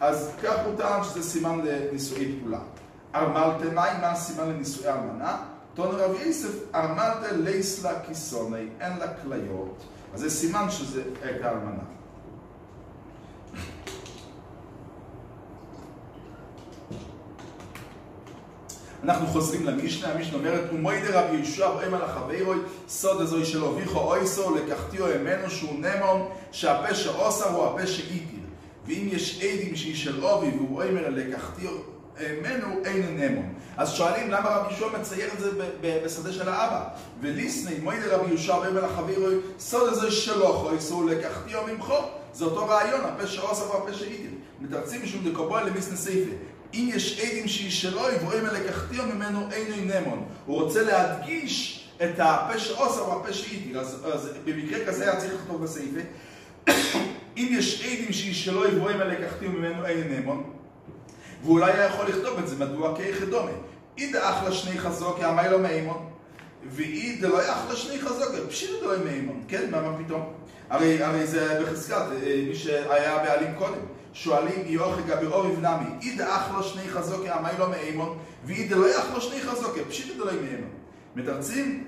אז כך הוא טען שזה סימן לנישואי בתולה. ארמלתה, מה הסימן לנישואי אלמנה? תון רב יוסף, ארמלתה לייסלה כיסוני, אין לה כליות. אז זה סימן שזה הייתה אלמנה. אנחנו חוזרים למשנה, המשנה אומרת, ומוידי רבי יהושע באים על החברוי, סוד הזוי של אביכו אויסו, לקחתיו אמנו שהוא נמון, שהפה שעושה הוא הפה שאיתיר. ואם יש עדים שהיא של אובי, והוא אומר לקחתיו אמנו, אין נמון. אז שואלים למה רבי יהושע מצייר את זה בשדה של האבא. וליסני, מוידי רבי יהושע באים על החברוי, סוד הזוי של אויסו, לקחתיו ממחו. זה אותו רעיון, הפה שעושה הוא הפה שאיתיר. מתרצים משום דקובוי למיסנה סייפה. אם יש עדים שהיא שלו, יבואים לקחתיו ממנו אינו נמון. הוא רוצה להדגיש את הפה שעושה או הפה שאיתיר. אז במקרה כזה היה צריך לכתוב בסעיפה. אם יש עדים שהיא שלו, יבואים לקחתיו ממנו אינו נמון. ואולי היה יכול לכתוב את זה, מדוע כיחדומה. אידה אחלה שני חזוקי, אמי לא מאימון. ואידה לא אחלה שני חזוקי, פשיט לא מאימון. כן, מה פתאום? הרי זה בחזקת, מי שהיה בעלים קודם. שואלים יוחי גבי אוריב נמי, אידה אחלה שני חזוקי, אמי לא מאימון. ואידה לא אחלה שני חזוקי, פשיט לא מאימון. מתרצים,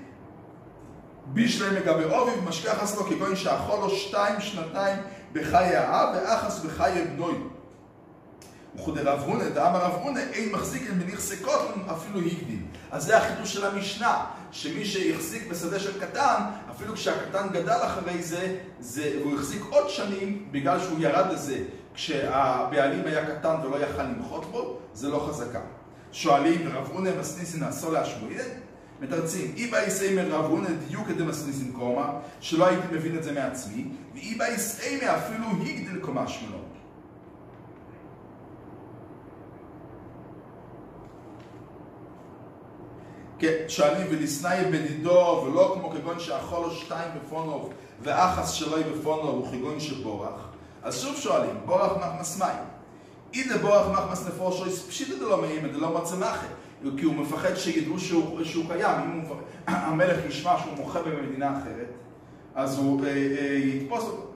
בישלם לגבי אוריב משכח אסלו כגון שאכול לו 2 שנתיים בחיי האב ואחס בחיי בנוי. וכודי רב הונה, דאמר רב הונה, אין מחזיק אין בנכסי קוטן, אפילו הקדים. אז זה החידוש של המשנה, שמי שיחזיק בשדה של קטן, אפילו כשהקטן גדל אחרי זה, והוא החזיק עוד שנים, בגלל שהוא ירד לזה, כשהבעלים היה קטן ולא יכל למחות בו, זה לא חזקה. שואלים, רב הונה מסניסין עשו להשמועיין? מתרצים, איבא יסיימר רב הונה דיוק את המסניסין קומה, שלא הייתי מבין את זה מעצמי, ואיבא יסיימר אפילו הגדיל קומה שמונו. כן, שואלים ולסנאי בדידו ולא כמו כגון שאכול לו 2 בפונוב ואחס שלוי בפונוב הוא כגון שבורח. אז שוב שואלים, בורח מסמאי. אידה בורח מחמס נפושויס, פשיטה דלא מאימא, דלא מצמחה. כי הוא מפחד שידעו שהוא קיים. אם המלך ישמע שהוא מוחה במדינה אחרת, אז הוא יתפוס אותו.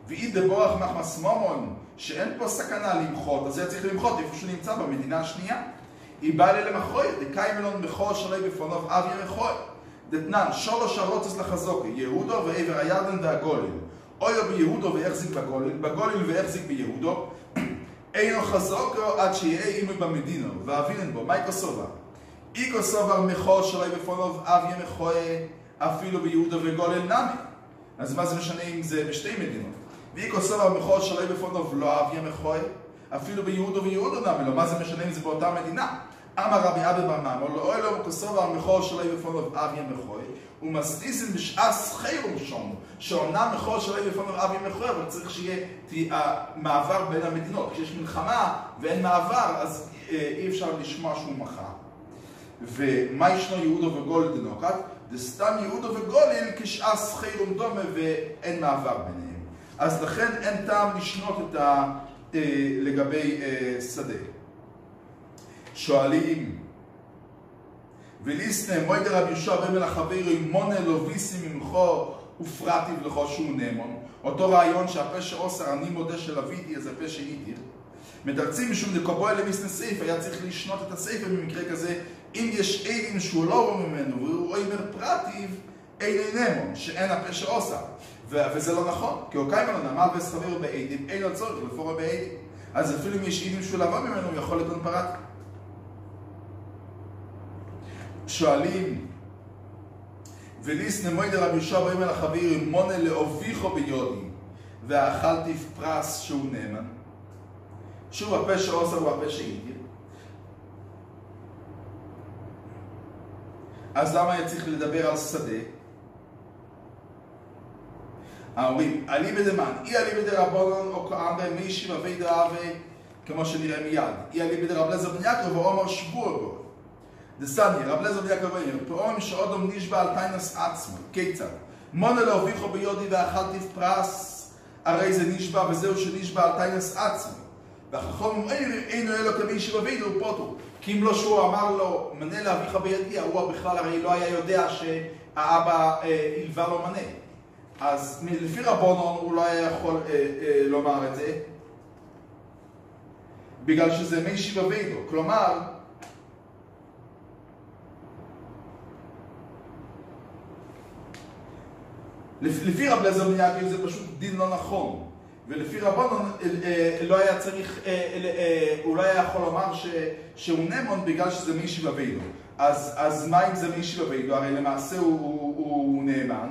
ואידה בורח מחמס מומון, שאין פה סכנה למחות, אז זה צריך למחות איפה שהוא נמצא במדינה השנייה. היא באה לי למחוי, דקיימלון מחור שלי בפונוב אבי מחוי. דתנן, שולוש הרוצס לחזוקי, יהודו ועבר הירדן והגוליל. אויו ביהודו והחזיק בגוליל, בגוליל והחזיק ביהודו. אינו חזוקו עד שיהיה אימי במדינו, ואבינן בו, מייקו סובר. איקו סובר מחור שלי בפונוב אבי מחוי, אפילו ביהודו וגוליל נמי. אז מה זה משנה אם זה בשתי מדינות? ואיקו סובר מחור שלי בפונוב לא אבי מחוי, אפילו ביהודו ויהודו נמי, לא מה זה משנה אם זה באותה מדינה? אמר רבי אבי במאמר, לא אלו כסובר המחור שלי בפונוב אבי מחוי, ומסניסים בשעס חירום שונו, שעונה מחור שלי בפונוב אבי מחוי, אבל צריך שיהיה מעבר בין המדינות. כשיש מלחמה ואין מעבר, אז אי אפשר לשמוע שהוא מחה. ומה ישנו יהודו וגוליל דנוקת? דסתם יהודו וגוליל כשעס חירום דומה ואין מעבר ביניהם. אז לכן אין טעם לשנות את לגבי שדה. שואלים, וליסנה מוידה רבי יהושע בן החברי מונה לו ויסי ממחו ופרטיב לכו שהוא נאמון. אותו רעיון שהפה עושר אני מודה של אביתי, אז הפה שאיתיר. מתרצים משום דקובוי למיסנה סעיף, היה צריך לשנות את הסעיף במקרה כזה, אם יש עדים שהוא לא רואה ממנו, והוא אומר פרטיב, איני נאמון, שאין הפה שעושה. וזה לא נכון, כי הוא קיימלון אמר וסחבר בעדים, אין לו צורך לפורע בעדים. אז אפילו אם יש עדים שהוא לבוא ממנו, הוא יכול לטעון פרטיב. שואלים, וליסנה מוידה רבי יהושע בן החברי מונה לאוביכו ביודי, ואכלתי פרס שהוא נאמן. שוב, הפה שעושה הוא הפה שאיתיר. אז למה היה צריך לדבר על שדה? אומרים, עלי בדמן, אי עלי בדרבנן או כאמר מישי ובית דאבה, כמו שנראה מיד. אי עלי בדרב לזר בן יעקב ואומר שבוע בו. דסני, רב לזר בן יעקב אומר, פעמים שעודום נשבע על טיינס עצמו. כיצד? מונה להוביכו ביודי ואכלתי פרס, הרי זה נשבע וזהו שנשבע על טיינס עצמו. והחכם אומר, אינו אלו כמישי ובית הוא פוטו. כי אם לא שהוא אמר לו, מנה להביך בידי, הוא בכלל הרי לא היה יודע שהאבא הלווה לו מנה. אז לפי רבונון הוא לא היה יכול לומר את זה, בגלל שזה מי שיבה בידו. כלומר, לפי רב לזר בן יעקב זה פשוט דין לא נכון. ולפי רבונון לא היה צריך, הוא לא היה יכול לומר שהוא נאמון בגלל שזה מי שיבה בידו. אז מה אם זה מי שיבה בידו? הרי למעשה הוא נאמן.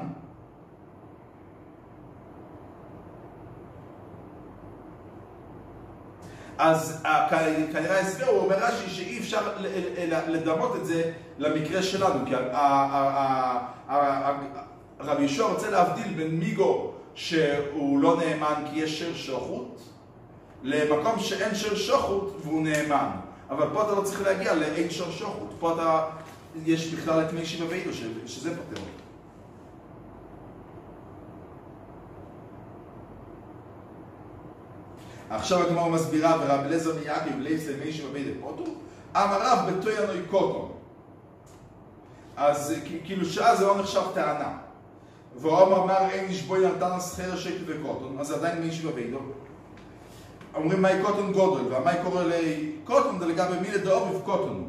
אז כנראה ההסבר הוא אומר רש"י שאי אפשר לדמות את זה למקרה שלנו, כי רבי יהושע רוצה להבדיל בין מיגו שהוא לא נאמן כי יש שיר שוחוט, למקום שאין שיר שוחוט והוא נאמן. אבל פה אתה לא צריך להגיע לאין שיר שוחוט, פה יש בכלל את מי שיבה בידו שזה פותר אותו. עכשיו הגמרא מסבירה ורב אליעזר בן יעקב לייסה מי שיבה בידו פוטו, אמר רב בתויאנוי קוטון. אז כאילו שעה זה לא נחשב טענה. והוא אמר אין נשבוי על טענס חרש שקל וקוטון, אז עדיין מי שיבה בידו. אומרים מהי קוטון גודל, והמאי קורא לי קוטון זה לגבי מי לדאוביב קוטון.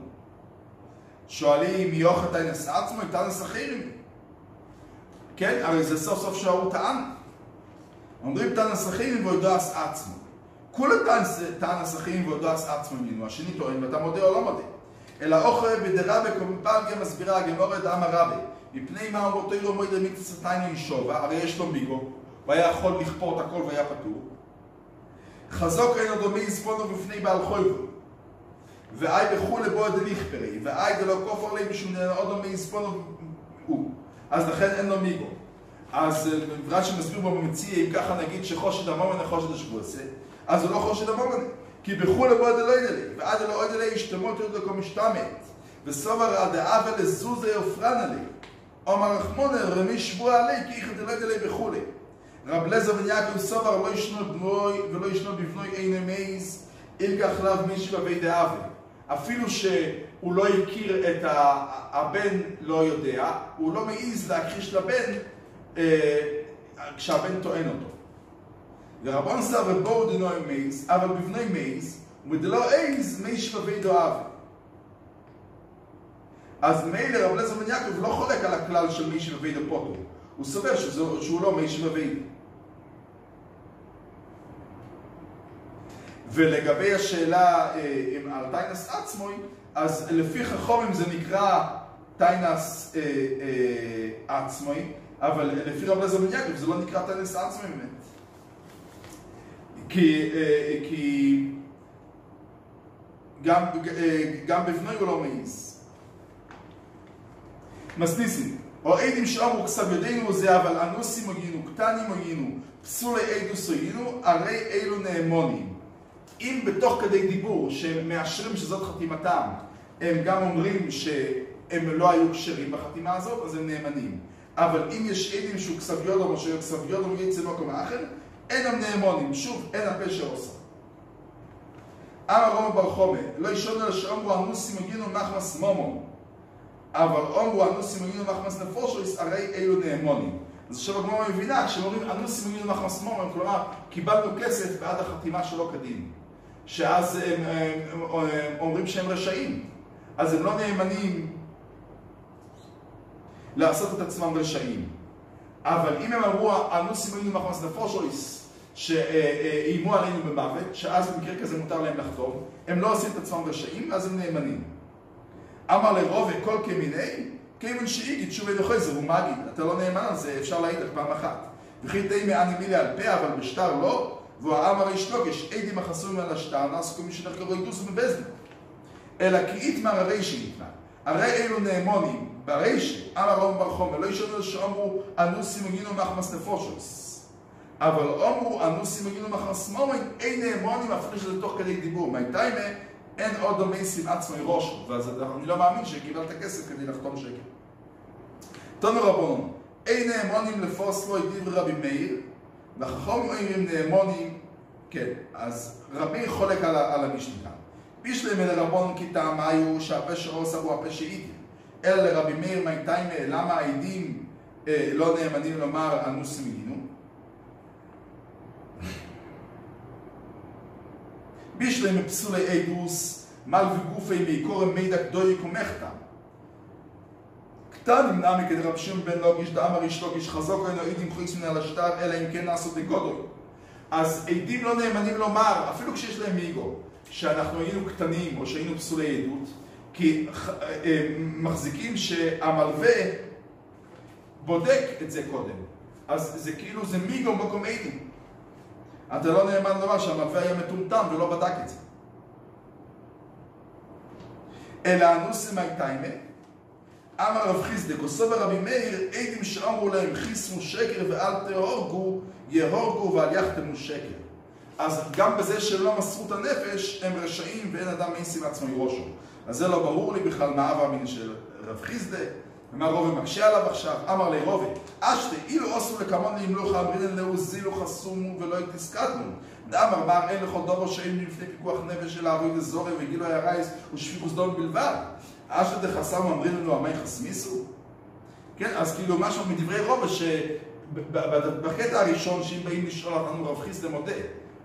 שואלים מי יוכל טענס עצמו, טענס אחרים. כן, הרי זה סוף סוף שהוא טען. אומרים טענס אחרים ויודעס עצמו. כולה טענס אחרים ויודעס עצמו ממנו, השני טוען ואתה מודה או לא מודה. אלא אוכל בדרבה כמפלגה מסבירה הגמורה דאמר רבי. מפני מה אומרתו לא מועיד למצטיינו ישובה, הרי יש לו מיגו, והיה יכול לכפור את הכל והיה פטור. חזוק אינו דומה יספונו בפני בעל חויבו. ואי בחו לבוא דליכפרי, ואי דלא כופר לי משום עוד דומה יספונו הוא. אז לכן אין לו מיגו. אז רש"י מסביר במציע, אם ככה נגיד שחושד המומנה חושד השבועסה, אז הוא לא חושד המומנה. כי בחו לבוא דלא ידלי, ועד דלא ידלי ישתמות ידלו משתמת. וסובר עד העבל לזוזה יופרן עלי. אמר רחמונה רמי שבוע עלי כי איכת אלד עלי בחולי. רב לזר בן יעקב סובר לא ישנו בנוי ולא ישנו בבנוי אין מייס אילקח לאו מי שבבי דאבי. אפילו שהוא לא הכיר את הבן לא יודע, הוא לא מעיז להכחיש לבן כשהבן טוען אותו. ורבון סבר ובואו דנוי מייז, אבל בבני מייז, ודלא איז מי שבבי דאבי. אז מילא רב אליעזר בן יעקב לא חולק על הכלל של מי שבבי דפוטו. הוא סובר שהוא לא מי שבבי. ולגבי השאלה על טיינס עצמוי, אז לפי חכמים זה נקרא טיינס עצמוי, אבל לפי רב אליעזר בן יעקב זה לא נקרא טיינס עצמוי באמת. כי גם בבנוי הוא לא מעיז. מסניסים, או עדים שאמרו כסב יודענו זה, אבל אנוסים הגינו, קטנים הגינו, פסולי עדוס הגינו, הרי אלו נאמונים. אם בתוך כדי דיבור שהם מאשרים שזאת חתימתם, הם גם אומרים שהם לא היו קשרים בחתימה הזאת, אז הם נאמנים. אבל אם יש עדים שהוא כסב יודום או שהוא כסב יודום יצא מקום האחר, אין הם נאמונים. שוב, אין הפה שעושה. אמר רומא בר חומא, לא ישון אלא שאומרו אנוסים הגינו מחמס מומון. אבל אומרו אנוסים הגינו מחמס נפושויס, הרי אלו נאמונים. אז עכשיו הגמרא מבינה, כשאומרים אנוסים הגינו מחמס מומון, כלומר, קיבלנו כסף בעד החתימה שלא כדין. שאז הם אומרים שהם רשעים. אז הם לא נאמנים לעשות את עצמם רשעים. אבל אם הם אמרו אנוסים הגינו מחמס נפושויס, שאיימו עלינו במוות, שאז במקרה כזה מותר להם לחתום, הם לא עושים את עצמם רשעים, אז הם נאמנים. אמר לרובה כל כמיני, כיוון שאיגית שוב אינוכי זה הוא מגיד, אתה לא נאמן על זה, אפשר להעיד רק פעם אחת. וכי די מעני מילי על פה, אבל בשטר לא, והוא אמר ישלוג, יש עדים החסומים על השטר, נעסקו מי שנחקרו ידוסו מבזנו. אלא כי איתמר הרשי איתמר, הרי אלו נאמונים, ברשי, אמר רום בר חומר, לא ישנו שאומרו אנוסים הגינו מחמס נפושוס. אבל אומרו אנוסים הגינו מחמס מומין, אין נאמונים אפילו שזה תוך כדי דיבור. מהטיימה, אין עוד דומייסים עצמי ראשו, ואז אני לא מאמין שקיבלת כסף כדי לחתום שקל. תנו רבונון, אין נאמונים לפוס לא ידיב רבי מאיר, והחכמים אומרים נאמונים, כן, אז רבי חולק על המשנה. בישלם אל רבונון כי טעמיו שהפה שעושה הוא הפה שאיתי. אלא לרבי מאיר מהטיימה, למה העדים לא נאמנים לומר אנוסים הגינו? בישלם מפסולי עדוס, מל וגופי מעיקורם מידע קדוי קומחתם. קטן נמנע מכדי רב שמעון בן לוגיש, דאמר איש לוגיש, חזוק אינו עדים חוץ מן על השטר, אלא אם כן נעשו בגודל. אז עדים לא נאמנים לומר, אפילו כשיש להם מיגו, שאנחנו היינו קטנים או שהיינו פסולי עדות, כי מחזיקים שהמלווה בודק את זה קודם. אז זה כאילו זה מיגו במקום עדים. אתה לא נאמן לומר שהמלווה היה מטומטם ולא בדק את זה. אלא אנוסים מהטיימה, אמר רב חיסדא, כוסובר רבי מאיר, עדים שאמרו להם חיסמו שקר ואל תהורגו, יהורגו ואל יחתמו שקר. אז גם בזה שלא מסרו את הנפש, הם רשעים ואין אדם מעיסים עצמו ירושו. אז זה לא ברור לי בכלל מה אבא מן של רב חיסדא. אמר רובה מקשה עליו עכשיו, אמר לי רובה, אשתה, אילו עשו לקמון להמלוך אמרינן לאו זילו חסומו ולא התסקדנו. דאמר בר אין לכל דובו שאין לפני פיקוח נפש של העבוד הזורם וגילו הרייס ושפיכוס דום בלבד. אשתה דחסם אמרינן לו עמי חסמיסו? כן, אז כאילו משהו מדברי רובה שבקטע הראשון שאם באים לשאול אותנו רב חיסדא מודה,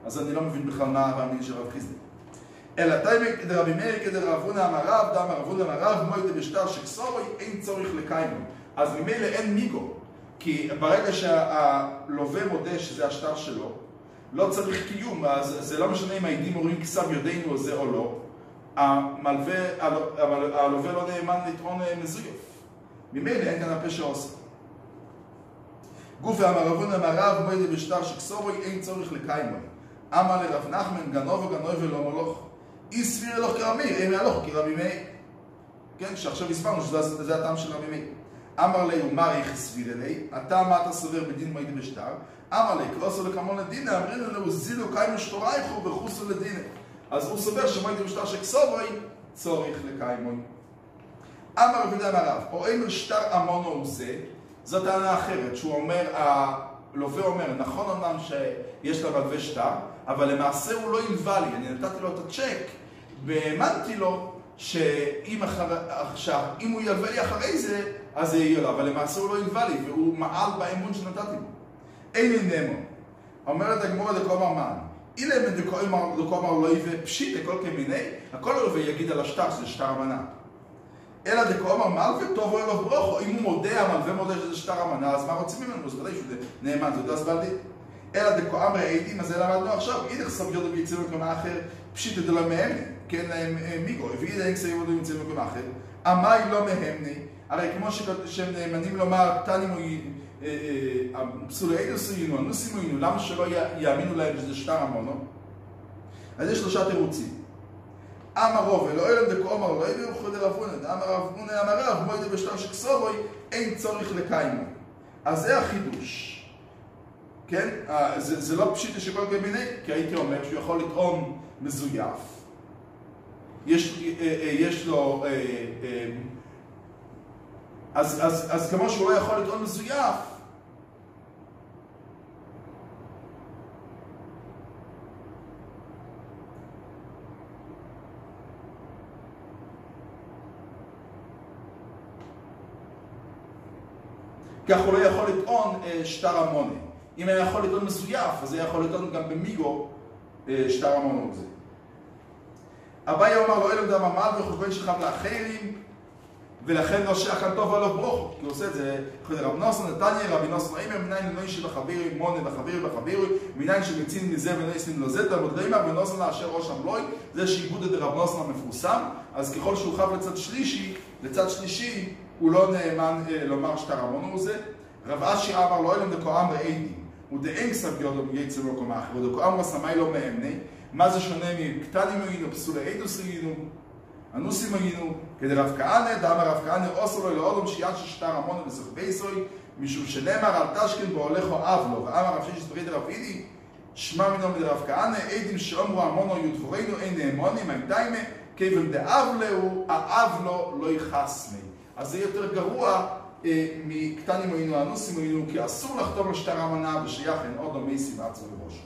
אז אני לא מבין בכלל מה המאמין של רב חיסדא. אלא תיימא כדרבי מאיר כדרב הונא אמר רב, דאמר רב הונא אמר רב, מוידא בשטר שכסורוי, אין צורך לקיימו. אז ממילא אין מיגו, כי ברגע שהלווה מודה שזה השטר שלו, לא צריך קיום, אז זה לא משנה אם העדים אומרים כסב יודענו או זה או לא, הלווה לא נאמן לטעון מזויף. ממילא אין כאן הפה שעושה. גופי אמר רב הונא אמר רב, מוידא בשטר שכסורוי, אין צורך לקיימו. אמר לרב נחמן, גנוב ולא מולוך. אי סביר אלוך כרבי, אין מהלוך כרבי מאיר. כן, שעכשיו הסברנו שזה הטעם של רבי מאיר. אמר לי, ומר איך סביר אלי, אתה מה אתה סובר בדין מועיד בשטר? אמר לי, קרוסו לקמון לדינה, אמרין לנו, זילו קיימו שטורייכו וחוסו לדינה. אז הוא סובר שמועיד בשטר שכסובוי, צורך לקיימו. אמר רבי דה אמר רב, או אין שטר אמונו הוא זה, זאת טענה אחרת, שהוא אומר, לווה אומר, נכון אומנם שיש לה מלווה שטר, אבל למעשה הוא לא ילווה לי, אני נתתי לו את הצ'ק, והאמנתי לו שאם הוא ילווה לי אחרי זה, אז זה יהיה לו, אבל למעשה הוא לא ילווה לי, והוא מעל באמון שנתתי לו. אין נמו, אומרת הגמורה דקאמר מן, אילם דקאמר לא יווה פשיטה כל כמיני, הכל הלווה יגיד על השטר שזה שטר המנה. אלא דקאמר מלווה טוב או אלו ברוכו, אם הוא מודה, המלווה מודה שזה שטר המנה, אז מה רוצים ממנו? אז ודאי שהוא נאמן, זה יודע סבלדי. אלא דקאמר עדים, אז זה למדנו עכשיו, אידך סביודו ויצאו במקום אחר, פשיטה דלה מהמני, כן להם מיגו, ואידך סביודו ויצאו במקום אחר, עמי לא מהמני, הרי כמו שהם נאמנים לומר, קטנים פסולי עדוס היינו, אנוסים היינו, למה שלא יאמינו להם שזה שטר המונו? אז יש שלושה תירוצים. אמר רוב, ולא אלם דקאמר לא יביאו חודי רב הונא, אמר רב הונא אמר רב, מוידה בשטר שכסובוי, אין צורך לקיימו. אז זה החידוש. כן? זה לא פשיטה שכל גמיני, כי הייתי אומר שהוא יכול לטעום מזויף. יש לו... אז כמו שהוא לא יכול לטעון מזויף, כך הוא לא יכול לטעון שטר המונה. אם היה יכול לטעון מזויף, אז היה יכול לטעון גם במיגו שטר המונה הזה. אביי אומר לו, אלו דם עמד וחושבן שכב לאחרים, ולכן לא שייך טוב עליו ברוך, כי הוא עושה את זה, רב נוסן נתניה, רבי נוסן אימר, מניין לנוי שבחבירי, מונה בחבירי, מניין שמצין מזה ונויסים לזה, תלמוד לימר, ונוסן לאשר ראש המלוי, זה שעיבוד את רב נוסן המפורסם, אז ככל שהוא חב לצד שלישי, הוא לא נאמן לומר שטר המונו הזה. רב אשי אמר לו, אלם דקאמר עדים, ודאין סביודו יצא במקום אחר, ודקאמר סמי לא מאמני, מה זה שונה מקטנים היינו, פסולי עדוס היינו, אנוסים היינו, כדי רב כהנא, דאמר רב כהנא אוסר לו לאודום שיד ששטר המונו בסך בייסוי, משום שנאמר על תשכן בהולכו אבלו, ואמר רב שישת בריד רב אידי, שמע מינו מדרב כהנא, עדים שאומרו המונו היו דבורנו, אין נאמונים, אין דיימה, כיוון דאבלו, האבלו לא יכעס מי. אז זה יותר גרוע מקטנים היינו, אנוסים היינו, כי אסור לחתום לשטר המנה בשייך אין עוד לא מייסים עצמו לראשו.